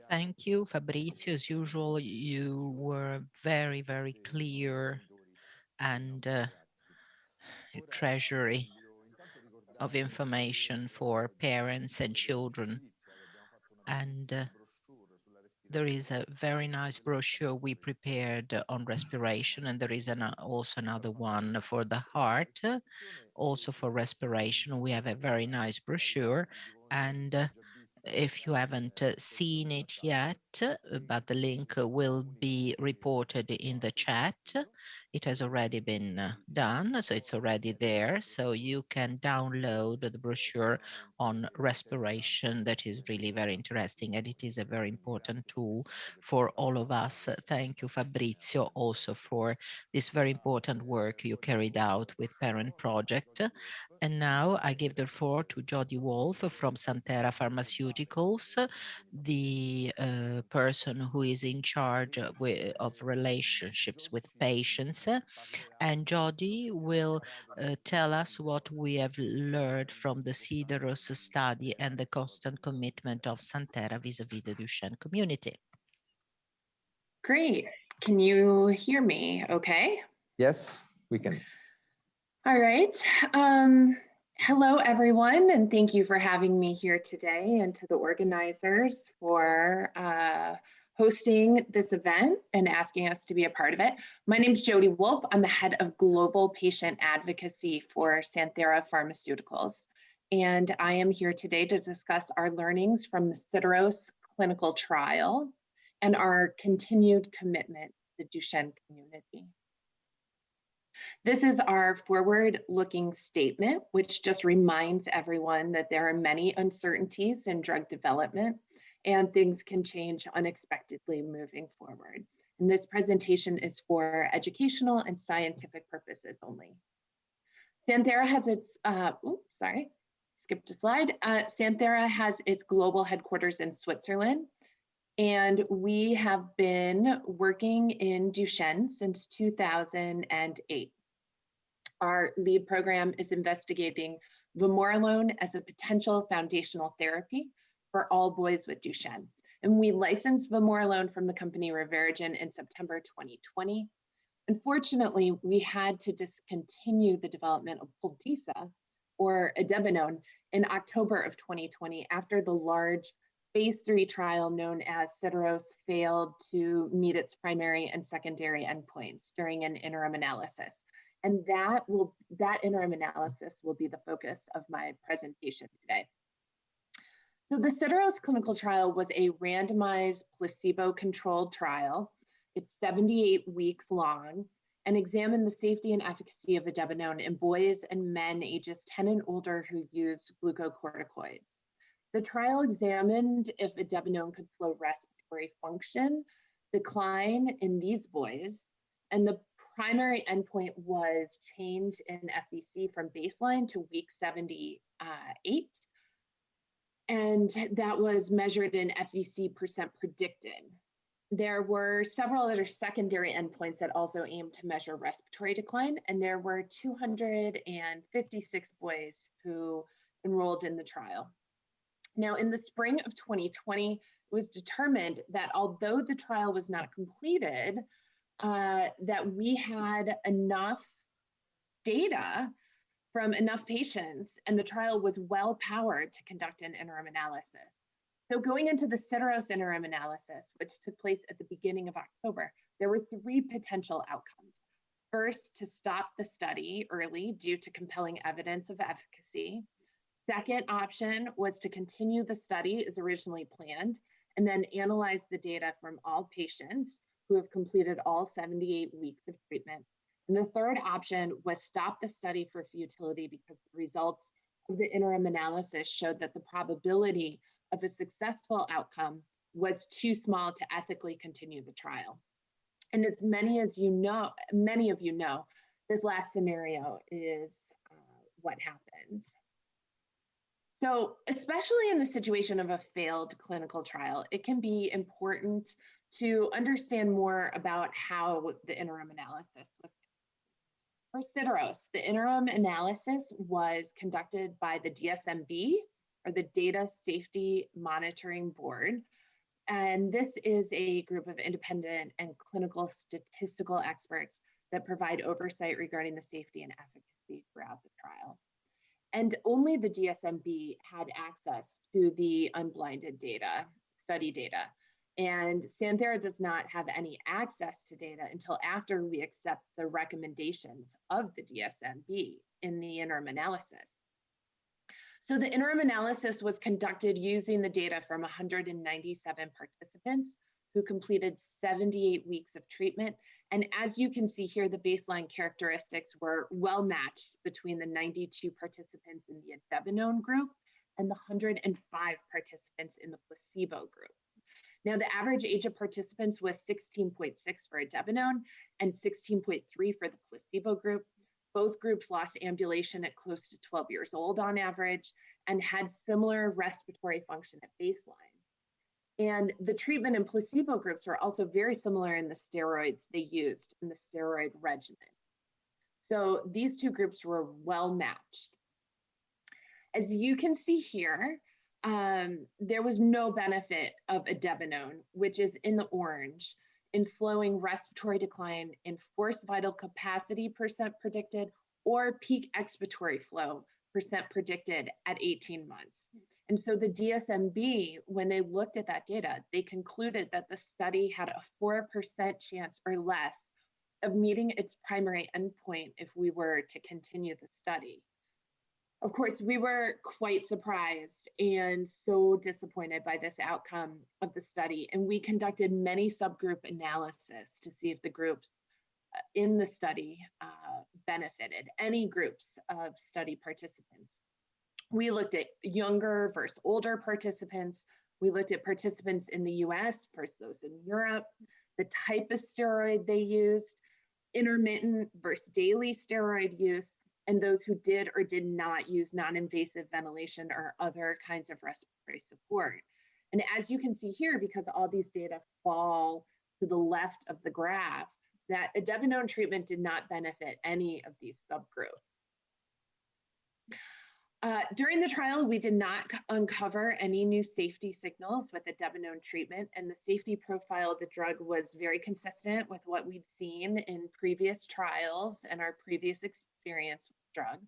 Thank you, Fabrizio. As usual, you were very, very clear and treasury of information for parents and children. And there is a very nice brochure we prepared on respiration, and there is also another one for the heart, also for respiration. We have a very nice brochure, and if you haven't seen it yet, but the link will be reported in the chat. It has already been done, so it's already there. So you can download the brochure on respiration. That is really very interesting, and it is a very important tool for all of us. Thank you, Fabrizio, also for this very important work you carried out with Parent Project. And now I give the floor to Jody Wolf from Santera Pharmaceuticals, the person who is in charge of relationships with patients. And Jody will tell us what we have learned from the CEDAROS study and the constant commitment of Santera vis-a-vis the Duchenne community. Great. Can you hear me okay? Yes, we can. All right. Hello, everyone, and thank you for having me here today, and to the organizers for hosting this event and asking us to be a part of it. My name is Jody Wolf. I'm the head of global patient advocacy for Santhera Pharmaceuticals, and I am here today to discuss our learnings from the CIDEROS clinical trial and our continued commitment to the Duchenne community. This is our forward-looking statement, which just reminds everyone that there are many uncertainties in drug development and things can change unexpectedly moving forward. And this presentation is for educational and scientific purposes only. Santhera has its, skipped a slide. Santhera has its global headquarters in Switzerland, and we have been working in Duchenne since 2008. Our lead program is investigating vamorolone as a potential foundational therapy for all boys with Duchenne. And we licensed vamorolone from the company ReveraGen in September 2020. Unfortunately, we had to discontinue the development of Puldysa, or idebenone, in October of 2020 after the large phase 3 trial known as CIDEROS failed to meet its primary and secondary endpoints during an interim analysis. And that interim analysis will be the focus of my presentation today. So the CIDEROS clinical trial was a randomized placebo-controlled trial. It's 78 weeks long, and examined the safety and efficacy of idebenone in boys and men ages 10 and older who used glucocorticoids. The trial examined if idebenone could slow respiratory function decline in these boys, and the primary endpoint was change in FVC from baseline to week 78, and that was measured in FVC percent predicted. There were several other secondary endpoints that also aimed to measure respiratory decline, and there were 256 boys who enrolled in the trial. Now, in the spring of 2020, it was determined that although the trial was not completed, that we had enough data from enough patients, and the trial was well powered to conduct an interim analysis. So going into the Syderos interim analysis, which took place at the beginning of October, there were 3 potential outcomes. First, to stop the study early due to compelling evidence of efficacy. Second option was to continue the study as originally planned, and then analyze the data from all patients who have completed all 78 weeks of treatment. And the third option was stop the study for futility because the results of the interim analysis showed that the probability of a successful outcome was too small to ethically continue the trial. And as many of you know, this last scenario is what happened. So, especially in the situation of a failed clinical trial, it can be important to understand more about how the interim analysis was. For Syderos, the interim analysis was conducted by the DSMB, or the Data Safety Monitoring Board. And this is a group of independent and clinical statistical experts that provide oversight regarding the safety and efficacy throughout the trial. And only the DSMB had access to the unblinded data, study data. And Santhera does not have any access to data until after we accept the recommendations of the DSMB in the interim analysis. So the interim analysis was conducted using the data from 197 participants who completed 78 weeks of treatment. And as you can see here, the baseline characteristics were well matched between the 92 participants in the idebenone group and the 105 participants in the placebo group. Now, the average age of participants was 16.6 for idebenone and 16.3 for the placebo group. Both groups lost ambulation at close to 12 years old on average and had similar respiratory function at baseline. And the treatment and placebo groups were also very similar in the steroids they used in the steroid regimen. So these two groups were well matched. As you can see here, there was no benefit of idebenone, which is in the orange, in slowing respiratory decline in forced vital capacity percent predicted or peak expiratory flow percent predicted at 18 months. And so the DSMB, when they looked at that data, they concluded that the study had a 4% chance or less of meeting its primary endpoint if we were to continue the study. Of course, we were quite surprised and so disappointed by this outcome of the study, and we conducted many subgroup analysis to see if the groups in the study benefited, any groups of study participants. We looked at younger versus older participants. We looked at participants in the US versus those in Europe, the type of steroid they used, intermittent versus daily steroid use, and those who did or did not use non-invasive ventilation or other kinds of respiratory support. And as you can see here, because all these data fall to the left of the graph, that idebenone treatment did not benefit any of these subgroups. During the trial, we did not uncover any new safety signals with idebenone treatment, and the safety profile of the drug was very consistent with what we'd seen in previous trials and our previous experience with the drug.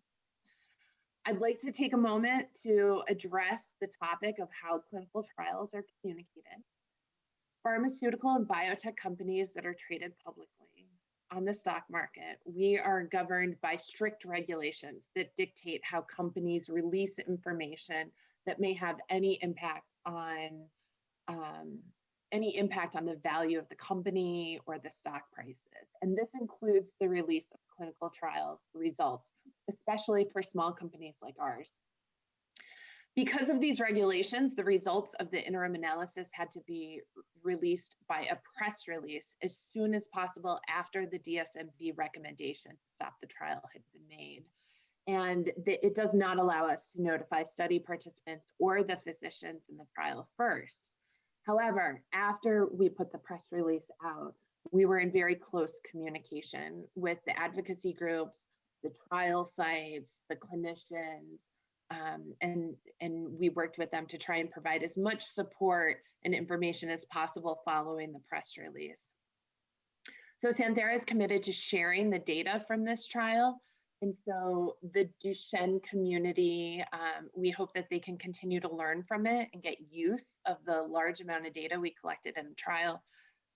I'd like to take a moment to address the topic of how clinical trials are communicated. Pharmaceutical and biotech companies that are traded publicly on the stock market, we are governed by strict regulations that dictate how companies release information that may have any impact on any impact on the value of the company or the stock prices. And this includes the release of clinical trial results, especially for small companies like ours. Because of these regulations, the results of the interim analysis had to be released by a press release as soon as possible after the DSMB recommendation to stop the trial had been made. And it does not allow us to notify study participants or the physicians in the trial first. However, after we put the press release out, we were in very close communication with the advocacy groups, the trial sites, the clinicians, and we worked with them to try and provide as much support and information as possible following the press release. So Santhera is committed to sharing the data from this trial. And so the Duchenne community, we hope that they can continue to learn from it and get use of the large amount of data we collected in the trial.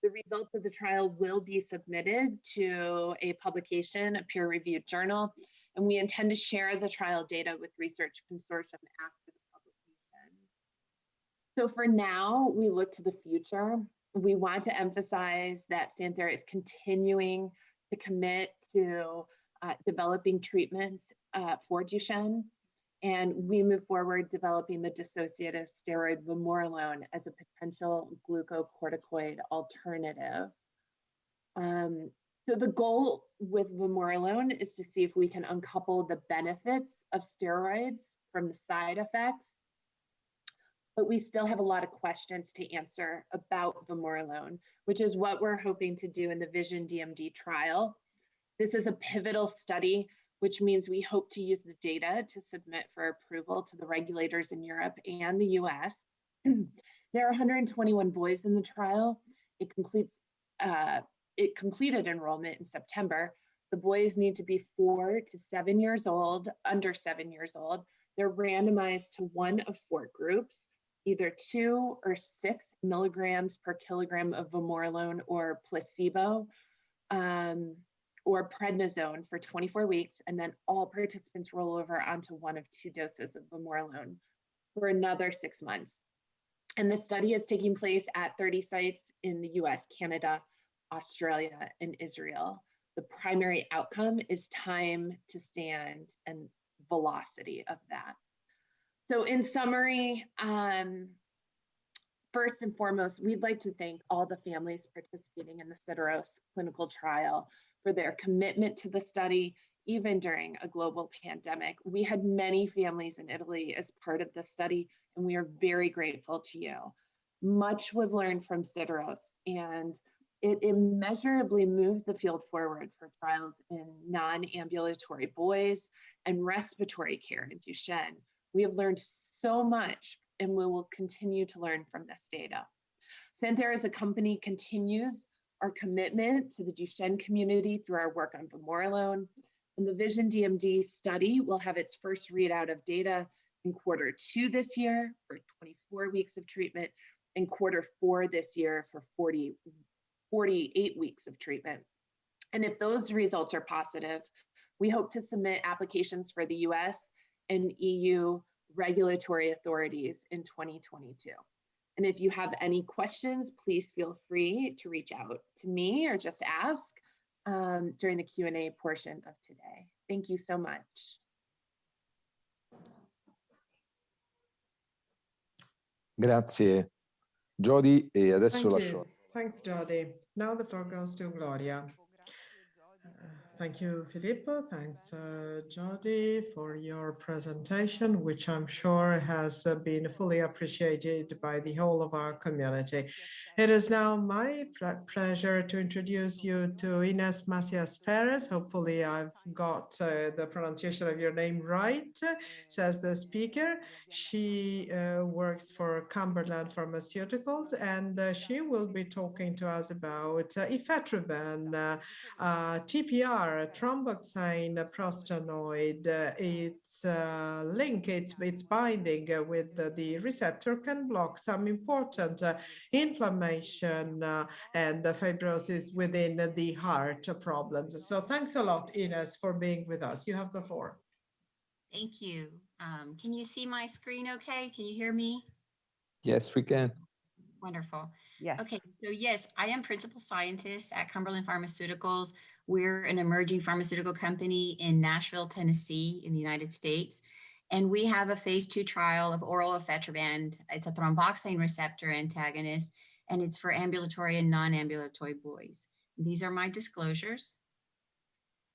The results of the trial will be submitted to a publication, a peer-reviewed journal, and we intend to share the trial data with Research Consortium after the publication. So for now, we look to the future. We want to emphasize that Santhera is continuing to commit to developing treatments for Duchenne, and we move forward developing the dissociative steroid vamorolone as a potential glucocorticoid alternative. So the goal with vamorolone is to see if we can uncouple the benefits of steroids from the side effects, but we still have a lot of questions to answer about vamorolone, which is what we're hoping to do in the Vision DMD trial. This is a pivotal study, which means we hope to use the data to submit for approval to the regulators in Europe and the US. There are 121 boys in the trial. It completed enrollment in September. The boys need to be 4 to 7 years old, under 7 years old. They're randomized to one of 4 groups, either 2 or 6 milligrams per kilogram of vamorolone or placebo, or prednisone for 24 weeks, and then all participants roll over onto one of 2 doses of vamorolone for another 6 months. And the study is taking place at 30 sites in the US, Canada, Australia, and Israel. The primary outcome is time to stand and velocity of that. So in summary, first and foremost, we'd like to thank all the families participating in the Sideros clinical trial for their commitment to the study, even during a global pandemic. We had many families in Italy as part of the study, and we are very grateful to you. Much was learned from Sideros, and it immeasurably moved the field forward for trials in non-ambulatory boys and respiratory care in Duchenne. We have learned so much, and we will continue to learn from this data. Santhera as a company continues our commitment to the Duchenne community through our work on vamorolone, and the Vision DMD study will have its first readout of data in Q2 this year for 24 weeks of treatment, and Q4 this year for 48 weeks of treatment. And if those results are positive, we hope to submit applications for the US and EU regulatory authorities in 2022. And if you have any questions, please feel free to reach out to me or just ask during the Q&A portion of today. Thank you so much. Grazie, Jody, e adesso Thank lascio. you. Thanks, Jody. Now the floor goes to Gloria. Thank you, Filippo. Thanks, Jody, for your presentation, which I'm sure has been fully appreciated by the whole of our community. It is now my pleasure to introduce you to Ines Macias Perez. Hopefully I've got the pronunciation of your name right, says the speaker. She works for Cumberland Pharmaceuticals, and she will be talking to us about ifetroban, TPR, thromboxane prostanoid. Its link, its binding with the receptor can block some important inflammation and fibrosis within the heart problems. So thanks a lot, Ines, for being with us. You have the floor. Thank you. Can you see my screen okay? Can you hear me? Yes, we can. Wonderful. Yes. Okay, so yes, I am principal scientist at Cumberland Pharmaceuticals. We're an emerging pharmaceutical company in Nashville, Tennessee, in the United States. And we have a phase 2 trial of oral ifetroban. It's a thromboxane receptor antagonist, and it's for ambulatory and non-ambulatory boys. These are my disclosures.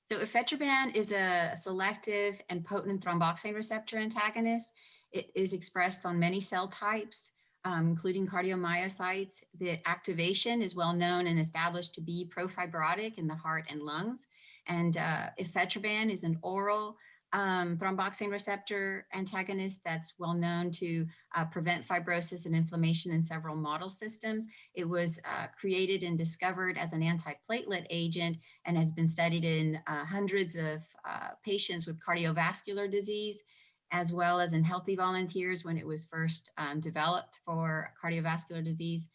So ifetroban is a selective and potent thromboxane receptor antagonist. It is expressed on many cell types, including cardiomyocytes. The activation is well known and established to be profibrotic in the heart and lungs. And ifetroban is an oral thromboxane receptor antagonist that's well known to prevent fibrosis and inflammation in several model systems. It was created and discovered as an antiplatelet agent and has been studied in hundreds of patients with cardiovascular disease, as well as in healthy volunteers when it was first developed for cardiovascular disease.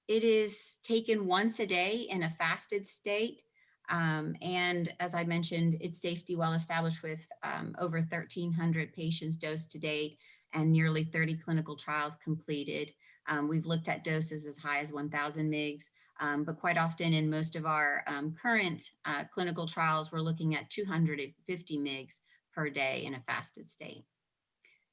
It is taken once a day in a fasted state. And as I mentioned, its safety well established with over 1,300 patients dosed to date and nearly 30 clinical trials completed. We've looked at doses as high as 1,000 mg, but quite often in most of our current clinical trials, we're looking at 250 mg per day in a fasted state.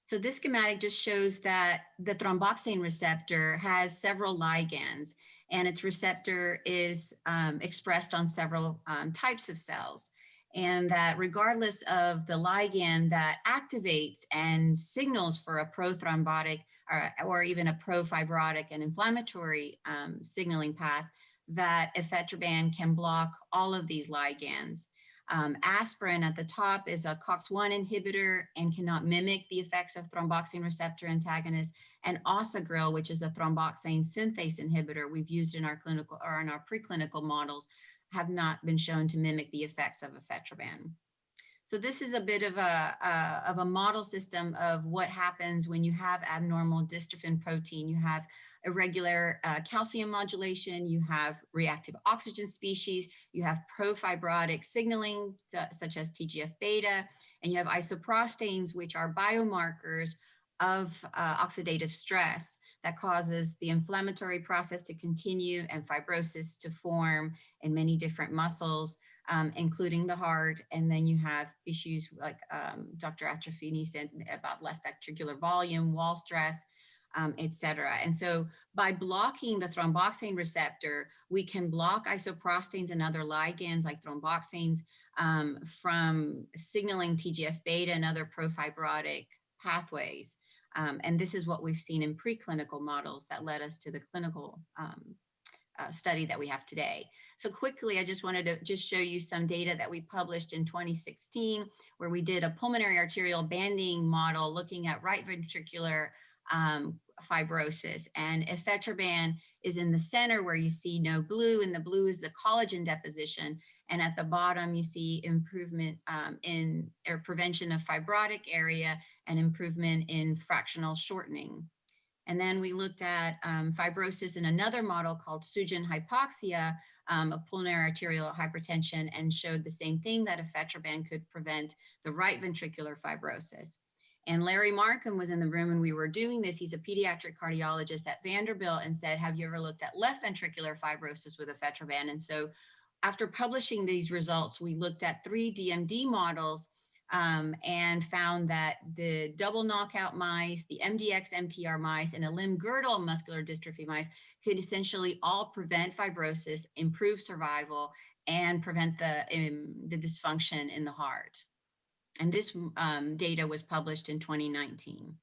So this schematic just shows that the thromboxane receptor has several ligands, and its receptor is expressed on several types of cells. And that regardless of the ligand that activates and signals for a prothrombotic or even a profibrotic and inflammatory signaling path, that ifetroban can block all of these ligands. Aspirin at the top is a COX-1 inhibitor and cannot mimic the effects of thromboxane receptor antagonists. And Osagrel, which is a thromboxane synthase inhibitor we've used in our clinical or in our preclinical models, have not been shown to mimic the effects of ifetroban. So this is a bit of a model system of what happens when you have abnormal dystrophin protein. You have irregular calcium modulation, you have reactive oxygen species, you have profibrotic signaling such as TGF-beta, and you have isoprostanes, which are biomarkers of oxidative stress that causes the inflammatory process to continue and fibrosis to form in many different muscles, including the heart. And then you have issues like Dr. Atrofini said about left ventricular volume, wall stress, et cetera. And so by blocking the thromboxane receptor, we can block isoprostanes and other ligands like thromboxanes from signaling TGF-beta and other profibrotic pathways. And this is what we've seen in preclinical models that led us to the clinical study that we have today. So quickly, I just wanted to just show you some data that we published in 2016, where we did a pulmonary arterial banding model looking at right ventricular fibrosis, and ifetroban is in the center where you see no blue, and the blue is the collagen deposition, and at the bottom you see improvement in or prevention of fibrotic area and improvement in fractional shortening. And then we looked at fibrosis in another model called Sugen hypoxia of pulmonary arterial hypertension, and showed the same thing, that ifetroban could prevent the right ventricular fibrosis. And Larry Markham was in the room when we were doing this. He's a pediatric cardiologist at Vanderbilt, and said, have you ever looked at left ventricular fibrosis with ifetroban? And so after publishing these results, we looked at 3 DMD models and found that the double knockout mice, the MDX-MTR mice, and a limb-girdle muscular dystrophy mice could essentially all prevent fibrosis, improve survival, and prevent the dysfunction in the heart. And this data was published in 2019.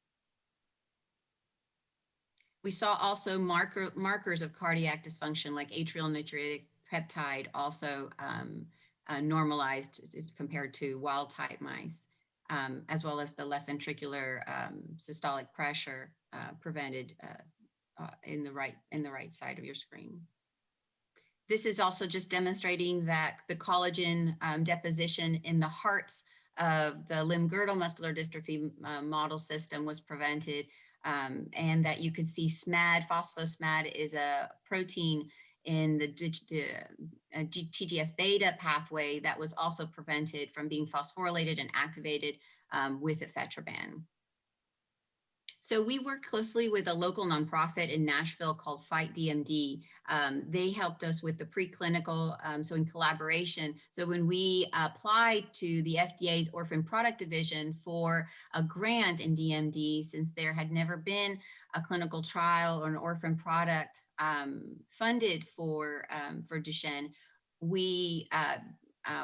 We saw also markers of cardiac dysfunction like atrial natriuretic peptide also normalized compared to wild type mice, as well as the left ventricular systolic pressure prevented in the right side of your screen. This is also just demonstrating that the collagen deposition in the hearts of the limb-girdle muscular dystrophy model system was prevented, and that you could see SMAD, phospho-SMAD is a protein in the TGF-beta pathway that was also prevented from being phosphorylated and activated with ifetroban. So we worked closely with a local nonprofit in Nashville called Fight DMD. They helped us with the preclinical, so in collaboration. So when we applied to the FDA's Orphan Product Division for a grant in DMD, since there had never been a clinical trial or an orphan product funded for Duchenne,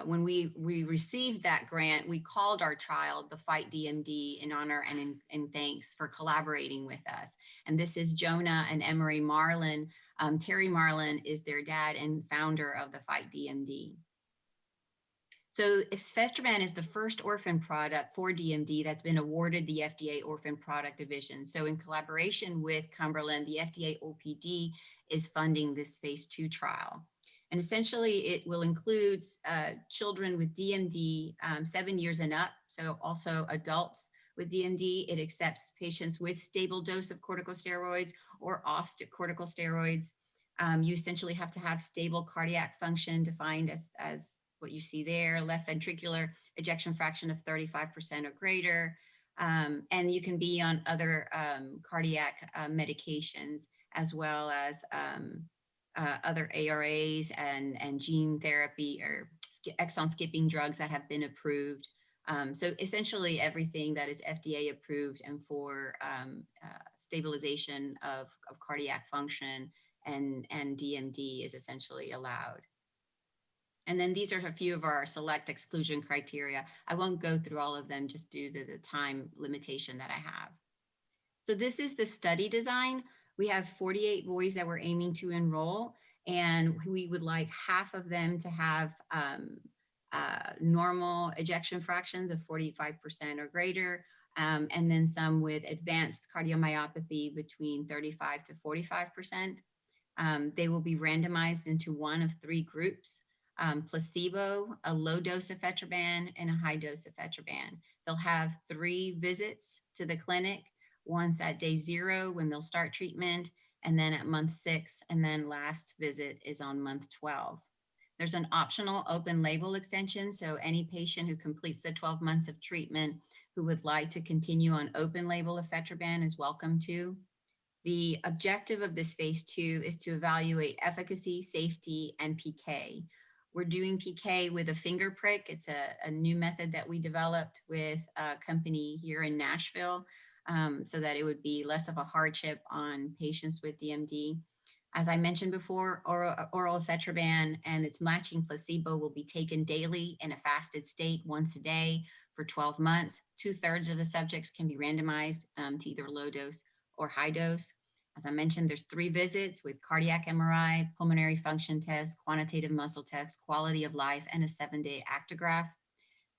when we received that grant, we called our trial the Fight DMD in honor and in thanks for collaborating with us. And this is Jonah and Emery Marlin. Terry Marlin is their dad and founder of the Fight DMD. So Ifetroban is the first orphan product for DMD that's been awarded the FDA Orphan Product Division. So in collaboration with Cumberland, the FDA OPD is funding this phase 2 trial. And essentially, it will include children with DMD 7 years and up, so also adults with DMD. It accepts patients with stable dose of corticosteroids or off corticosteroids. You essentially have to have stable cardiac function defined as what you see there, left ventricular ejection fraction of 35% or greater. And you can be on other cardiac medications as well as other ARAs and gene therapy or exon skipping drugs that have been approved. So essentially everything that is FDA approved and for stabilization of cardiac function and DMD is essentially allowed. And then these are a few of our select exclusion criteria. I won't go through all of them just due to the time limitation that I have. So this is the study design. We have 48 boys that we're aiming to enroll, and we would like half of them to have normal ejection fractions of 45% or greater, and then some with advanced cardiomyopathy between 35 to 45%. They will be randomized into one of 3 groups, placebo, a low dose of Ifetroban, and a high dose of Ifetroban. They'll have 3 visits to the clinic, once at day 0 when they'll start treatment, and then at month 6, and then last visit is on month 12. There's an optional open label extension, so any patient who completes the 12 months of treatment who would like to continue on open label Ifetroban is welcome to. The objective of this phase 2 is to evaluate efficacy, safety, and PK. We're doing PK with a finger prick. It's a new method that we developed with a company here in Nashville, so that it would be less of a hardship on patients with DMD. As I mentioned before, oral Ifetroban and its matching placebo will be taken daily in a fasted state once a day for 12 months. 2/3 of the subjects can be randomized to either low dose or high dose. As I mentioned, there's 3 visits with cardiac MRI, pulmonary function test, quantitative muscle test, quality of life, and a 7-day actigraph.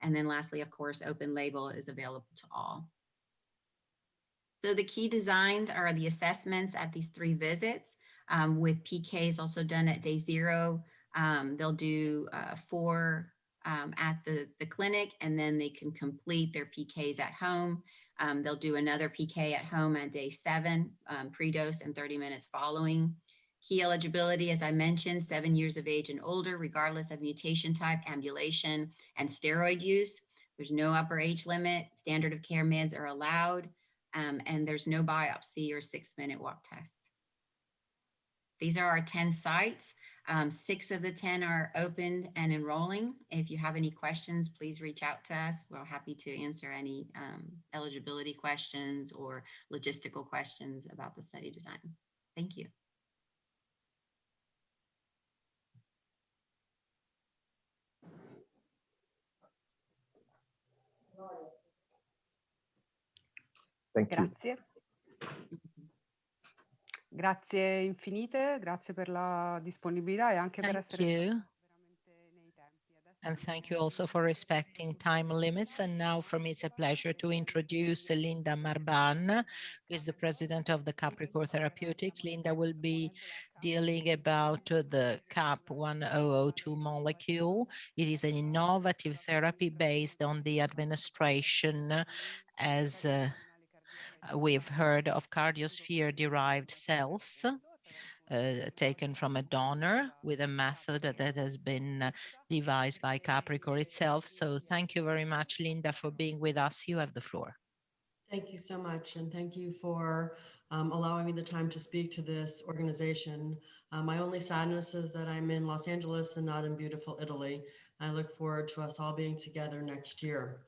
And then lastly, of course, open label is available to all. So the key designs are the assessments at these 3 visits, with PKs also done at day 0. They'll do 4 at the clinic, and then they can complete their PKs at home. They'll do another PK at home at day 7, pre-dose and 30 minutes following. Key eligibility, as I mentioned, 7 years of age and older, regardless of mutation type, ambulation, and steroid use. There's no upper age limit. Standard of care meds are allowed. And there's no biopsy or 6-minute walk test. These are our 10 sites. 6 of the 10 are open and enrolling. If you have any questions, please reach out to us. We're happy to answer any eligibility questions or logistical questions about the study design. Thank you. Thank you. Grazie. Grazie infinite, grazie per la disponibilità e anche per essere veramente nei tempi. And thank you also for respecting time limits. And now for me, it's a pleasure to introduce Linda Marban, who is the president of the Capricor Therapeutics. Linda will be dealing about the CAP1002 molecule. It is an innovative therapy based on the administration, as we've heard, of cardiosphere-derived cells taken from a donor with a method that has been devised by Capricor itself. So thank you very much, Linda, for being with us. You have the floor. Thank you so much, and thank you for allowing me the time to speak to this organization. My only sadness is that I'm in Los Angeles and not in beautiful Italy. I look forward to us all being together next year.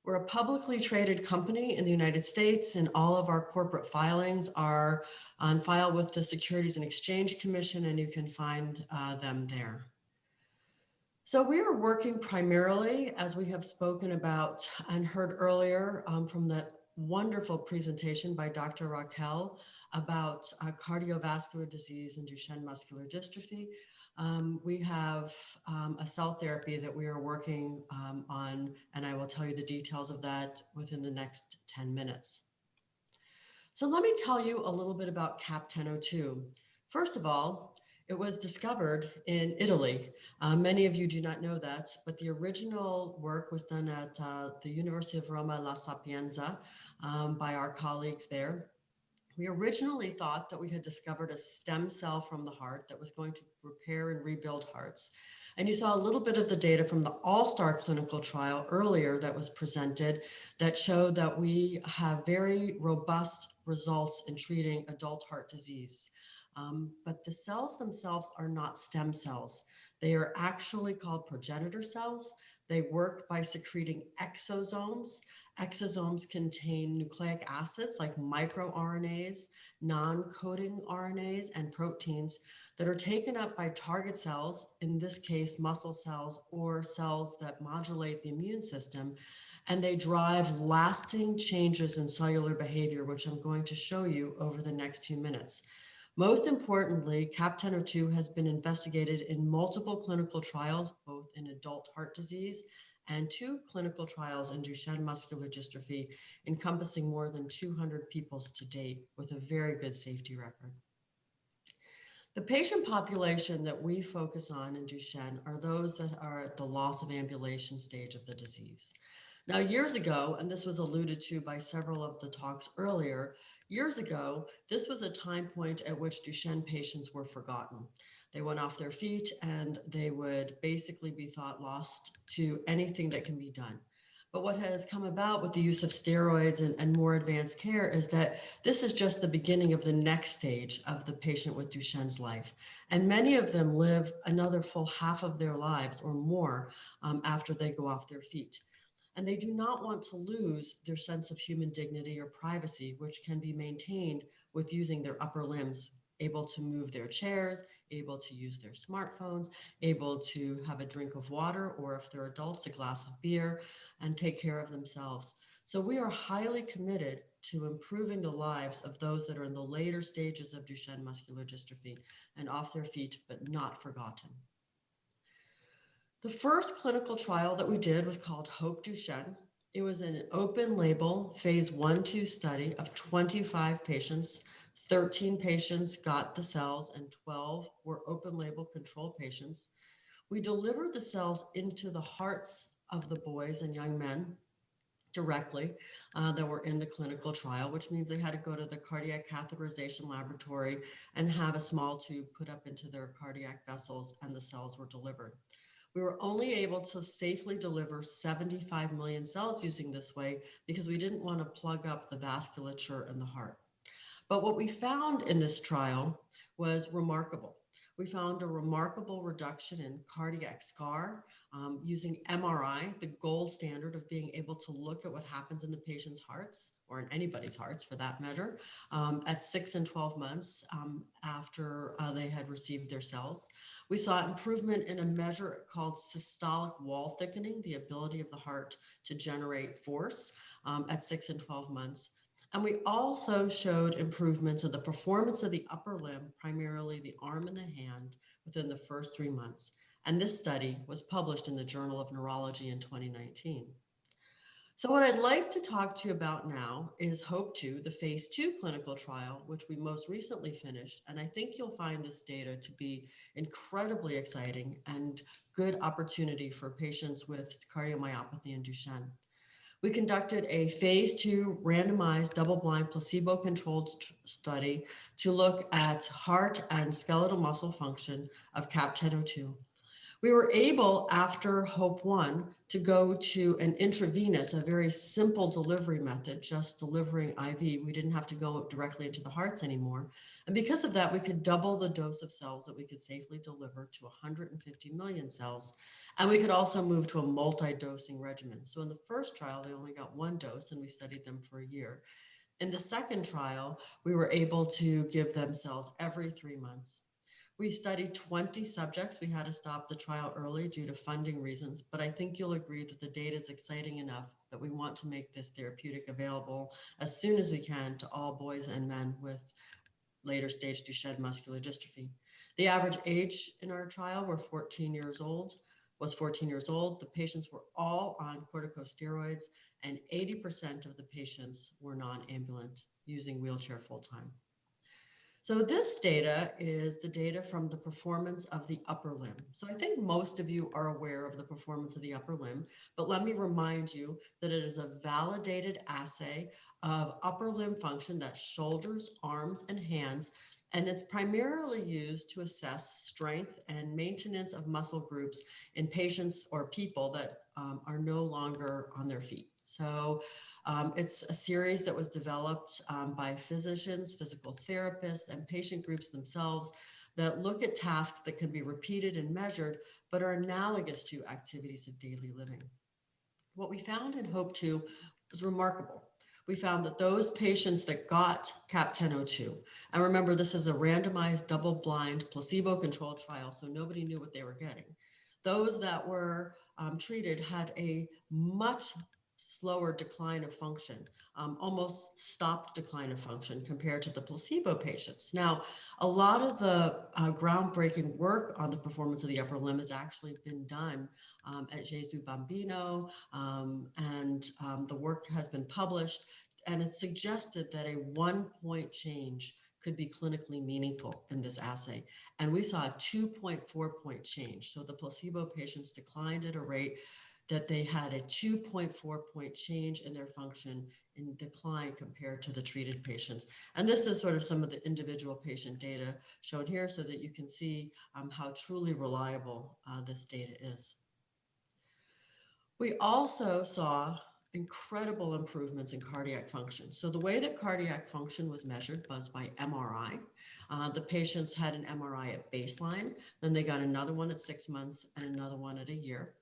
We're a publicly traded company in the United States, and all of our corporate filings are on file with the Securities and Exchange Commission, and you can find them there. So we are working primarily, as we have spoken about and heard earlier from that wonderful presentation by Dr. Raquel about cardiovascular disease and Duchenne muscular dystrophy. We have a cell therapy that we are working on, and I will tell you the details of that within the next 10 minutes. So let me tell you a little bit about CAP-1002. First of all, it was discovered in Italy. Many of you do not know that, but the original work was done at the University of Roma La Sapienza by our colleagues there. We originally thought that we had discovered a stem cell from the heart that was going to repair and rebuild hearts. And you saw a little bit of the data from the All-Star clinical trial earlier that was presented that showed that we have very robust results in treating adult heart disease. But the cells themselves are not stem cells. They are actually called progenitor cells. They work by secreting exosomes. Exosomes contain nucleic acids like microRNAs, non-coding RNAs, and proteins that are taken up by target cells, in this case, muscle cells or cells that modulate the immune system, and they drive lasting changes in cellular behavior, which I'm going to show you over the next few minutes. Most importantly, CAP-1002 has been investigated in multiple clinical trials, both in adult heart disease and 2 clinical trials in Duchenne muscular dystrophy, encompassing more than 200 people to date with a very good safety record. The patient population that we focus on in Duchenne are those that are at the loss of ambulation stage of the disease. Now, years ago, and this was alluded to by several of the talks earlier, years ago, this was a time point at which Duchenne patients were forgotten. They went off their feet and they would basically be thought lost to anything that can be done. But what has come about with the use of steroids and more advanced care is that this is just the beginning of the next stage of the patient with Duchenne's life. And many of them live another full half of their lives or more after they go off their feet. And they do not want to lose their sense of human dignity or privacy, which can be maintained with using their upper limbs, able to move their chairs, able to use their smartphones, able to have a drink of water, or if they're adults, a glass of beer, and take care of themselves. So we are highly committed to improving the lives of those that are in the later stages of Duchenne muscular dystrophy and off their feet, but not forgotten. The first clinical trial that we did was called HOPE Duchenne. It was an open label phase 1-2 study of 25 patients. 13 patients got the cells and 12 were open label control patients. We delivered the cells into the hearts of the boys and young men directly that were in the clinical trial, which means they had to go to the cardiac catheterization laboratory and have a small tube put up into their cardiac vessels, and the cells were delivered. We were only able to safely deliver 75 million cells using this way because we didn't want to plug up the vasculature in the heart. But what we found in this trial was remarkable. We found a remarkable reduction in cardiac scar using MRI, the gold standard of being able to look at what happens in the patient's hearts, or in anybody's hearts for that matter, at 6 and 12 months after they had received their cells. We saw improvement in a measure called systolic wall thickening, the ability of the heart to generate force at 6 and 12 months. And we also showed improvements of the performance of the upper limb, primarily the arm and the hand, within the first 3 months. And this study was published in the Journal of Neurology in 2019. So what I'd like to talk to you about now is HOPE-2, the phase 2 clinical trial, which we most recently finished. And I think you'll find this data to be incredibly exciting and good opportunity for patients with cardiomyopathy and Duchenne. We conducted a phase 2 randomized double-blind placebo-controlled study to look at heart and skeletal muscle function of CAP-1002. We were able, after HOPE-1, to go to an intravenous, a very simple delivery method, just delivering IV. We didn't have to go directly into the hearts anymore. And because of that, we could double the dose of cells that we could safely deliver to 150 million cells. And we could also move to a multi-dosing regimen. So in the first trial, they only got one dose and we studied them for a year. In the second trial, we were able to give them cells every 3 months. We studied 20 subjects. We had to stop the trial early due to funding reasons, but I think you'll agree that the data is exciting enough that we want to make this therapeutic available as soon as we can to all boys and men with later stage Duchenne muscular dystrophy. The average age in our trial was 14 years old. The patients were all on corticosteroids and 80% of the patients were non-ambulant using wheelchair full-time. So this data is the data from the performance of the upper limb. So I think most of you are aware of the performance of the upper limb, but let me remind you that it is a validated assay of upper limb function, that's shoulders, arms, and hands, and it's primarily used to assess strength and maintenance of muscle groups in patients or people that are no longer on their feet. So it's a series that was developed by physicians, physical therapists, and patient groups themselves that look at tasks that can be repeated and measured, but are analogous to activities of daily living. What we found in HOPE-2 was remarkable. We found that those patients that got CAP-1002, and remember, this is a randomized, double-blind, placebo-controlled trial, so nobody knew what they were getting. Those that were treated had a much slower decline of function, almost stopped decline of function compared to the placebo patients. Now, a lot of the groundbreaking work on the performance of the upper limb has actually been done at Gesù Bambino, and the work has been published, and it suggested that a 1-point change could be clinically meaningful in this assay. And we saw a 2.4-point change. So the placebo patients declined at a rate that they had a 2.4-point change in their function in decline compared to the treated patients. And this is sort of some of the individual patient data shown here so that you can see how truly reliable this data is. We also saw incredible improvements in cardiac function. So the way that cardiac function was measured was by MRI. The patients had an MRI at baseline, then they got another one at 6 months and another one at a year.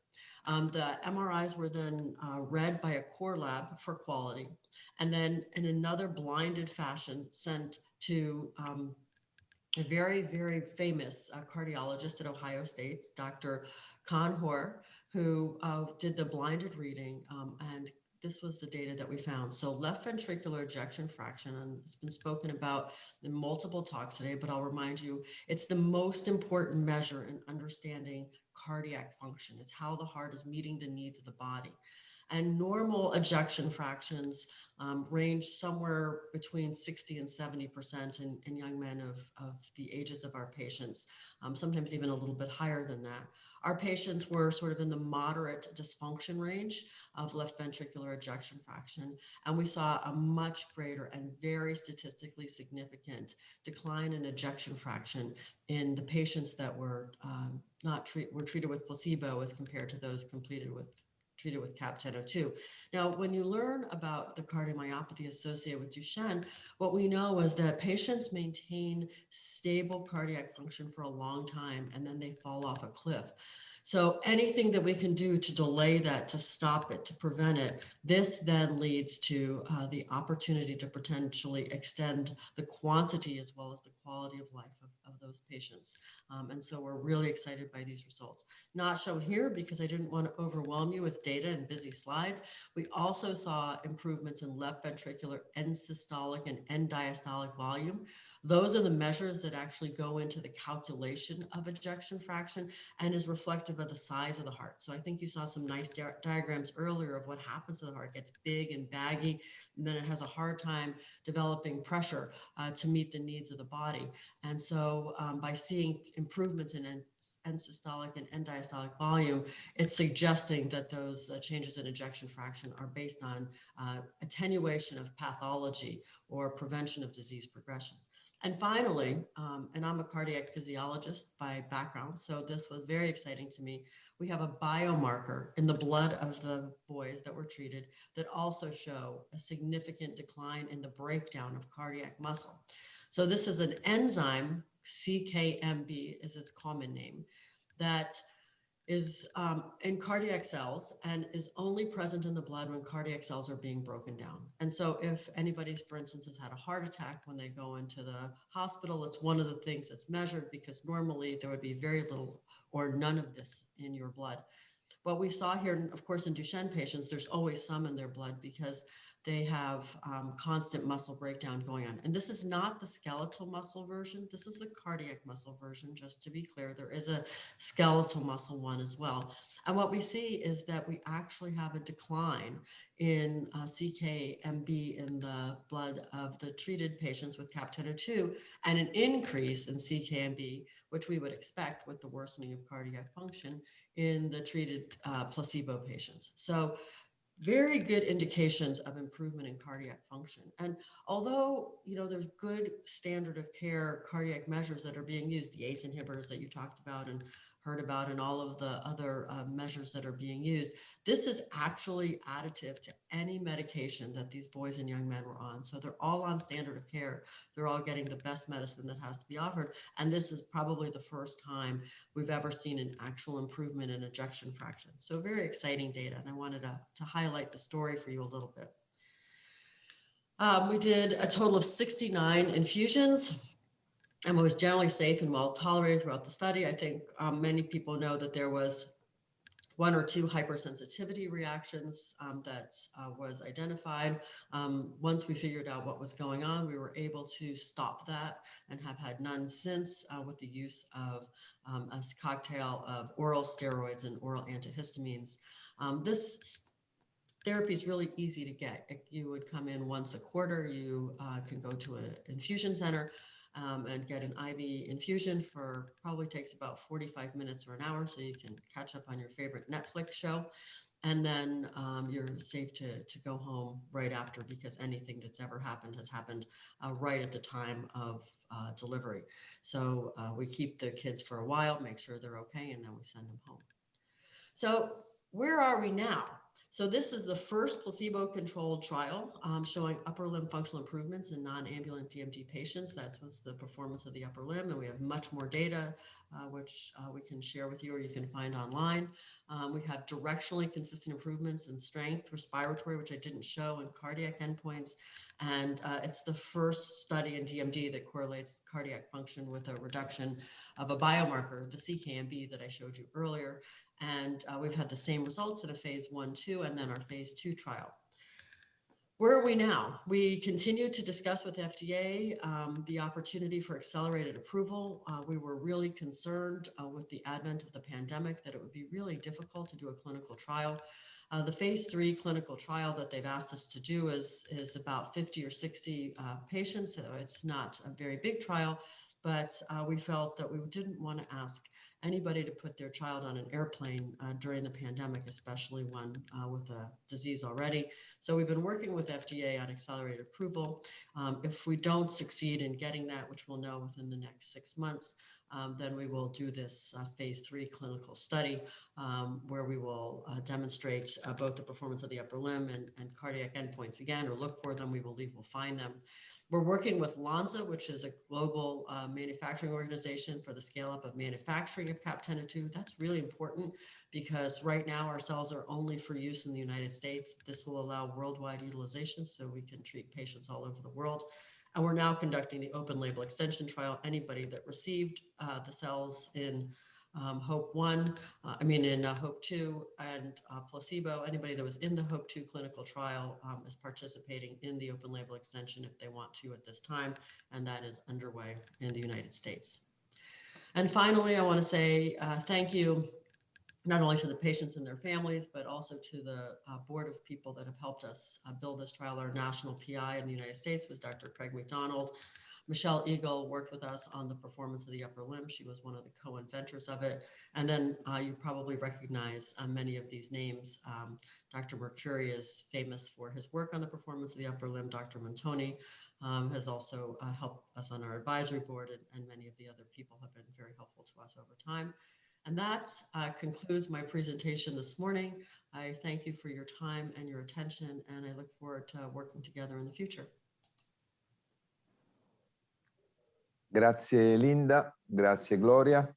The MRIs were then read by a core lab for quality, and then in another blinded fashion sent to a very, very famous cardiologist at Ohio State, Dr. Con Hoare, who did the blinded reading, and this was the data that we found. So left ventricular ejection fraction, and it's been spoken about in multiple talks today, but I'll remind you, it's the most important measure in understanding cardiac function. It's how the heart is meeting the needs of the body. And normal ejection fractions range somewhere between 60 and 70% in young men of the ages of our patients, sometimes even a little bit higher than that. Our patients were sort of in the moderate dysfunction range of left ventricular ejection fraction, and we saw a much greater and very statistically significant decline in ejection fraction in the patients that were were treated with placebo as compared to those treated with CAP-1002. Now, when you learn about the cardiomyopathy associated with Duchenne, what we know is that patients maintain stable cardiac function for a long time, and then they fall off a cliff. So anything that we can do to delay that, to stop it, to prevent it, this then leads to the opportunity to potentially extend the quantity as well as the quality of life of those patients. And so we're really excited by these results. Not shown here because I didn't want to overwhelm you with data and busy slides. We also saw improvements in left ventricular end systolic and end diastolic volume. Those are the measures that actually go into the calculation of ejection fraction and is reflective of the size of the heart. So I think you saw some nice diagrams earlier of what happens to the heart. It gets big and baggy, and then it has a hard time developing pressure to meet the needs of the body. And so by seeing improvements in end systolic and end diastolic volume, it's suggesting that those changes in ejection fraction are based on attenuation of pathology or prevention of disease progression. And finally, and I'm a cardiac physiologist by background, so this was very exciting to me. We have a biomarker in the blood of the boys that were treated that also show a significant decline in the breakdown of cardiac muscle. So this is an enzyme, CKMB is its common name, that is in cardiac cells and is only present in the blood when cardiac cells are being broken down. And so if anybody, for instance, has had a heart attack when they go into the hospital, it's one of the things that's measured because normally there would be very little or none of this in your blood. What we saw here, of course, in Duchenne patients, there's always some in their blood because they have constant muscle breakdown going on. And this is not the skeletal muscle version. This is the cardiac muscle version, just to be clear. There is a skeletal muscle one as well. And what we see is that we actually have a decline in CKMB in the blood of the treated patients with CAP-1002 and an increase in CKMB, which we would expect with the worsening of cardiac function in the treated placebo patients. So very good indications of improvement in cardiac function. And although, you know, there's good standard of care cardiac measures that are being used, the ACE inhibitors that you talked about and heard about and all of the other measures that are being used, this is actually additive to any medication that these boys and young men were on. So they're all on standard of care. They're all getting the best medicine that has to be offered. And this is probably the first time we've ever seen an actual improvement in ejection fraction. So very exciting data. And I wanted to highlight the story for you a little bit. We did a total of 69 infusions. And it was generally safe and well tolerated throughout the study. I think many people know that there was 1 or 2 hypersensitivity reactions that was identified. Once we figured out what was going on, we were able to stop that and have had none since with the use of a cocktail of oral steroids and oral antihistamines. This therapy is really easy to get. You would come in once a quarter. You can go to an infusion center and get an IV infusion for probably takes about 45 minutes or an hour, so you can catch up on your favorite Netflix show. And then you're safe to go home right after because anything that's ever happened has happened right at the time of delivery. So we keep the kids for a while, make sure they're okay, and then we send them home. So where are we now? So this is the first placebo-controlled trial showing upper limb functional improvements in non-ambulant DMD patients. That was the performance of the upper limb, and we have much more data, which we can share with you or you can find online. We have directionally consistent improvements in strength, respiratory, which I didn't show, and cardiac endpoints. And it's the first study in DMD that correlates cardiac function with a reduction of a biomarker, the CKMB that I showed you earlier. And we've had the same results in a phase 1/2 and then our phase 2 trial. Where are we now? We continue to discuss with FDA the opportunity for accelerated approval. We were really concerned with the advent of the pandemic that it would be really difficult to do a clinical trial. The phase 3 clinical trial that they've asked us to do is about 50 or 60 patients. So it's not a very big trial, but we felt that we didn't want to ask anybody to put their child on an airplane during the pandemic, especially one with a disease already. So we've been working with FDA on accelerated approval. If we don't succeed in getting that, which we'll know within the next 6 months, then we will do this phase 3 clinical study where we will demonstrate both the performance of the upper limb and cardiac endpoints again, or look for them. We believe we'll find them. We're working with Lonza, which is a global manufacturing organization for the scale up of manufacturing of CAP-1002. That's really important because right now our cells are only for use in the United States. This will allow worldwide utilization so we can treat patients all over the world. And we're now conducting the open label extension trial. Anybody that received the cells in HOPE-1, in HOPE-2 and placebo, anybody that was in the HOPE-2 clinical trial is participating in the open label extension if they want to at this time, and that is underway in the United States. And finally, I want to say thank you not only to the patients and their families, but also to the board of people that have helped us build this trial. Our national PI in the United States was Dr. Craig McDonald. Michelle Eagle worked with us on the performance of the upper limb. She was one of the co-inventors of it. And then you probably recognize many of these names. Dr. Mercuri is famous for his work on the performance of the upper limb. Dr. Montoni has also helped us on our advisory board, and many of the other people have been very helpful to us over time. And that concludes my presentation this morning. I thank you for your time and your attention, and I look forward to working together in the future. Grazie Linda, grazie Gloria.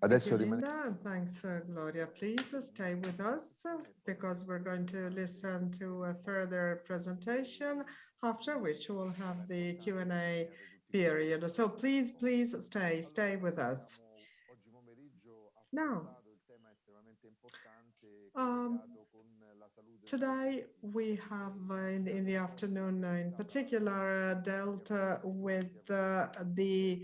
Adesso Linda, thanks Gloria. Please stay with us because we're going to listen to a further presentation, after which we'll have the Q&A period. So please stay with us. Now, today we have in the afternoon in particular dealt with the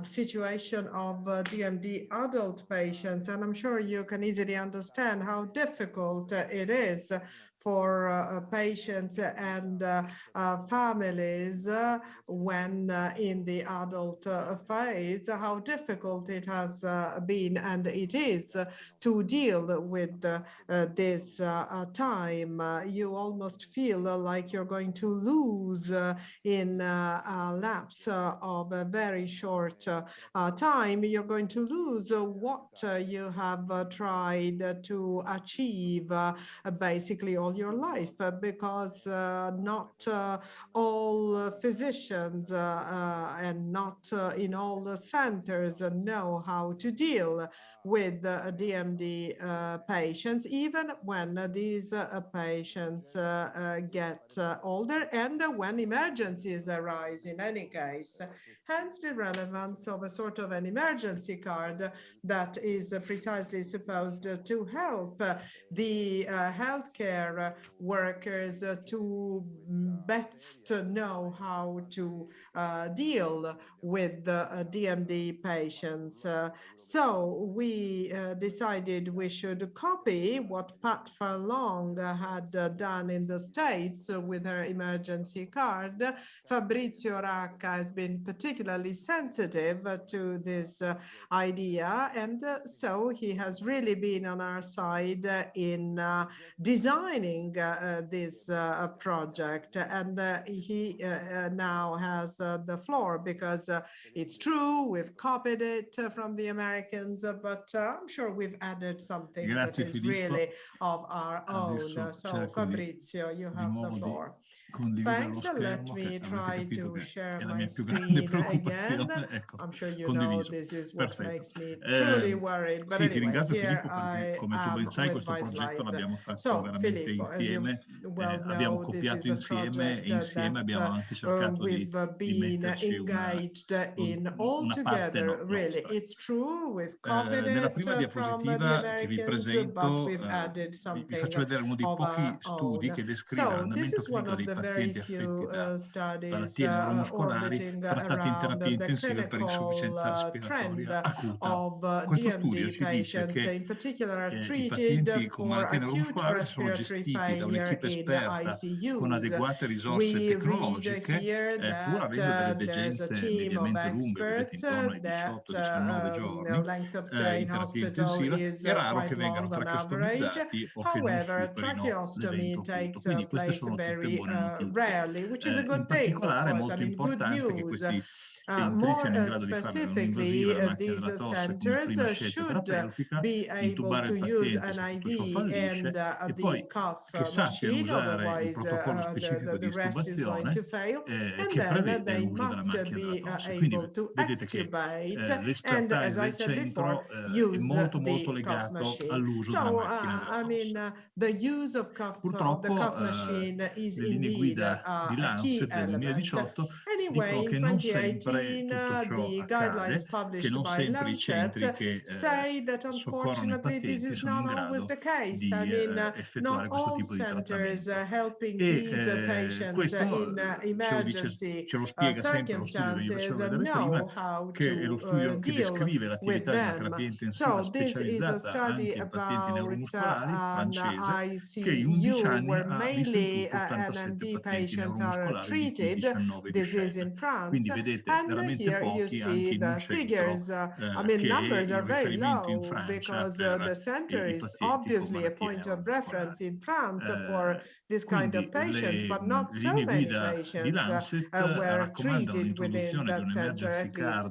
situation of DMD adult patients, and I'm sure you can easily understand how difficult it is for patients and families when in the adult phase, how difficult it has been and it is to deal with this time. You almost feel like you're going to lose in a lapse of a very short time. You're going to lose what you have tried to achieve basically all your life, because not all physicians and not in all the centers know how to deal with DMD patients, even when these patients get older and when emergencies arise in any case. Hence the relevance of a sort of an emergency card that is precisely supposed to help the healthcare workers to best know how to deal with DMD patients. So we decided we should copy what Pat Furlong had done in the States with her emergency card. Fabrizio Racca has been particularly sensitive to this idea, and so he has really been on our side in designing this project, and he now has the floor, because it's true, we've copied it from the Americans, but I'm sure we've added something that is really of our own. So Fabrizio, you have the floor. Thanks. Let me try to share my screen again. I'm sure you know this is what makes me truly worried, but anyway, here I am with my slides. So Filippo, as you well know, this is a project that we've been engaged in all together, really. It's true, we've copied it from the Americans, but we've added something of our own. So this is one of the very few studies orbiting around the clinical trend of DMD patients, in particular treated for acute respiratory failure in ICUs. We read here that there's a team of experts that length of stay in hospital is quite long on average. However, tracheostomy takes place very rarely, which is a good thing, of course. I mean, good news. More specifically, these centers should be able to use an IV and the cuff machine, otherwise the rest is going to fail. And then they must be able to extubate and, as I said before, use the cuff machine. So, I mean, the use of the cuff machine is indeed a key element. anyway, dico in che non sempre 2018, tutto ciò the guidelines accade, che published non by sempre i centri Lancet che say that soccorrono i unfortunately this pazienti is sono in not always grado the case. I di mean, effettuare not questo all tipo di centers trattamento. helping E these patients questo in ce lo spiega sempre lo studio che vi circumstances facevo vedere prima, know how che è lo to studio che deal descrive with l'attività di una them. terapia intensiva So this is a specializzata study anche in pazienti about neuromuscolari an francese, che in 11 ICU anni where ha visto in mainly tutto 87 NMD pazienti patients are neuromuscolari, di cui treated. 19 This is Duchenne. in France. Quindi vedete And veramente here you pochi anche see in un the centro figures. I mean, che è numbers are il very riferimento in low Francia because per the center i is pazienti con obviously a malattie point of neuromuscolari. reference in France for this kind of Quindi patients, but le not so linee many guida di patients Lancet were raccomandano treated within l'introduzione di that center, un'emergency at least card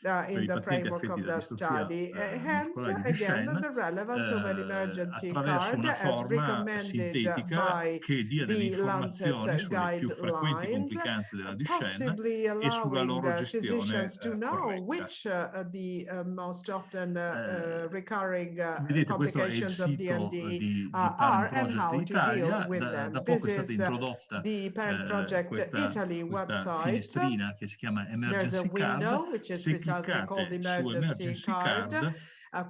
per in i the pazienti framework affetti of da that distrofia study. Hence, muscolare di again, Duchenne the relevance of an emergency attraverso card una as forma recommended sintetica by che dia delle the Lancet informazioni sulle più frequenti guidelines, complicanze della Duchenne possibly e sulla allowing loro gestione physicians to know corretta. which the most often recurring Vedete, questo è il complications of sito DMD di are Parent and Project how to deal Italia. with Da them. poco This è stata is introdotta the Parent Project Italy questa website. finestrina che si chiama There's a Emergency Card. window which is Se precisely called cliccate su emergency Emergency card. Card,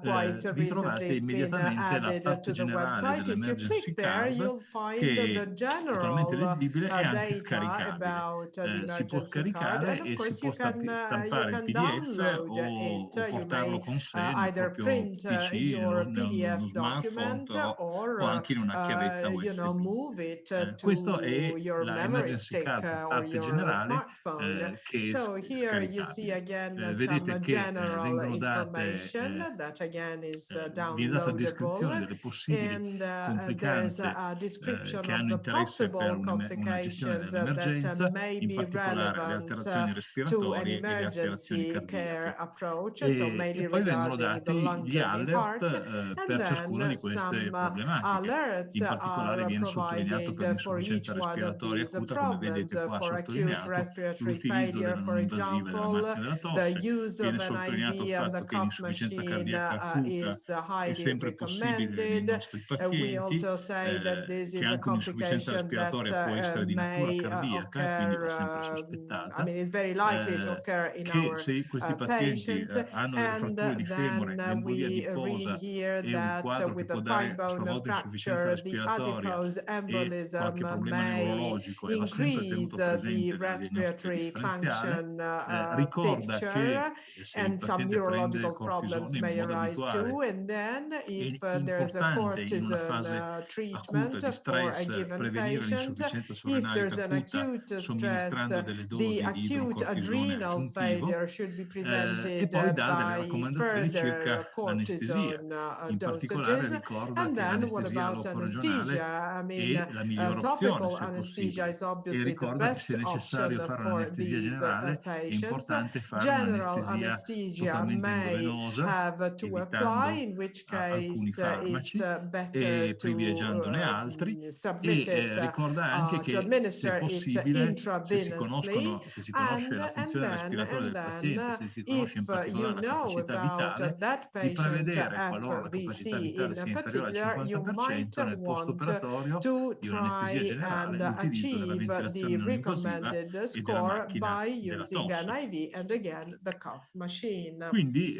Quite vi recently trovate it's been immediatamente la added parte to the generale website. If you dell'Emergency click there, Card, you'll find che the è totalmente general leggibile e anche data caricabile. about the Si può emergency card, caricare and of e si course può you stampare il can PDF download o it. You portarlo may con sé nel either proprio print PC, your PDF nello smartphone document o or anche in una chiavetta USB. move it Questo to è your la memory Emergency stick Card or parte your generale smartphone. che è So here you see scaricabile. again Vedete some che general vengono date information that again is viene data descrizione downloadable, delle possibili and there's complicanze a description che of hanno the interesse per possible una gestione complications dell'emergenza, may in be particolare le relevant alterazioni to an respiratorie e le alterazioni emergency care cardiache. approach, so E mainly poi vengono regarding the dati lungs gli and the alert heart, and per ciascuna then di queste some problematiche. alerts In particolare are viene sottolineato per provided for l'insufficienza each one of respiratoria these acuta, come problems. vedete qua For acute sottolineato, respiratory l'utilizzo failure, della for non invasiva della example, macchina della the tosse. use Viene of an sottolineato il IV and the fatto che cough l'insufficienza machine cardiaca acuta is è highly sempre possibile nei recommended. nostri We pazienti, also say that this che is a anche un'insufficienza complication that respiratoria può essere di natura may cardiaca e quindi occur, va sempre I sospettata, mean, it's very likely to occur in che our se questi pazienti patients. hanno delle And fratture di femore, then l'embolia we read diffosa here e un that quadro che with può a dare thigh a sua bone volta insufficienza fracture, the respiratoria adipose e qualche embolism problema may neurologico e va sempre tenuto increase presente the nella diagnostica respiratory differenziale. function Ricorda picture, che se il and some paziente prende neurological problems cortisone in may modo arise abituale, too. And then è if there's a importante in una cortisone fase acuta treatment di for a stress given prevenire patient, l'insufficienza if sorenarica there's an acuta acute stress, somministrando delle the dosi di acute idrocortisone adrenal aggiuntivo failure should be e prevented poi dà delle by raccomandazioni circa further l'anestesia. cortisone In particolare dosages. ricorda And che then what l'anestesia about loco-regionale anesthesia? I mean, è la migliore opzione topical se anesthesia possibile. is E obviously the ricorda che best se è necessario option fare for un'anestesia these generale, è patients. importante fare General un'anestesia anesthesia totalmente may endovenosa, have to apply, in which alcuni case it's farmaci better e privilegiandone altri, submit it, ricorda anche to che se administer it possibile, se si intravenously, conosce la funzione respiratoria del paziente, se si conosce in if particolare la capacità vitale, that di patient's prevedere, qualora la capacità FVC vitale in sia inferiore al particular, you might 50% nel want post-operatorio to di un'anestesia try generale, and l'utilizzo della achieve ventilazione the non invasiva recommended e della score macchina by della using an tosse. IV and again the cough machine. Quindi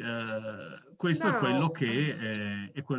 questo è quello Now,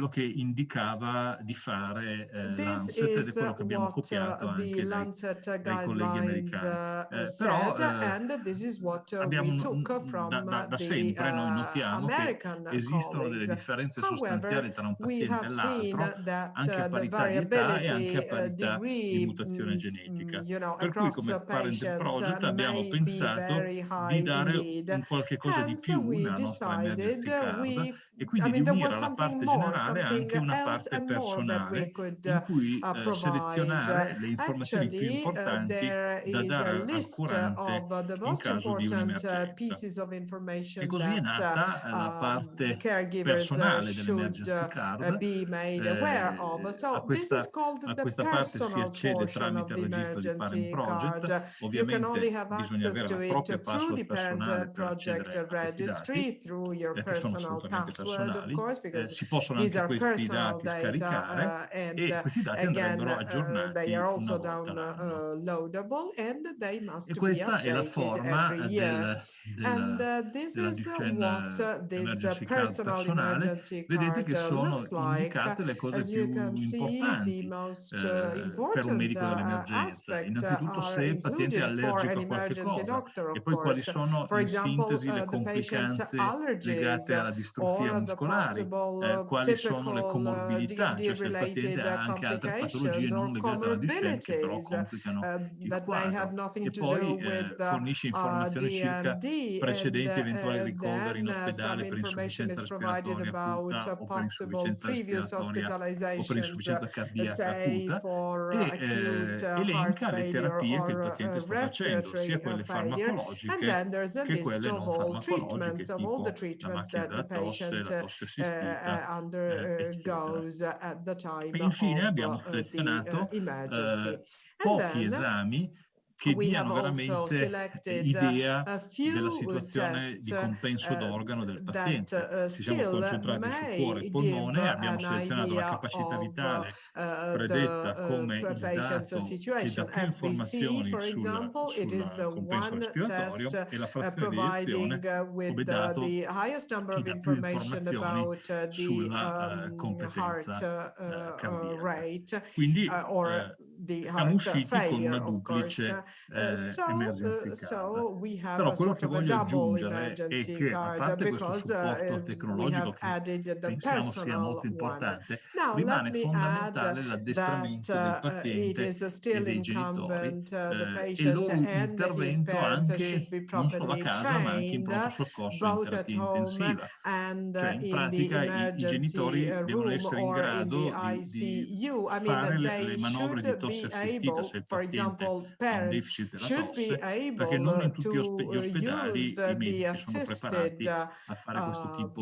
che indicava di fare this Lancet ed è is quello che abbiamo what copiato the anche Lancet dai colleghi guidelines americani. said, Però and this is what abbiamo we took from da the sempre noi notiamo che American esistono delle colleagues. differenze However, sostanziali tra un we paziente e have seen l'altro, that anche a the parità di età e anche a variability parità di degree, mutazione genetica. Per cui across come Parent patients Project abbiamo may be pensato very di high dare indeed. un qualche cosa di Hence, più we nella nostra decided emergency card e I quindi di mean, there unire was alla something parte more, generale anche una else parte and more that we personale could in cui provide. selezionare le informazioni più Actually, importanti there da is a dare al list curante of the in most caso di important un'emergenza. pieces of E information così è that nata la parte caregivers personale should dell'emergency card. be made aware of. So this is called A the questa parte si personal accede portion of tramite il the registro di Parent emergency Project. card. You can only Ovviamente have bisogna access avere to la it propria through password the personale Parent per accedere Project a questi dati, registry, through your che sono personal assolutamente ovviamente password, of personali, course, because si possono these anche are questi personal dati data, scaricare e and questi dati again, andrebbero they aggiornati are una also volta l'anno. downloadable, and they E must be questa è la updated forma every year. And this della is Duchenne what this Emergency Card personal personale. emergency Vedete card che sono looks like. indicate le cose As you più can see, the importanti most per un important medico dell'emergenza. aspects Innanzitutto are se il paziente è included for allergico an a qualche emergency cosa doctor, e of poi quali course. sono For in example, sintesi le the patient's complicanze allergies legate alla distrofia or the muscolari, possible quali sono le typical comorbidità, cioè se il paziente DMD-related ha anche altre patologie complications non or legate alla Duchenne che però comorbidities complicano il that may have quadro. nothing E to do poi with fornisce informazioni circa DMD, precedenti eventuali and ricoveri in then some ospedale per information insufficienza is provided respiratoria about acuta o per possible insufficienza previous respiratoria o per hospitalizations, insufficienza cardiaca say acuta for e acute heart elenca le failure terapie che il or paziente sta facendo, sia respiratory quelle failure. And farmacologiche then there's a che list quelle of non all farmacologiche, treatments, of all the tipo la treatments macchina that the della tosse, patient la tosse assistita, eccetera. undergoes at the time E infine of abbiamo the selezionato emergency. And pochi then esami che we have diano also veramente selected idea a della few situazione di tests compenso d'organo del that paziente. Ci siamo still concentrati su cuore e may give polmone, abbiamo an selezionato la idea capacità of vitale predetta come il patient's dato che dà situation. più FBC, informazioni for example, it is sul the compenso one respiratorio test e la frazione di providing eiezione come with dato the highest number che of dà più information informazioni about the sulla heart competenza cardiaca. rate Quindi or the siamo heart usciti con failure, una of course. duplice emergency So card. we have Però a quello sort che of a voglio double aggiungere è emergency che, a card parte questo because supporto we tecnologico have che added the pensiamo sia personal molto one. importante, Now, rimane let me add fondamentale that l'addestramento del it paziente is e still dei genitori incumbent the e il patient loro and his intervento parents should anche be non solo a properly casa, ma anche in trained pronto soccorso e in both at terapia home intensiva. and Cioè, in in the pratica, i emergency genitori devono room essere in or in the grado di ICU. I fare mean, le they manovre di should tosse be assistita se able, il for paziente example, ha un parents deficit della should be tosse, perché non in able tutti gli to ospedali use i medici sono preparati a fare questo the tipo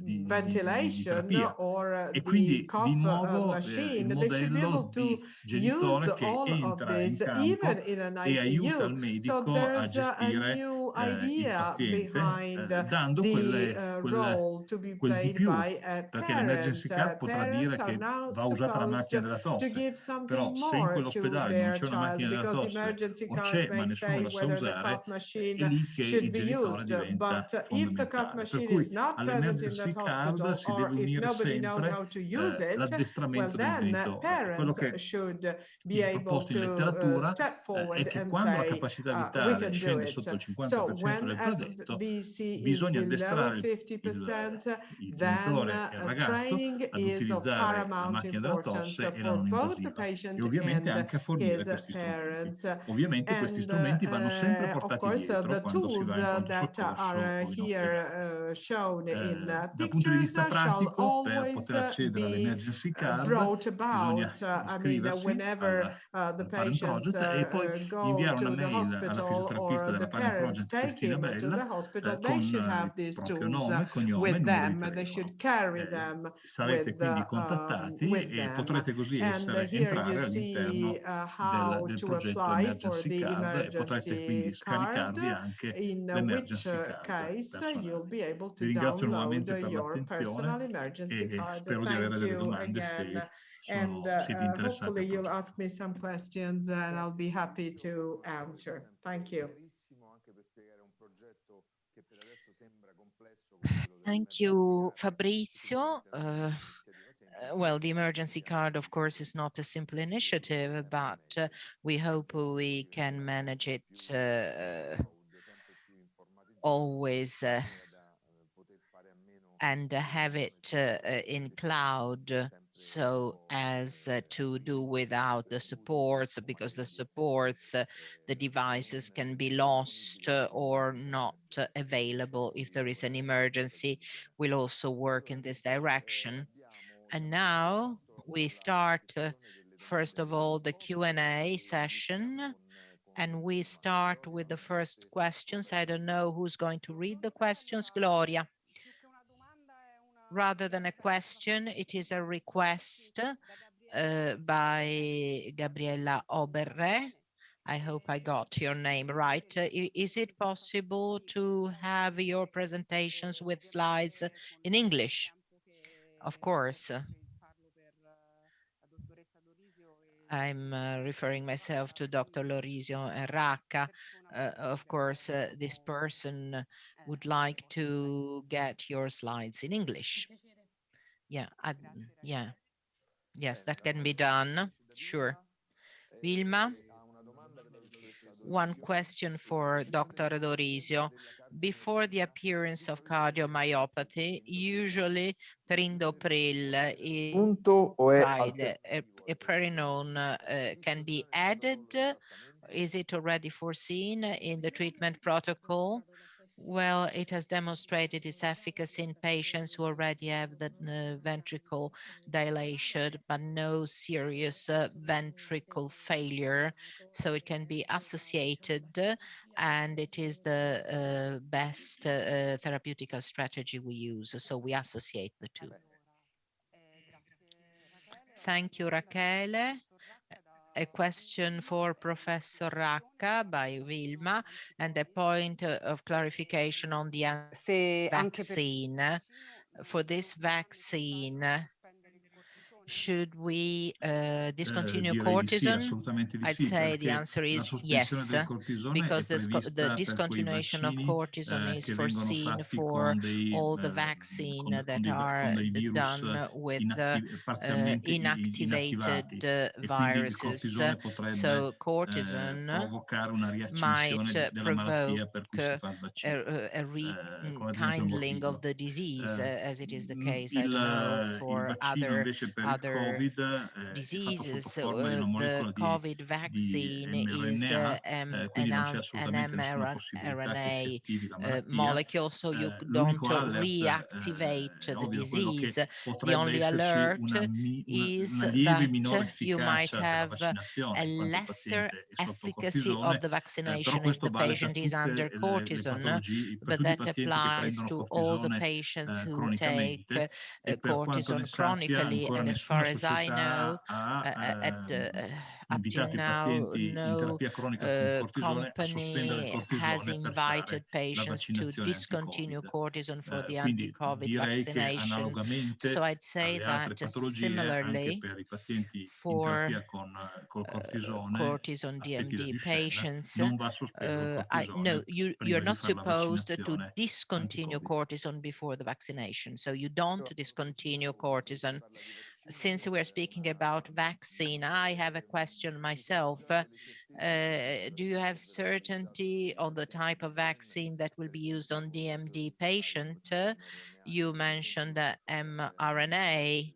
di ventilation terapia. or E the quindi di cough nuovo il machine. They should be modello able to di use genitore che all of entra in this even campo in an e aiuta ICU. il So medico a there's a gestire new il idea paziente, behind dando the role to be quel di played più, by a perché parent. l'emergency card potrà Parents dire are che now va usata la macchina supposed della to tosse, give something però se in more to quell'ospedale non their c'è una macchina child, della because the tosse emergency o card c'è ma may nessuno say la sa whether the cough usare, è machine lì che should il be genitore used. diventa But if the cough fondamentale. Per machine cui is not present in that all'emergency card hospital, si or deve if unire nobody knows sempre how to use it, well, l'addestramento del then genitore. E quello parents che should be viene able proposto in to letteratura step è forward che and quando la say, capacità we vitale can do scende it. sotto il So 50% when del predetto, FVC is bisogna below addestrare 50%, il then genitore e il ragazzo training ad is of utilizzare la paramount macchina della importance tosse e la for non both the invasiva e patient ovviamente and anche a fornire his questi strumenti. parents. Ovviamente questi And strumenti vanno sempre of portati course, dietro the quando si tools va in pronto that soccorso are o in ospedale. here shown in Dal punto di pictures vista shall pratico, per always poter accedere be all'emergency card, brought bisogna about. I mean, iscriversi whenever the al Parent patients Project e poi go inviare una to the mail alla hospital fisioterapista or the della Parent parents Project, take Cristina him to Bella, the hospital, they con should have il these proprio tools nome, cognome e with numero di them. They telefono. should carry them Sarete quindi contattati with e them. potrete così And here you entrare all'interno see how del to progetto apply for Emergency the Card e potrete quindi emergency card, scaricarvi anche in which l'Emergency Card case you'll personale. be able to Vi ringrazio download nuovamente per your personal l'attenzione emergency e card. spero di avere Thank delle you domande again. se And siete interessati hopefully al you'll progetto. ask me some questions and I'll be happy to answer. Thank you. Thank you, Fabrizio. Well, the emergency card, of course, is not a simple initiative, but we hope we can manage it always and have it in cloud so as to do without the supports, because the supports, the devices can be lost or not available if there is an emergency. We'll also work in this direction. And now we start, first of all, the Q&A session. And we start with the first questions. I don't know who's going to read the questions. Gloria. Rather than a question, it is a request by Gabriella Oberre. I hope I got your name right. Is it possible to have your presentations with slides in English? Of course. I'm referring myself to Dr. Lorisio and Racca. Of course, this person would like to get your slides in English. Yeah, yeah. Yes, that can be done. Sure. Vilma? One question for Dr. Lorisio. Before the appearance of cardiomyopathy, usually perindopril is eprenone can be added. Is it already foreseen in the treatment protocol? Well, it has demonstrated its efficacy in patients who already have the ventricle dilation, but no serious ventricle failure. So it can be associated, and it is the best therapeutical strategy we use. So we associate the two. Thank you, Rachele. A question for Professor Racca by Vilma, and a point of clarification on the vaccine. For this vaccine, should we discontinue cortisone? I'd say the answer is yes, because the discontinuation of cortisone is foreseen for all the vaccine that are done with inactivated viruses. So cortisone might provoke a rekindling of the disease, as it is the case, I don't know, for other diseases. The COVID vaccine is an mRNA molecule, so you don't reactivate the disease. The only alert is that you might have a lesser efficacy of the vaccination if the patient is under cortisone, but that applies to all the patients who take cortisone chronically. And as far as I know, up till now, no company has invited patients to discontinue cortisone for the anti-COVID vaccination. So I'd say that similarly for cortisone DMD patients, no, you're not supposed to discontinue cortisone before the vaccination. So you don't discontinue cortisone. Since we're speaking about vaccine, I have a question myself. Do you have certainty on the type of vaccine that will be used on DMD patient? You mentioned the mRNA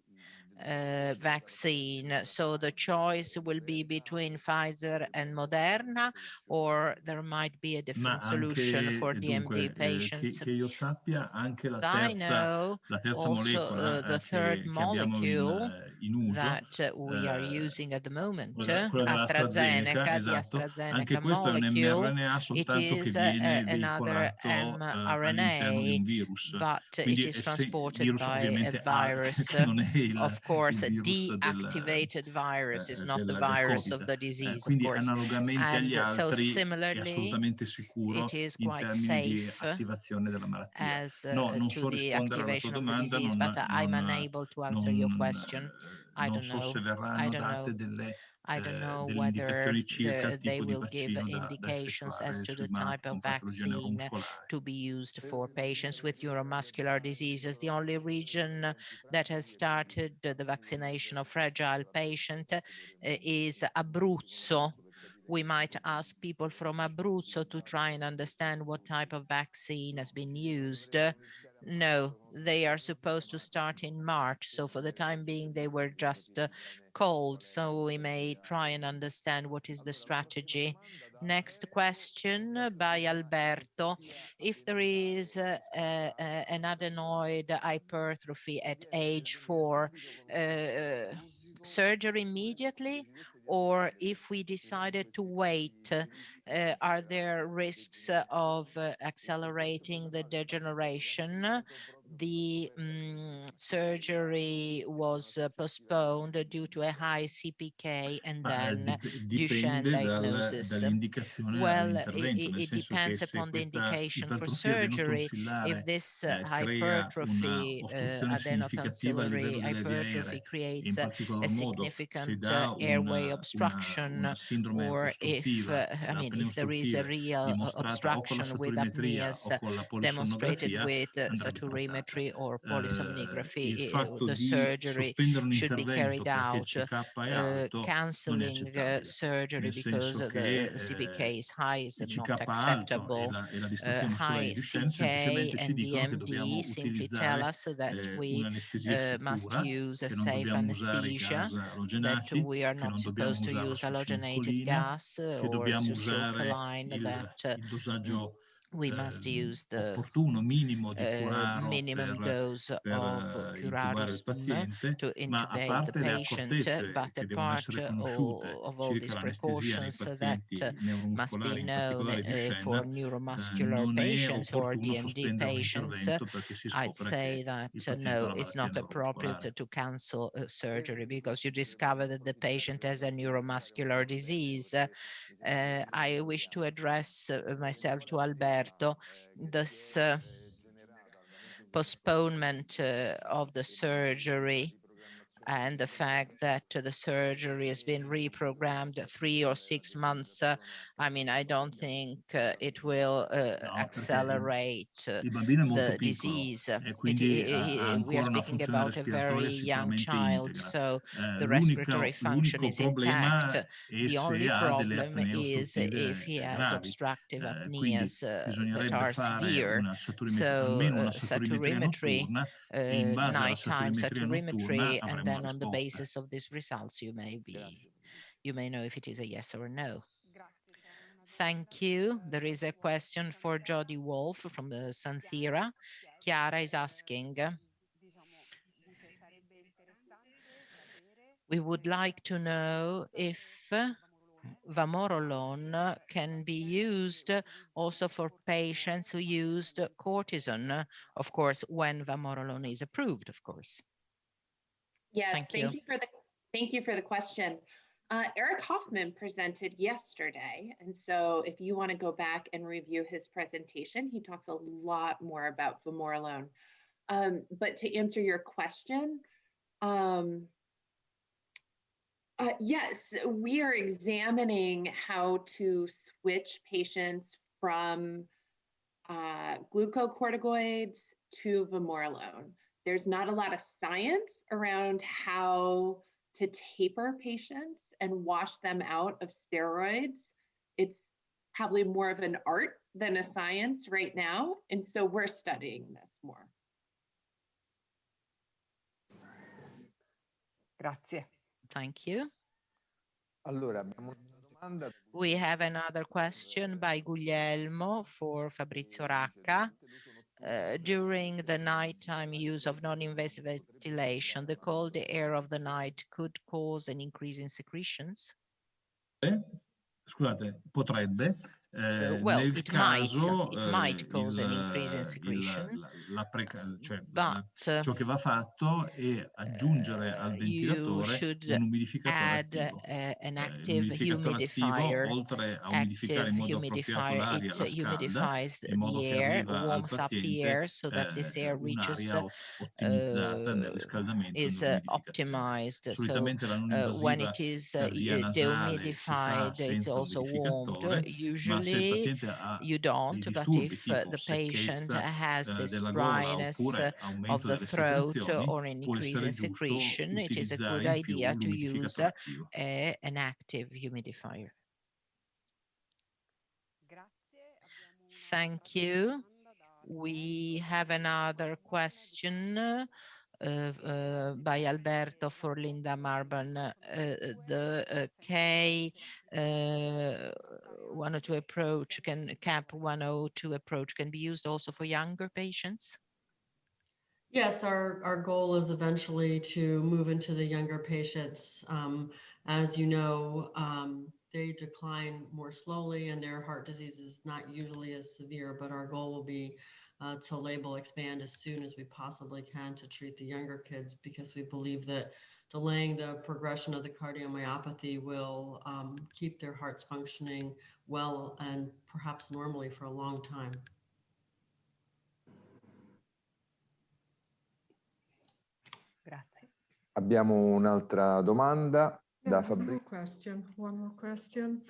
vaccine. So the choice will be between Pfizer and Moderna, or there might be a different solution for DMD patients. I know also the third molecule that we are using at the moment, AstraZeneca, the AstraZeneca molecule, it is another mRNA, but it is transported by a virus. Of course, a deactivated virus is not the virus of the disease, of course. And so similarly, it is quite safe as to the activation of the disease, but I'm unable to answer your question. I don't know. I don't know whether they will give indications as to the type of vaccine to be used for patients with neuromuscular diseases. The only region that has started the vaccination of fragile patients is Abruzzo. We might ask people from Abruzzo to try and understand what type of vaccine has been used. No, they are supposed to start in March. So for the time being, they were just cold. So we may try and understand what is the strategy. Next question by Alberto. If there is an adenoid hypertrophy at age 4, surgery immediately, or if we decided to wait, are there risks of accelerating the degeneration? the surgery was postponed due to a high CPK and then Duchenne Dipende diagnosis? dall'indicazione Well, all'intervento, nel it senso che depends se upon the questa indication for ipertrofia surgery. If adenotonsillare this crea una hypertrophy, ostruzione significativa a livello adenotonsillary delle vie hypertrophy aeree, creates in a particolar modo se significant dà airway una obstruction, sindrome or if, ostruttiva, if there is a apnee real dimostrata o con la obstruction with saturimetria o apneas con la demonstrated polisomnografia, with andrebbe trattata. saturimetry or Il polysomnography, fatto the di surgery sospendere un should be intervento carried perché il out. CK è alto non è Canceling accettabile, surgery nel because senso the che CPK is high is il not CK alto acceptable. e la distorsione muscolare High di Duchenne CK semplicemente ci and dicono che DMD dobbiamo simply tell utilizzare us that we un'anestesia must sicura, use a che non safe dobbiamo usare i anesthesia, gas that alogenati, we are che not non dobbiamo supposed to usare la use halogenated succinilcolina, gas che or dobbiamo usare succinylcholine, that il dosaggio we must use the opportuno, minimo di curaro minimum dose of intubare il curarosum paziente, to ma a intubate the parte le patient, accortezze but che a devono part essere conosciute of all circa these l'anestesia nei precautions that pazienti must be neuromuscolari, in known particolare for Duchenne, neuromuscular non è patients or opportuno DMD sospendere un patients. intervento perché si I'd scopre say che that il paziente ha no, una it's malattia not appropriate neuromuscolare. to cancel surgery because you discover that the patient has a neuromuscular disease. I wish to address myself to Alberto. This postponement of the surgery and the fact that the surgery has been reprogrammed 3 or 6 months, I mean, I don't think it will accelerate the disease. We are speaking about a very young child, so the respiratory function is intact. The only problem is if he has obstructive apneas that are severe. So saturimetry, nighttime saturimetry, and then on the basis of these results, you may know if it is a yes or a no. Thank you. There is a question for Jody Wolf from the Santhera. Chiara is asking, we would like to know if vamorolone can be used also for patients who used cortisone, of course, when vamorolone is approved, of course. Yes, Thank you. Thank you for the question. Eric Hoffman presented yesterday, and so if you want to go back and review his presentation, he talks a lot more about vamorolone. But to answer your question, yes, we are examining how to switch patients from glucocorticoids to vamorolone. There's not a lot of science around how to taper patients and wash them out of steroids. It's probably more of an art than a science right now. And so we're studying this more. Grazie. Thank you. Allora, abbiamo una domanda. We have another question by Guglielmo for Fabrizio Racca. During the nighttime use of non-invasive ventilation, the cold air of the night could cause an increase in secretions? Scusate, potrebbe. Well, nel it caso, might cause an increase in secretion, ciò che va fatto è aggiungere al ventilatore un umidificatore attivo. an active Attivo, oltre a umidificare in modo appropriato l'aria, la scalda, in modo che arriva al paziente so that this air reaches un'aria ottimizzata nel riscaldamento is optimized. So when it is dehumidified, it's also warmed. Usually you don't, but if the patient has this dryness of the throat or an increase in secretion, it is a good idea to use an active humidifier. Thank you. We have another question by Alberto for Linda Marban. The K102 approach CAP 102 approach can be used also for younger patients? Yes, our goal is eventually to move into the younger patients. As you know, they decline more slowly and their heart disease is not usually as severe, but our goal will be to label expand as soon as we possibly can to treat the younger kids, because we believe that delaying the progression of the cardiomyopathy will keep their hearts functioning well and perhaps normally for a long time. Grazie. Abbiamo un'altra domanda da Fabrizio. One more question.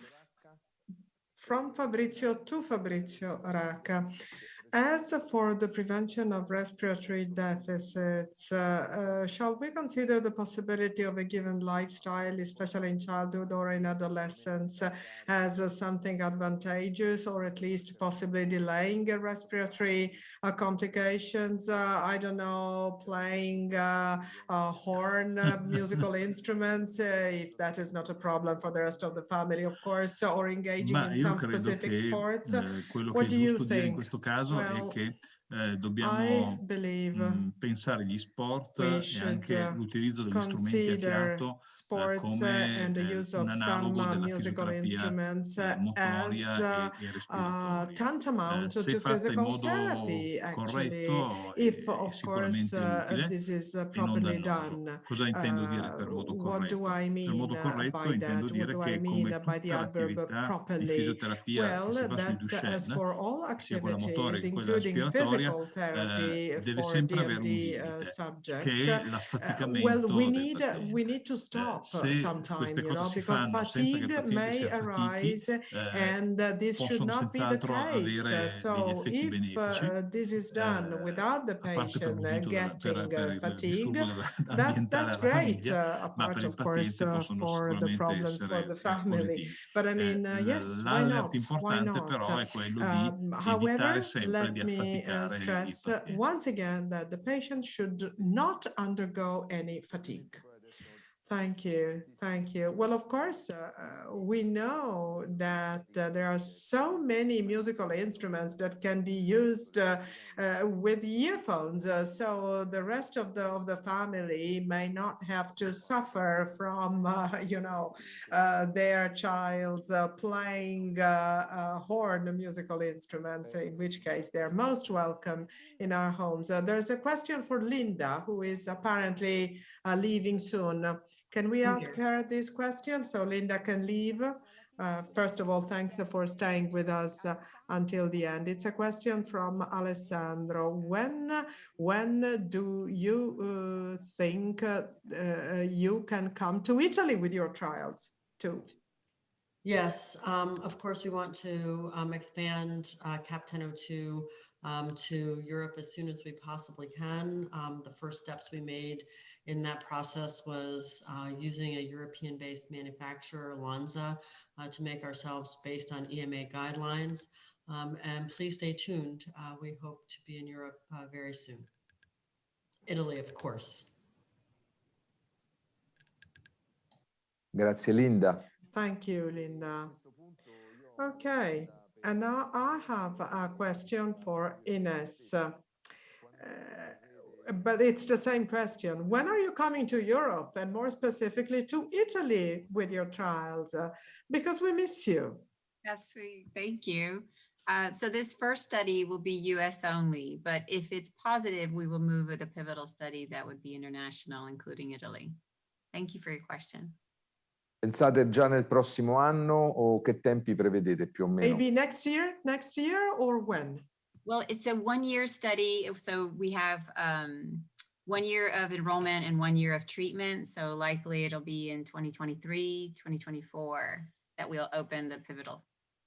From Fabrizio to Fabrizio Racca. As for the prevention of respiratory deficits, shall we consider the possibility of a given lifestyle, especially in childhood or in adolescence, as something advantageous, or at least possibly delaying respiratory complications? I don't know, playing horn, musical instruments, if that is not a problem for the rest of the family, of course, or engaging in some specific sports. What do you think? In questo caso è che dobbiamo pensare gli sport e anche l'utilizzo degli strumenti a fiato come un analogo della fisioterapia motoria e respiratoria. Se fatta in modo corretto è sicuramente utile e non dannoso. Cosa intendo dire per modo corretto? Per modo corretto intendo dire che come tutta l'attività di fisioterapia che si fa sui Duchenne, sia quella motoria che quella respiratoria, deve sempre avere un limite, che è l'affaticamento del paziente. We need to stop sometime, because fatigue may arise, and this should not be the case. So if this is done without the patient getting fatigue, that's great, apart of course for the problems for the family. But I mean, yes, why not? Why not? However, let me stress once again that the patient should not undergo any fatigue. Thank you. Thank you. Well, of course, we know that there are so many musical instruments that can be used with earphones. So the rest of the family may not have to suffer from, their child's playing horn musical instruments, in which case they're most welcome in our homes. There's a question for Linda, who is apparently leaving soon. Can we ask her this question so Linda can leave? First of all, thanks for staying with us until the end. It's a question from Alessandro. When do you think you can come to Italy with your trials too? Yes, of course, we want to expand CAP 1002 to Europe as soon as we possibly can. The first steps we made in that process was using a European-based manufacturer, Lonza, to make ourselves based on EMA guidelines. And please stay tuned. We hope to be in Europe very soon. Italy, of course. Grazie, Linda. Thank you, Linda. Okay, and now I have a question for Ines. But it's the same question. When are you coming to Europe, and more specifically to Italy with your trials? Because we miss you. That's sweet. Thank you. So this first study will be US only, but if it's positive, we will move with a pivotal study that would be international, including Italy. Thank you for your question. Pensate già nel prossimo anno o che tempi prevedete più o meno? Maybe next year or when? Well, it's a 1-year study. So we have 1 year of enrollment and 1 year of treatment. So likely it'll be in 2023, 2024 that we'll open the pivotal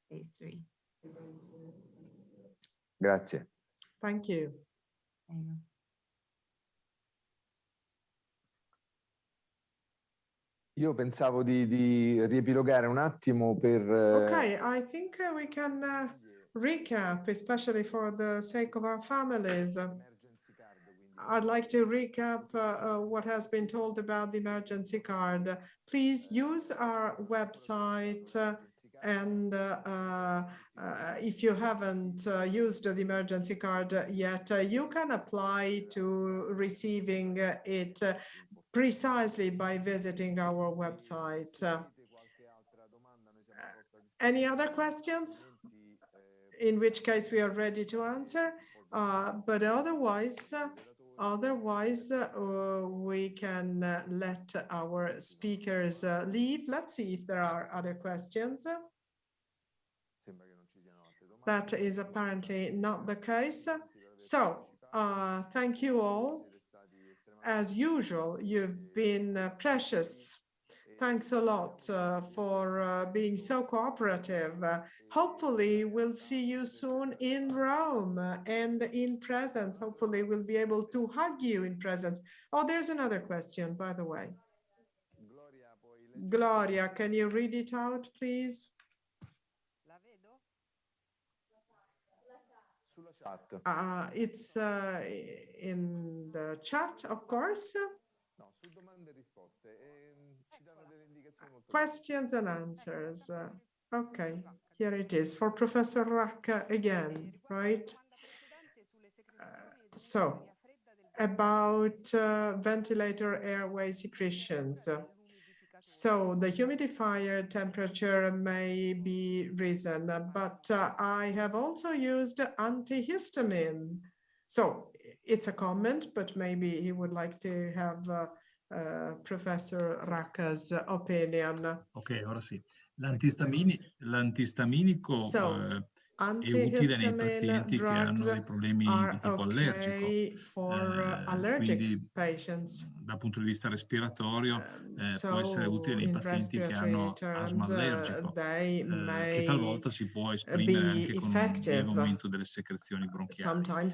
phase 3. Grazie. Thank you. Io pensavo di riepilogare un attimo per... Okay, I think we can recap, especially for the sake of our families. I'd like to recap what has been told about the emergency card. Please use our website and if you haven't used the emergency card yet, you can apply to receiving it precisely by visiting our website. Any other questions? In which case we are ready to answer. But otherwise, we can let our speakers leave. Let's see if there are other questions. That is apparently not the case. So, thank you all. As usual, you've been precious. Thanks a lot for being so cooperative. Hopefully, we'll see you soon in Rome and in presence. Hopefully, we'll be able to hug you in presence. Oh, there's another question, by the way. Gloria, can you read it out, please? It's in the chat, of course. Questions and answers. Okay, here it is for Professor Racca again, right? So, about ventilator airway secretions. So the humidifier temperature may be risen, but I have also used antihistamine. So it's a comment, but maybe he would like to have Professor Racca's opinion. Ok, ora sì. L'antistaminico è utile nei pazienti che hanno dei problemi di tipo allergico. Quindi, dal punto di vista respiratorio, può essere utile nei pazienti che hanno asma allergico, che talvolta si può esprimere anche con un lieve aumento delle secrezioni bronchiali.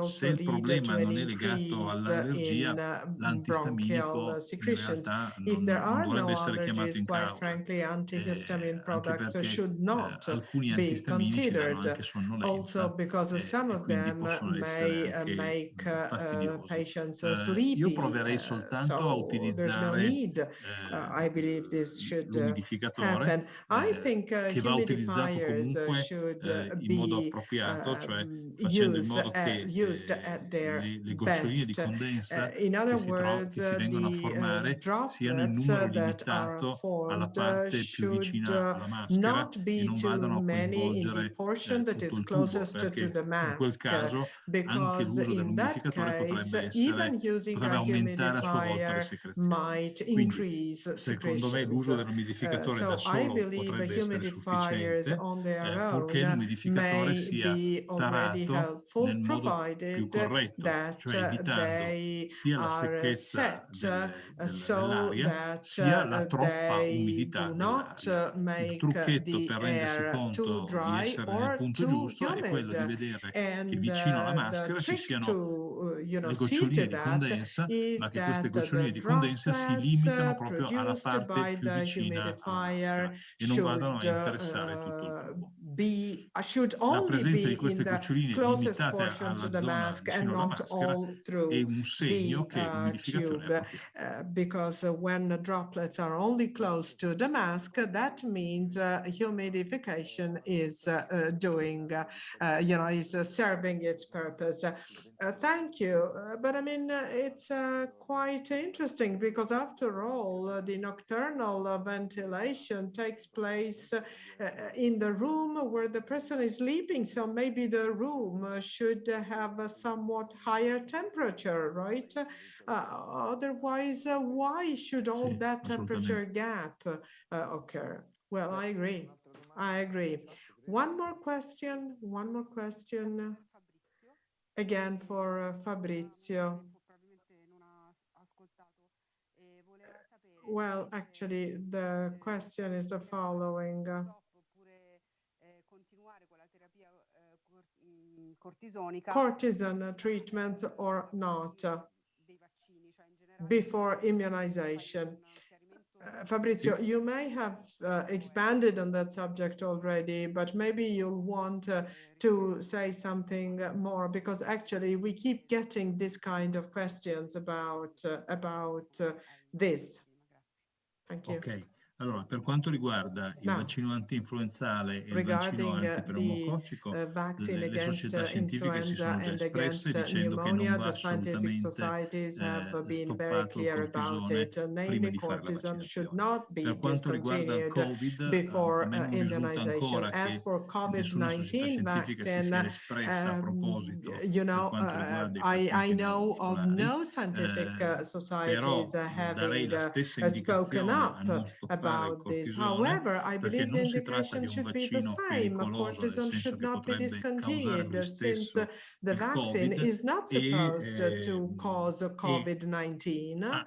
Se il problema non è legato all'allergia, l'antistaminico in realtà non dovrebbe essere chiamato in causa, anche perché alcuni antistaminici danno anche sonnolenza, e quindi possono essere anche fastidiosi. Io proverei soltanto a utilizzare l'umidificatore, che va utilizzato comunque in modo appropriato, cioè facendo in modo che le goccioline di condensa che si vengono a formare siano in numero limitato alla parte più vicina alla maschera e non vadano a coinvolgere tutto il tubo, perché in quel caso anche l'uso dell'umidificatore potrebbe aumentare a sua volta le secrezioni. Quindi, secondo me, l'uso dell'umidificatore da solo potrebbe essere sufficiente, purché l'umidificatore sia tarato nel modo più corretto, cioè evitando sia la secchezza dell'aria sia la troppa umidità dell'aria. Il trucchetto per rendersi conto di essere nel punto giusto è quello di vedere che vicino alla maschera ci siano le goccioline di condensa, ma che queste goccioline di condensa si limitano proprio alla parte più vicina alla maschera e non vadano a interessare tutto il tubo. La presenza di queste goccioline limitate alla zona vicino alla maschera è un segno che l'umidificazione è appropriata. Because when the droplets are only close to the mask, that means humidification is is serving its purpose. Thank you. But I mean, it's quite interesting because after all, the nocturnal ventilation takes place in the room where the person is sleeping. So maybe the room should have a somewhat higher temperature, right? Otherwise, why should all that temperature gap occur? Well, I agree. I agree. One more question. Again for Fabrizio. Well, actually, the question is the following. Cortisone treatment or not before immunization. Fabrizio, you may have expanded on that subject already, but maybe you'll want to say something more, because actually we keep getting this kind of questions about this. Thank you. Ok, Allora, per quanto riguarda il vaccino anti-influenzale e il vaccino Regarding antipneumococcico, the vaccine le against società scientifiche si influenza sono già and espresse against dicendo che non pneumonia, va the scientific assolutamente societies have been very stoppato il clear about cortisone it. prima Namely, di fare la cortisone should vaccinazione. not be Per quanto riguarda il discontinued Covid, a before me non risulta immunization. ancora As che for nessuna società COVID-19 scientifica si sia vaccine, espressa a proposito you per know, quanto riguarda i I pazienti know of neuromuscolari, no scientific societies però darei having la stessa spoken indicazione a up non stoppare il about this. cortisone, However, I perché believe the non si tratta indication di un should be the vaccino same. pericoloso, nel Cortisone senso should che not be potrebbe causare lui discontinued since stesso the il vaccine Covid is not supposed to cause e COVID-19.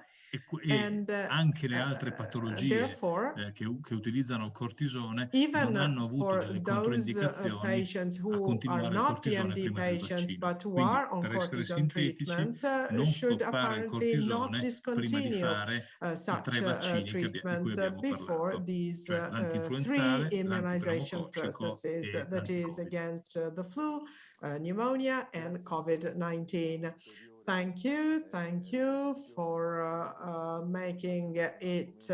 e anche le altre patologie Therefore, che utilizzano il cortisone non even hanno avuto for delle those controindicazioni patients a who are continuare il not cortisone DMD prima del patients vaccino. but who Quindi, are on per essere cortisone sintetici, treatments non should stoppare il apparently not cortisone prima di discontinue fare i such 3 vaccini di cui treatments abbiamo before parlato, these cioè 3 l'antinfluenzale, immunization l'antipneumococcico processes, e that is l'anticovid. against the flu, pneumonia, and COVID-19. Thank you for making it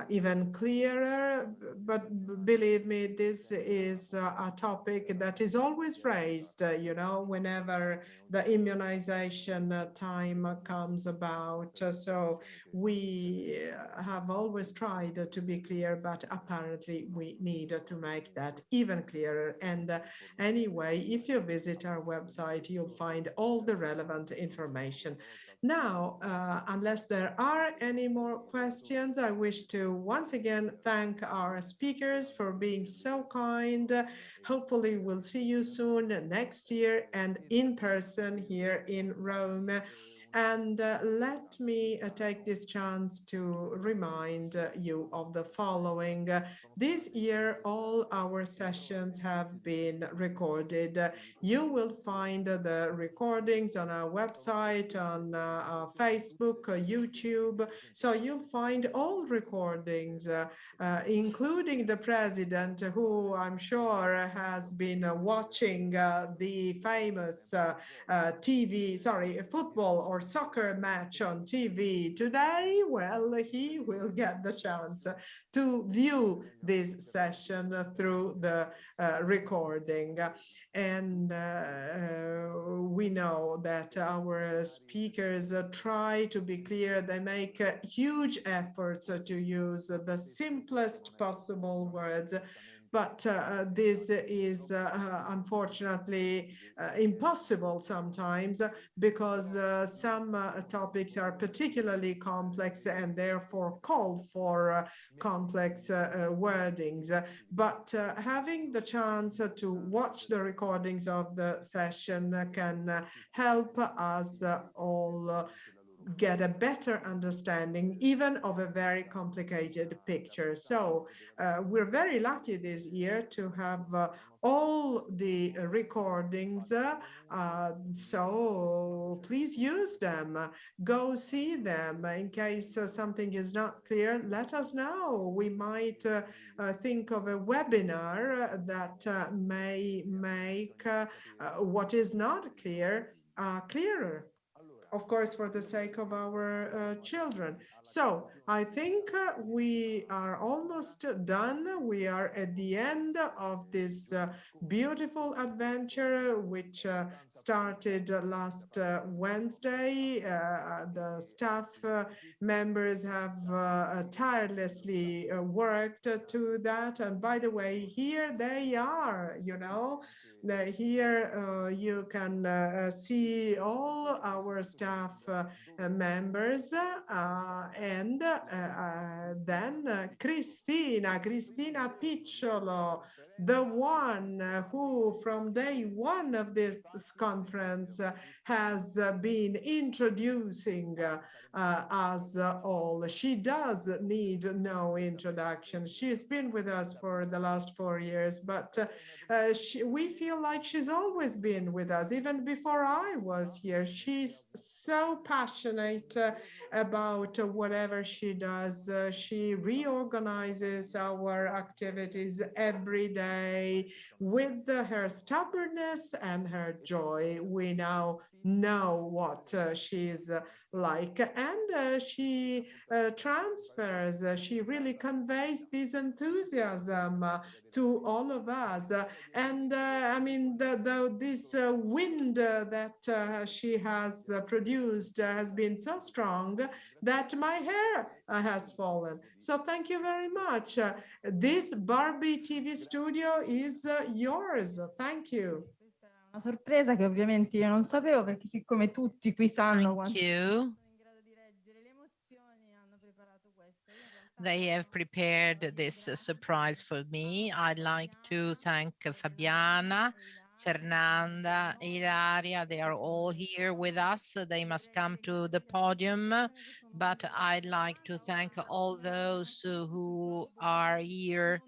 even clearer. But believe me, this is a topic that is always raised, you know, whenever the immunization time comes about. So we have always tried to be clear, but apparently we need to make that even clearer. And anyway, if you visit our website, you'll find all the relevant information. Now, unless there are any more questions, I wish to once again thank our speakers for being so kind. Hopefully, we'll see you soon next year and in person here in Rome. And let me take this chance to remind you of the following. This year, all our sessions have been recorded. You will find the recordings on our website, on Facebook, YouTube. So you'll find all recordings, including the president, who I'm sure has been watching the famous football or soccer match on TV today. Well, he will get the chance to view this session through the recording. And we know that our speakers try to be clear. They make huge efforts to use the simplest possible words. But this is unfortunately impossible sometimes because some topics are particularly complex and therefore call for complex wordings. But having the chance to watch the recordings of the session can help us all get a better understanding even of a very complicated picture. So we're very lucky this year to have all the recordings, so please use them, go see them. In case something is not clear, let us know. We might think of a webinar that may make what is not clear clearer, of course, for the sake of our children. So I think we are almost done. We are at the end of this beautiful adventure, which started last Wednesday. The staff members have tirelessly worked to that. And by the way, here they are, you know. Here you can see all our staff members and then Cristina Picciolo, the one who from day one of this conference has been introducing us all. She does need no introduction. She's been with us for the last 4 years, but we feel like she's always been with us, even before I was here. She's so passionate about whatever she does. She reorganizes our activities every day with her stubbornness and her joy. We now know what she's like, and she transfers, she really conveys this enthusiasm to all of us. And I mean, this wind that she has produced has been so strong that my hair has fallen. So thank you very much. This Barbie TV studio is yours. Thank you. Una sorpresa che ovviamente io non sapevo, perché siccome tutti qui sanno quanto sono in grado di reggere le emozioni, hanno preparato questo. They have prepared this surprise for me. I'd like to thank Fabiana, Fernanda, Ilaria. They are all here with us. They must come to the podium, but I'd like to thank all those who are here.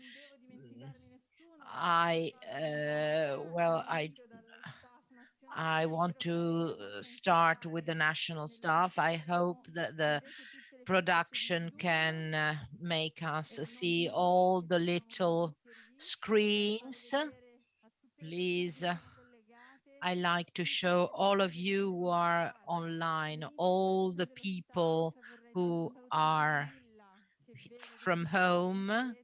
I want to start with the national staff. I hope that the production can make us see all the little screens. Please, I like to show all of you who are online, all the people who are from home,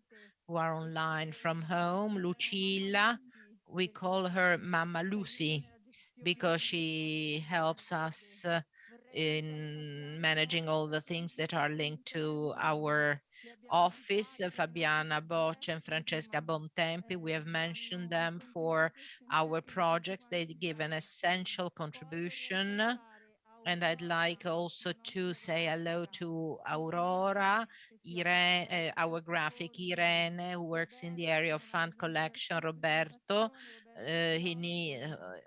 who are online from home. Lucilla, we call her Mama Lucy because she helps us in managing all the things that are linked to our office. Fabiana Boccia and Francesca Bontempi, we have mentioned them for our projects. They give an essential contribution. And I'd like also to say hello to Aurora, Irene, our graphic Irene, who works in the area of fund collection, Roberto,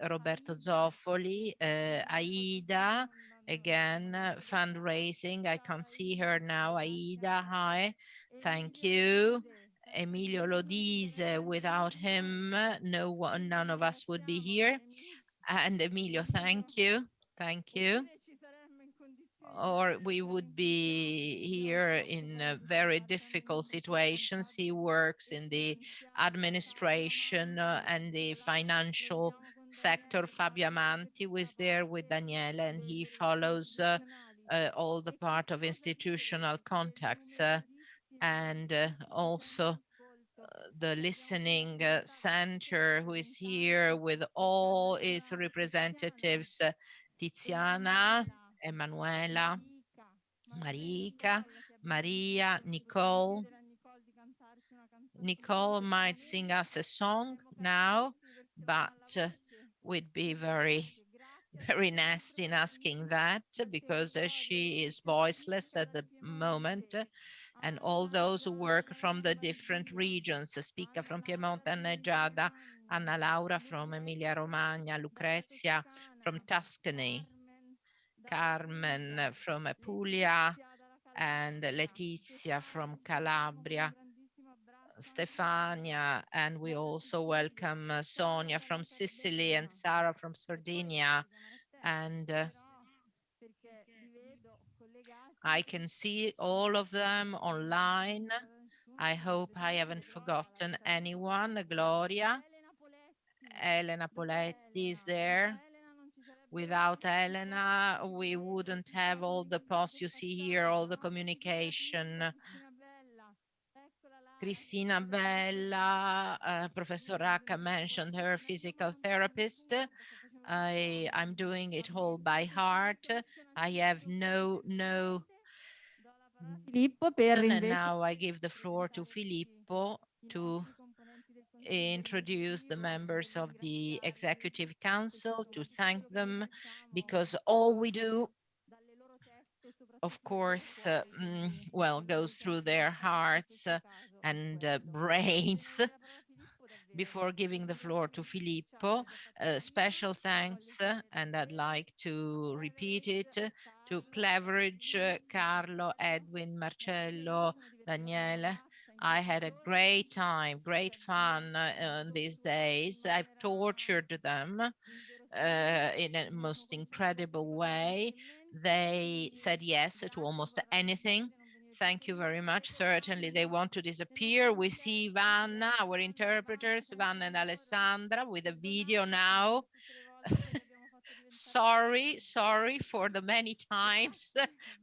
Roberto Zoffoli, Aida, again, fundraising. I can see her now. Aida, hi, thank you. Emilio Lodise, without him, none of us would be here. And Emilio, thank you. Thank you. Or we would be here in very difficult situations. He works in the administration and the financial sector. Fabio Amanti was there with Daniele, and he follows all the part of institutional contacts and also the listening center, who is here with all its representatives, Tiziana, Emanuela, Marika, Maria, Nicole. Nicole might sing us a song now, but we'd be very nasty in asking that because she is voiceless at the moment. And all those who work from the different regions, Spica from Piedmont and Giada, Anna Laura from Emilia-Romagna, Lucrezia from Tuscany, Carmen from Apulia, and Letizia from Calabria, Stefania, and we also welcome Sonia from Sicily and Sarah from Sardinia. And I can see all of them online. I hope I haven't forgotten anyone. Gloria, Elena Poletti is there. Without Elena, we wouldn't have all the posts you see here, all the communication. Cristina Bella, Professor Racca mentioned her, physical therapist. I'm doing it all by heart. I have no and now I give the floor to Filippo to introduce the members of the Executive Council, to thank them, because all we do, of course, well, goes through their hearts and brains. Before giving the floor to Filippo, special thanks, and I'd like to repeat it, to Cleverage, Carlo, Edwin, Marcello, Daniele. I had a great time, great fun these days. I've tortured them in a most incredible way. They said yes to almost anything. Thank you very much. Certainly, they want to disappear. We see Vanna, our interpreters, Vanna and Alessandra, with a video now. Sorry for the many times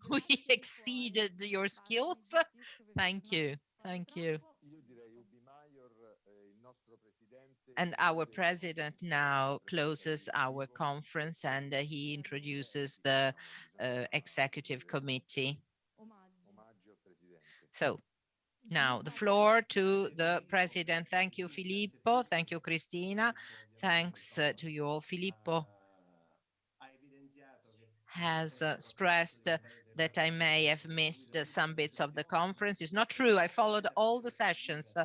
we exceeded your skills. Thank you. Thank you. And our president now closes our conference and he introduces the executive committee. So now the floor to the president. Thank you, Filippo. Thank you, Cristina. Thanks to you all. Filippo has stressed that I may have missed some bits of the conference. It's not true. I followed all the sessions.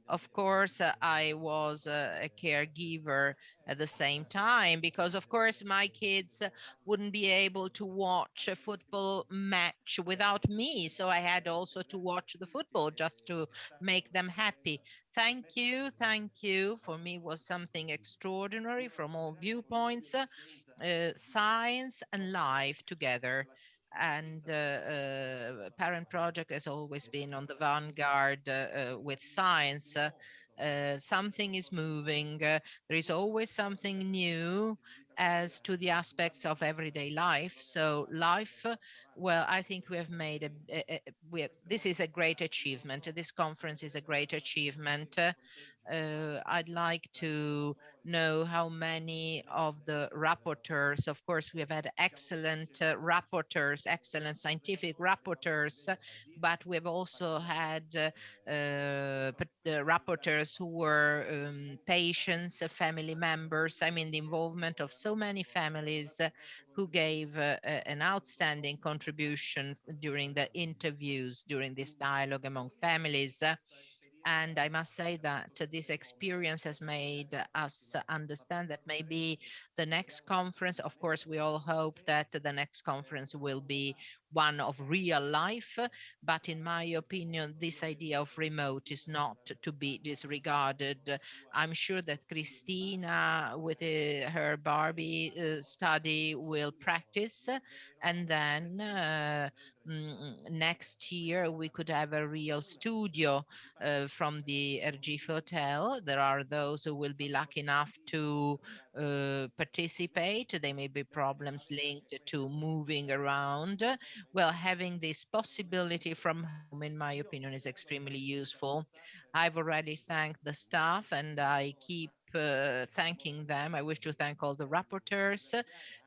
Of course, I was a caregiver at the same time because, of course, my kids wouldn't be able to watch a football match without me. So I had also to watch the football just to make them happy. Thank you. Thank you. For me, it was something extraordinary from all viewpoints. Science and life together. And Parent Project has always been on the vanguard with science. Something is moving. There is always something new as to the aspects of everyday life. So life, well, I think we have made this is a great achievement. This conference is a great achievement. I'd like to know how many of the rapporteurs, of course, we have had excellent rapporteurs, excellent scientific rapporteurs, but we've also had rapporteurs who were patients, family members. I mean, the involvement of so many families who gave an outstanding contribution during the interviews, during this dialogue among families. And I must say that this experience has made us understand that maybe the next conference, of course, we all hope that the next conference will be one of real life. But in my opinion, this idea of remote is not to be disregarded. I'm sure that Cristina, with her Barbie study, will practice. And then next year, we could have a real studio from the Ergif Hotel. There are those who will be lucky enough to participate. There may be problems linked to moving around. Well, having this possibility from home, in my opinion, is extremely useful. I've already thanked the staff and I keep thanking them. I wish to thank all the rapporteurs,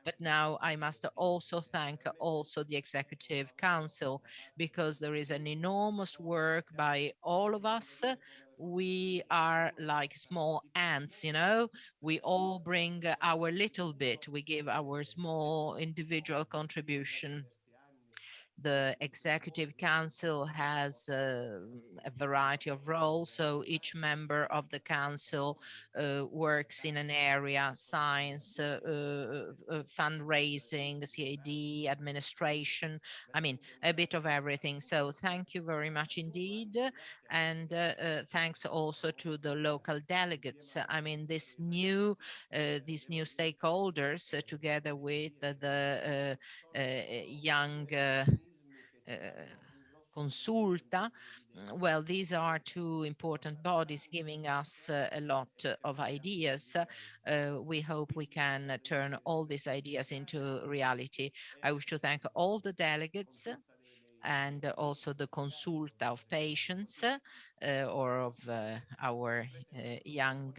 but now I must also thank also the Executive Council because there is an enormous work by all of us. We are like small ants, you know, we all bring our little bit, we give our small individual contribution. The Executive Council has a variety of roles, so each member of the Council works in an area: science, fundraising, CAD, administration, I mean, a bit of everything. So thank you very much indeed. And thanks also to the local delegates. I mean, these new stakeholders, together with the young Consulta. Well, these are two important bodies giving us a lot of ideas. We hope we can turn all these ideas into reality. I wish to thank all the delegates and also the Consulta of patients or of our young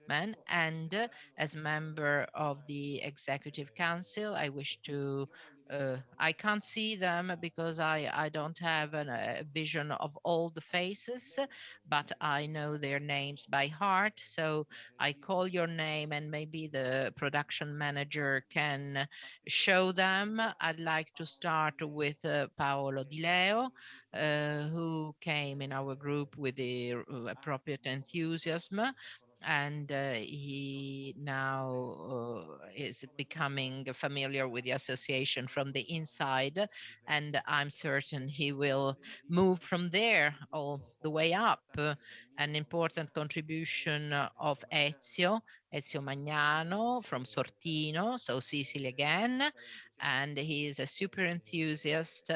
men. And as member of the Executive Council, I wish to I can't see them because I don't have a vision of all the faces, but I know their names by heart. So I call your name and maybe the production manager can show them. I'd like to start with Paolo Di Leo, who came in our group with the appropriate enthusiasm. And he now is becoming familiar with the association from the inside. And I'm certain he will move from there all the way up. An important contribution of Ezio Magnano from Sortino, so Sicily again. And he is a super enthusiast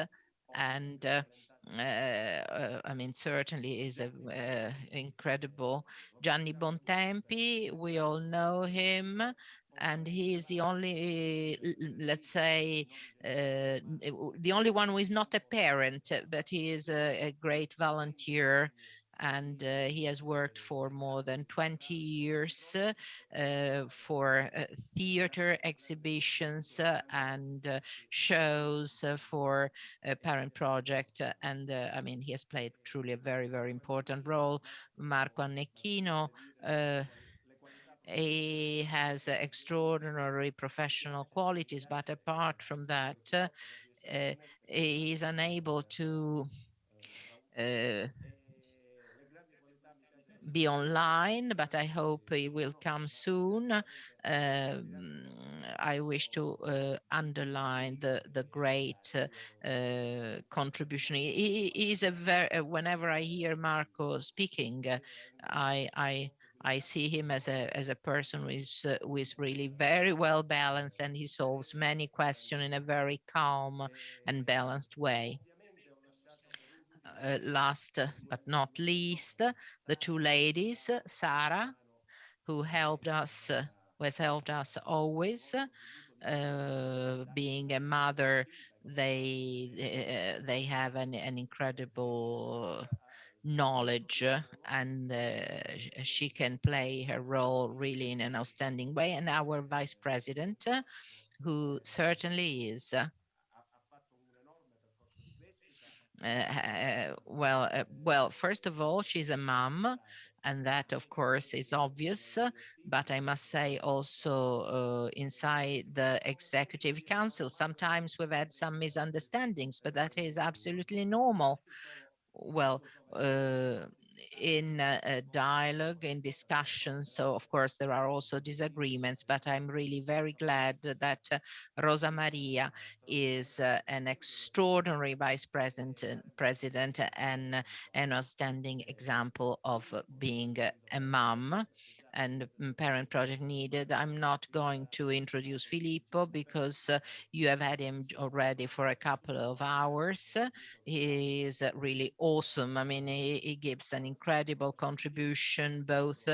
and I mean, certainly is incredible. Gianni Bontempi, we all know him. and he is the only, let's say, the only one who is not a parent, but he is a great volunteer, and he has worked for more than 20 years for theater exhibitions and shows for Parent Project. And I mean, he has played truly a very, very important role. Marco Annecchino, he has extraordinary professional qualities, but apart from that, he is unable to be online, but I hope he will come soon. I wish to underline the great contribution. He is a very, whenever I hear Marco speaking, I see him as a person who is really very well balanced, and he solves many questions in a very calm and balanced way. Last but not least, the two ladies, Sarah, who has helped us always. Being a mother, they have an incredible knowledge, and she can play her role really in an outstanding way. And our vice president, who certainly is well, first of all, she's a mom, and that, of course, is obvious. But I must say also inside the Executive Council, sometimes we've had some misunderstandings, but that is absolutely normal. Well, in a dialogue, in discussions, so of course there are also disagreements, but I'm really very glad that Rosa Maria is an extraordinary vice president and an outstanding example of being a mom and Parent Project needed. I'm not going to introduce Filippo because you have had him already for a couple of hours. He is really awesome. I mean, he gives an incredible contribution, both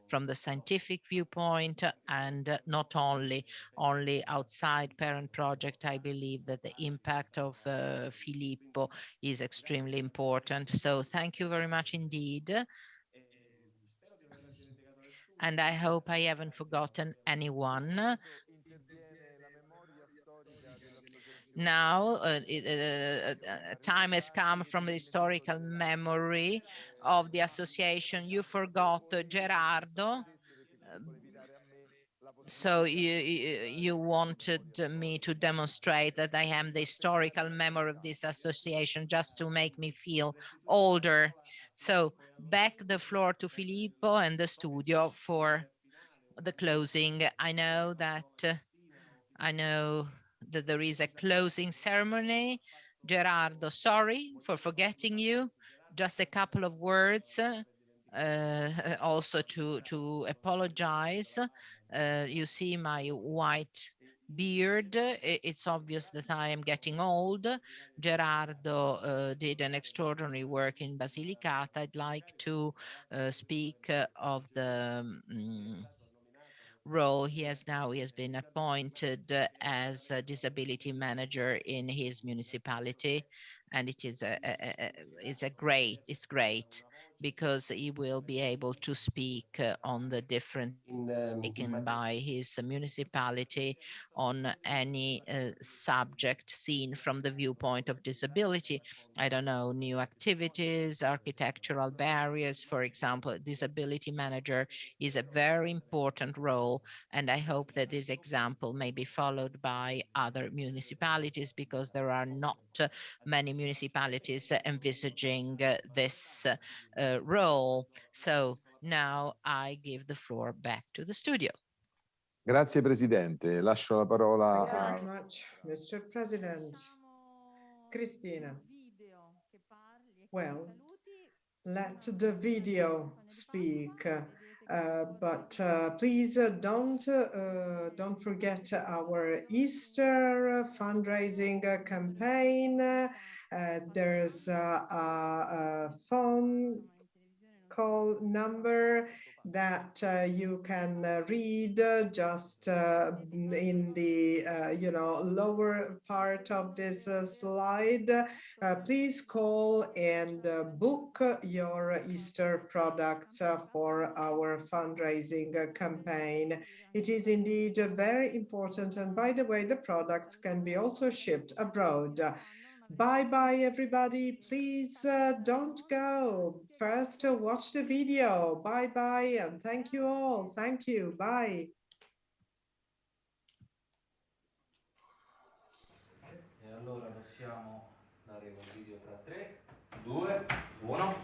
from the scientific viewpoint and not only outside Parent Project. I believe that the impact of Filippo is extremely important. So thank you very much indeed. And I hope I haven't forgotten anyone. Now, time has come from the historical memory of the association. You forgot Gerardo. So you wanted me to demonstrate that I am the historical memory of this association, just to make me feel older. So back the floor to Filippo and the studio for the closing. I know that there is a closing ceremony. Gerardo, sorry for forgetting you. Just a couple of words. Also to apologize. You see my white beard. It's obvious that I am getting old. Gerardo did an extraordinary work in Basilicata. I'd like to speak of the role he has now. He has been appointed as a disability manager in his municipality, and it is it's great because he will be able to speak on the different taken by his municipality on any subject seen from the viewpoint of disability. I don't know, new activities, architectural barriers, for example. Disability manager is a very important role, and I hope that this example may be followed by other municipalities, because there are not many municipalities envisaging this role. So now I give the floor back to the studio. Grazie Presidente. Lascio la parola Thank you very much, Mr. President. Cristina. Well, let the video speak, but please don't forget our Easter fundraising campaign. There's a phone call number that you can read just in the lower part of this slide. Please call and book your Easter products for our fundraising campaign. It is indeed very important, and by the way, the products can be also shipped abroad. Bye everybody. Please don't go. First watch the video. Bye and thank you all. Thank you. Bye. E allora possiamo dare un video tra 3, 2, 1.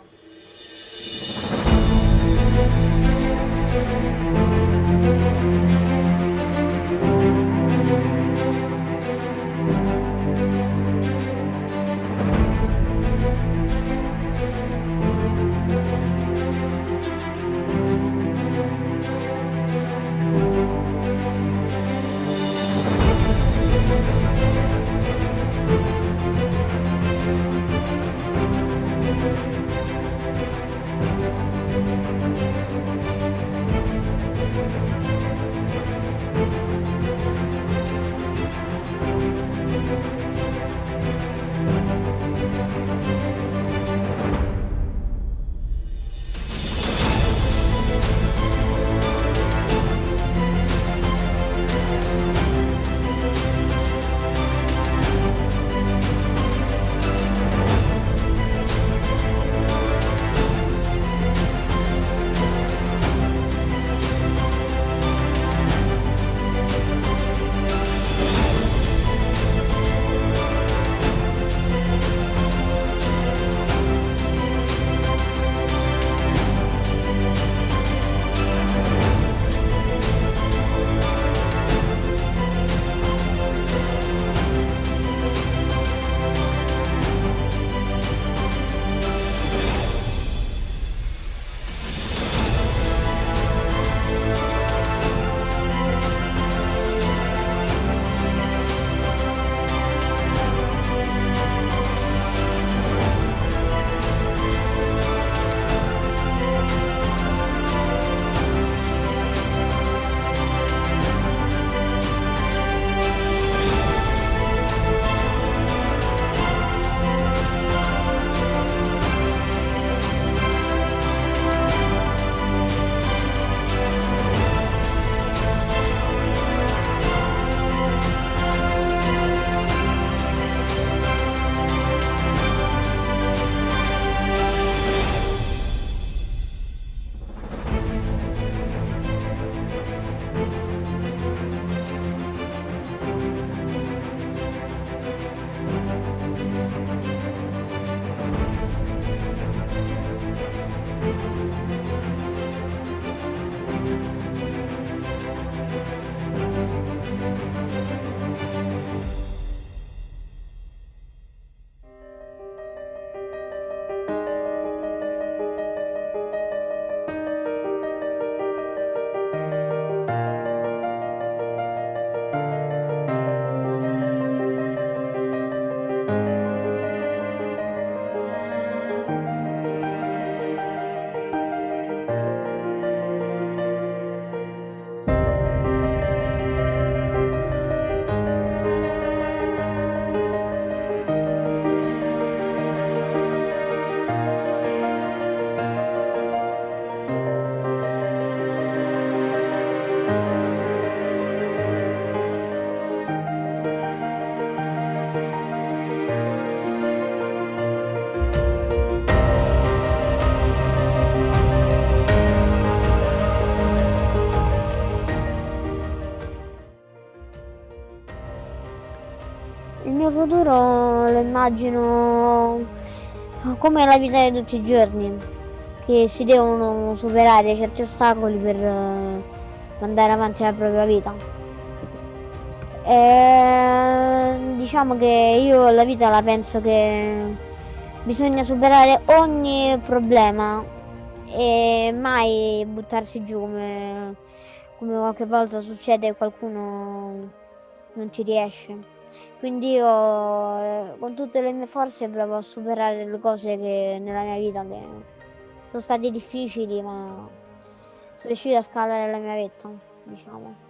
Il mio futuro lo immagino come la vita di tutti i giorni, che si devono superare certi ostacoli per andare avanti nella propria vita. Diciamo che io la vita la penso che bisogna superare ogni problema e mai buttarsi giù come qualche volta succede, qualcuno non ci riesce. Quindi io con tutte le mie forze provo a superare le cose che nella mia vita sono stati difficili, ma sono riuscita a scalare la mia vetta, diciamo.